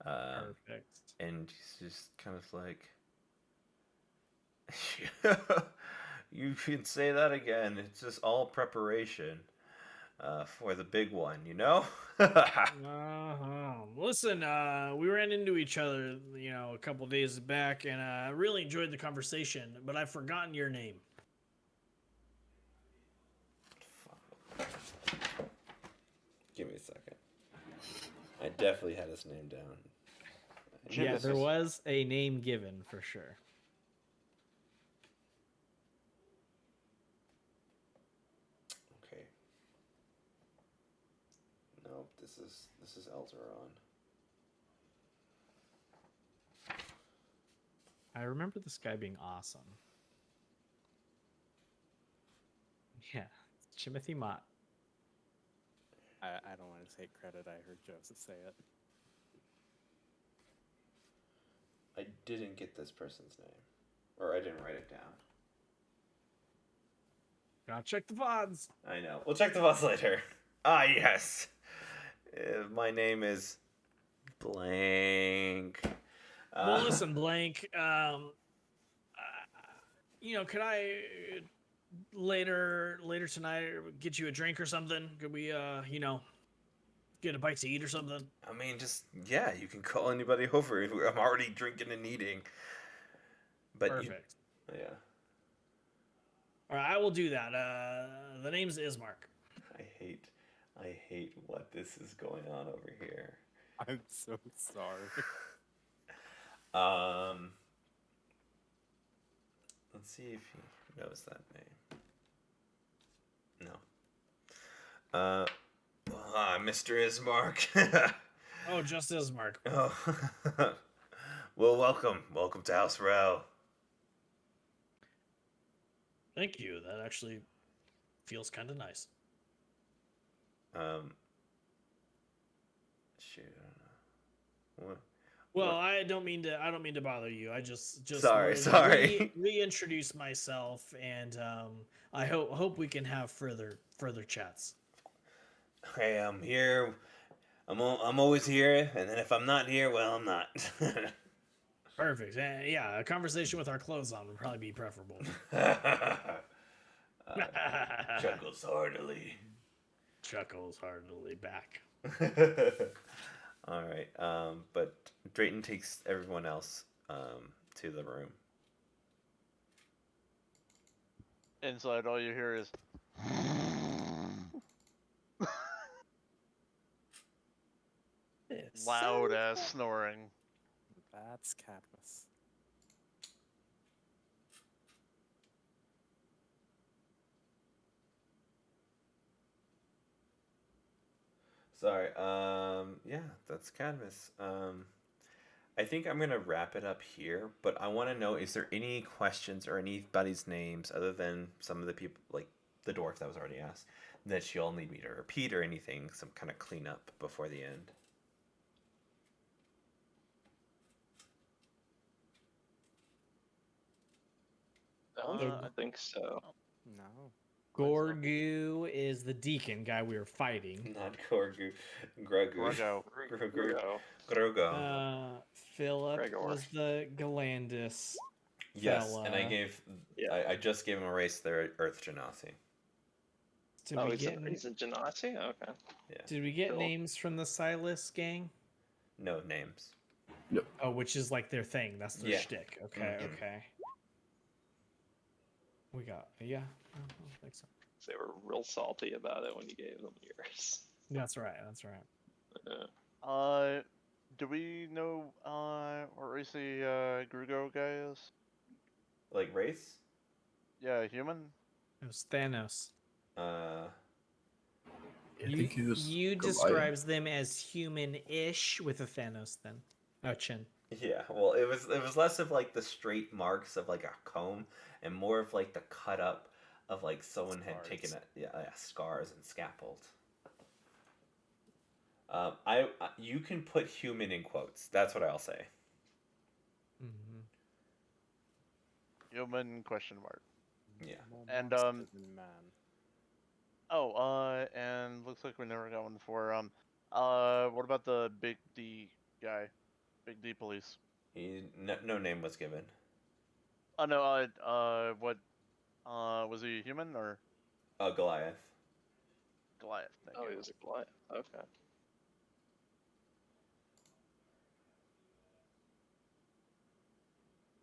Perfect. And he's just kind of like, you can say that again. It's just all preparation for the big one, you know? Listen, we ran into each other, a couple days back, and I really enjoyed the conversation, but I've forgotten your name. Give me a second. I definitely had his name down. Yeah, there was a name given for sure. Okay. Nope, this is Elzeron. I remember this guy being awesome. Yeah, Timothy Mott. I don't want to take credit. I heard Joseph say it. I didn't get this person's name. Or I didn't write it down. Gotta check the VODs. I know. We'll check the VODs later. Ah, yes. My name is Blank. Well, listen, Blank. Could I later tonight get you a drink or something? Could we, get a bite to eat or something? I mean, you can call anybody over. I'm already drinking and eating. But perfect. Yeah. All right, I will do that. The name's Ismark. I hate what this is going on over here. I'm so sorry. Let's see if he knows that name. No. Mr. Ismark. Oh, just Ismark. Oh. Well, welcome to House Row. Thank you. That actually feels kind of nice. Shoot, I don't know. Well, I don't mean to bother you. I just sorry. Reintroduce myself, and I hope we can have further chats. Hey, I'm here. I'm always here, and then if I'm not here, well, I'm not. Perfect. Yeah, a conversation with our clothes on would probably be preferable. Chuckles heartily. Chuckles heartily back. All right. But Drayton takes everyone else to the room. Inside, all you hear is loud ass snoring. That's Cadmus. Sorry. Yeah, that's Cadmus. I think I'm gonna wrap it up here, but I want to know: is there any questions or anybody's names other than some of the people, like the dwarf that was already asked, that you all need me to repeat or anything? Some kind of cleanup before the end. I think so. No. Gorgu is the deacon guy we were fighting. Not Gorgu. Grogu. Grogo. Philip Gregor. was the Galandis. Yes, fella. and I just gave him a race there at Earth Genasi. He's a Genasi? Okay. Yeah. Did we get Cool. names from the Silas gang? No names. Oh, which is like their thing. That's their shtick. Okay, Mhm. okay. We got, I think so. They were real salty about it when you gave them yours. That's right. Yeah. Do we know what race the Grugo guy is? Like race? Yeah, human. It was Thanos. I think he was You Goliath. describes them as human-ish with a Thanos then. Oh, chin. Yeah. Well, it was less of like the straight marks of like a comb, and more of like the cut up of like someone had taken scars and scaffold. You can put human in quotes. That's what I'll say. Mm-hmm. Human question mark. Yeah. More And, monster than man. Oh, and looks like we never got one for what about the Big D guy? Big D police. No name was given. Oh no, what? Was he human or Goliath. Goliath? Thank Oh, you. he was a Goliath. Okay.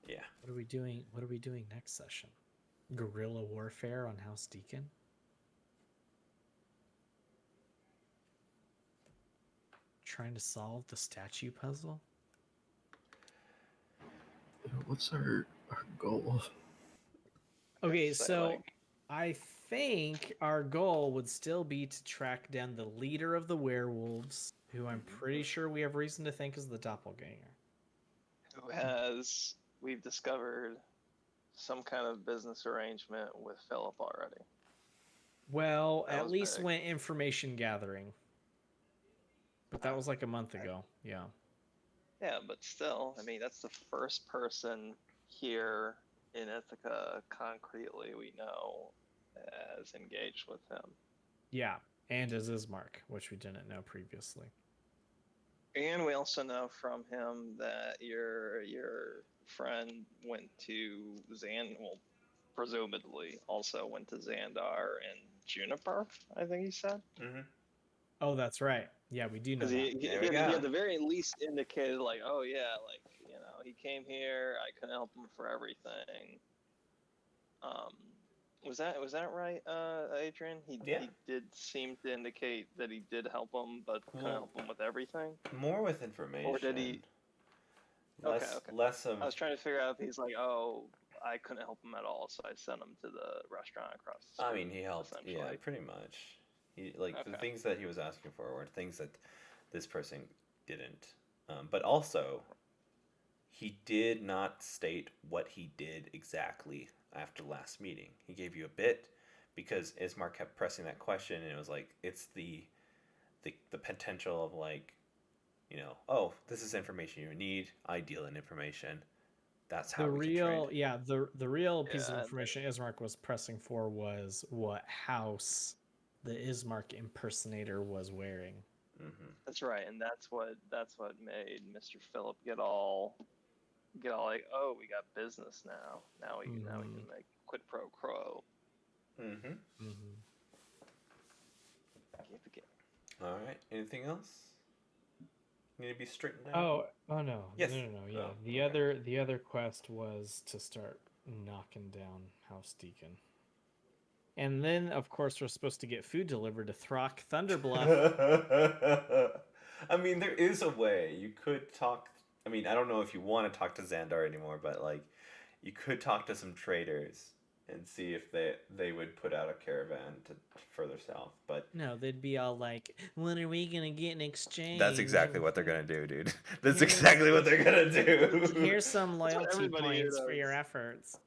Yeah. What are we doing? What are we doing next session? Guerrilla warfare on House Deacon? Trying to solve the statue puzzle? What's our goal? Okay, Say, so like, I think our goal would still be to track down the leader of the werewolves, who I'm pretty sure we have reason to think is the doppelganger. who has we've discovered some kind of business arrangement with Philip already. Well, That at was least big. went information gathering. But that was like a month ago. Yeah. Yeah, but still, I mean, that's the first person here in Ithaca concretely we know as engaged with him. Yeah. And as Ismark, which we didn't know previously. And we also know from him that your friend went to well, presumably also went to Xandar and Juniper, I think he said. Mm-hmm. Oh, that's right. Yeah, we do know Because that. he at the very least indicated, like, oh yeah, like, you know, he came here, I couldn't help him for everything. Was that right, Adrian? He did seem to indicate that he did help him, but couldn't help him with everything. More with information. Or did he? Less, Okay. Less of. I was trying to figure out if he's like, oh, I couldn't help him at all, so I sent him to the restaurant across the street. I mean, he helped. Yeah, pretty much. He the things that he was asking for were things that this person didn't. But also, he did not state what he did exactly after the last meeting. He gave you a bit because Ismark kept pressing that question, and it was like it's the potential of, like, you know, oh, this is information you need. I deal in information. That's how we can trade. Yeah, the real piece of information Ismark was pressing for was what house the Ismark impersonator was wearing. Mm-hmm. That's right, and that's what made Mr. Phillip get all like, oh, we got business now. Now we can make quid pro quo. Mm-hmm. Mm-hmm. All right. Anything else? Need to be straightened out. Oh no. Yes. No. Yeah. The other quest was to start knocking down House Deacon. And then, of course, we're supposed to get food delivered to Throck Thunderbluff. I mean, there is a way. You could talk. I mean, I don't know if you want to talk to Xandar anymore, but, like, you could talk to some traders and see if they would put out a caravan to further south. But no, they'd be all like, "When are we gonna get in exchange?" That's exactly what they're gonna do, dude. That's exactly what they're gonna do. Here's some loyalty points for your efforts.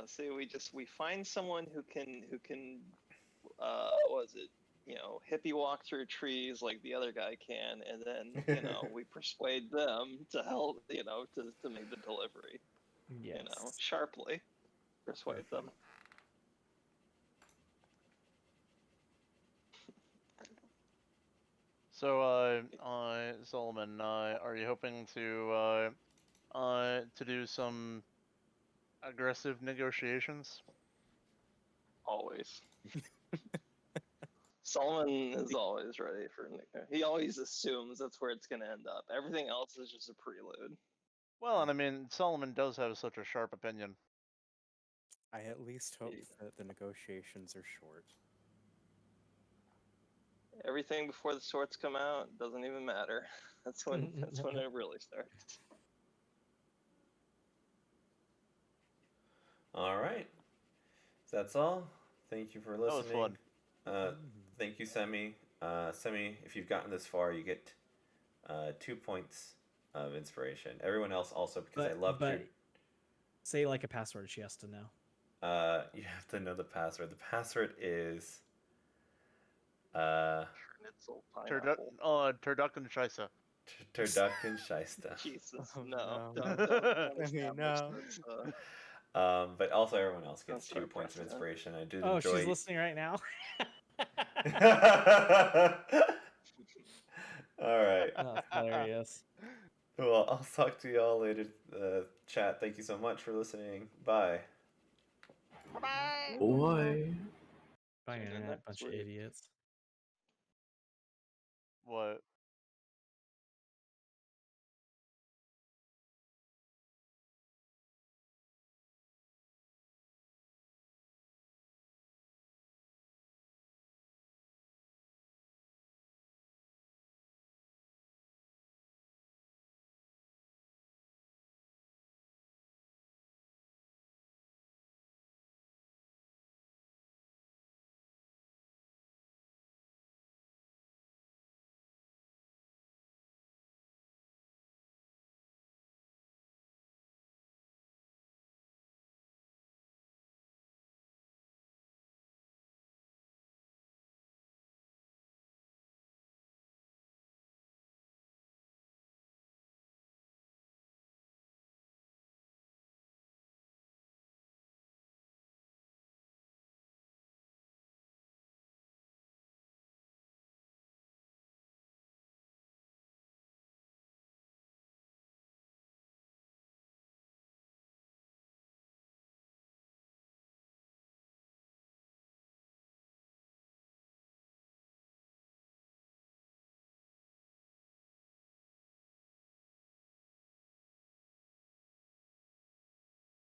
See, we find someone who can what is it? You know, hippie walk through trees like the other guy can, and then, you know, we persuade them to help, you know, to make the delivery. Yes. You know, sharply persuade them. So, Solomon, are you hoping to do some aggressive negotiations? Always. Solomon is always ready for. He always assumes that's where it's going to end up. Everything else is just a prelude. Well, and I mean, Solomon does have such a sharp opinion. I at least hope that the negotiations are short. Everything before the swords come out doesn't even matter. That's when it really starts. All right. That's all. Thank you for listening. That was fun. Thank you, Semi. Semi, if you've gotten this far, you get 2 points of inspiration. Everyone else also, because I love to say like a password. She has to know. You have to know the password. The password is Turducken Scheisse. Turducken Scheisse. Jesus, Oh, no. no. Don't I mean, no. But also everyone else gets Don't 2 start points of pressing it. inspiration. I did Oh, enjoy. she's listening right now. All right. That's hilarious. Well, I'll talk to y'all later. Chat. Thank you so much for listening. Bye. Bye-bye. Boy. Bye, Change your internet, next bunch of week. idiots. What?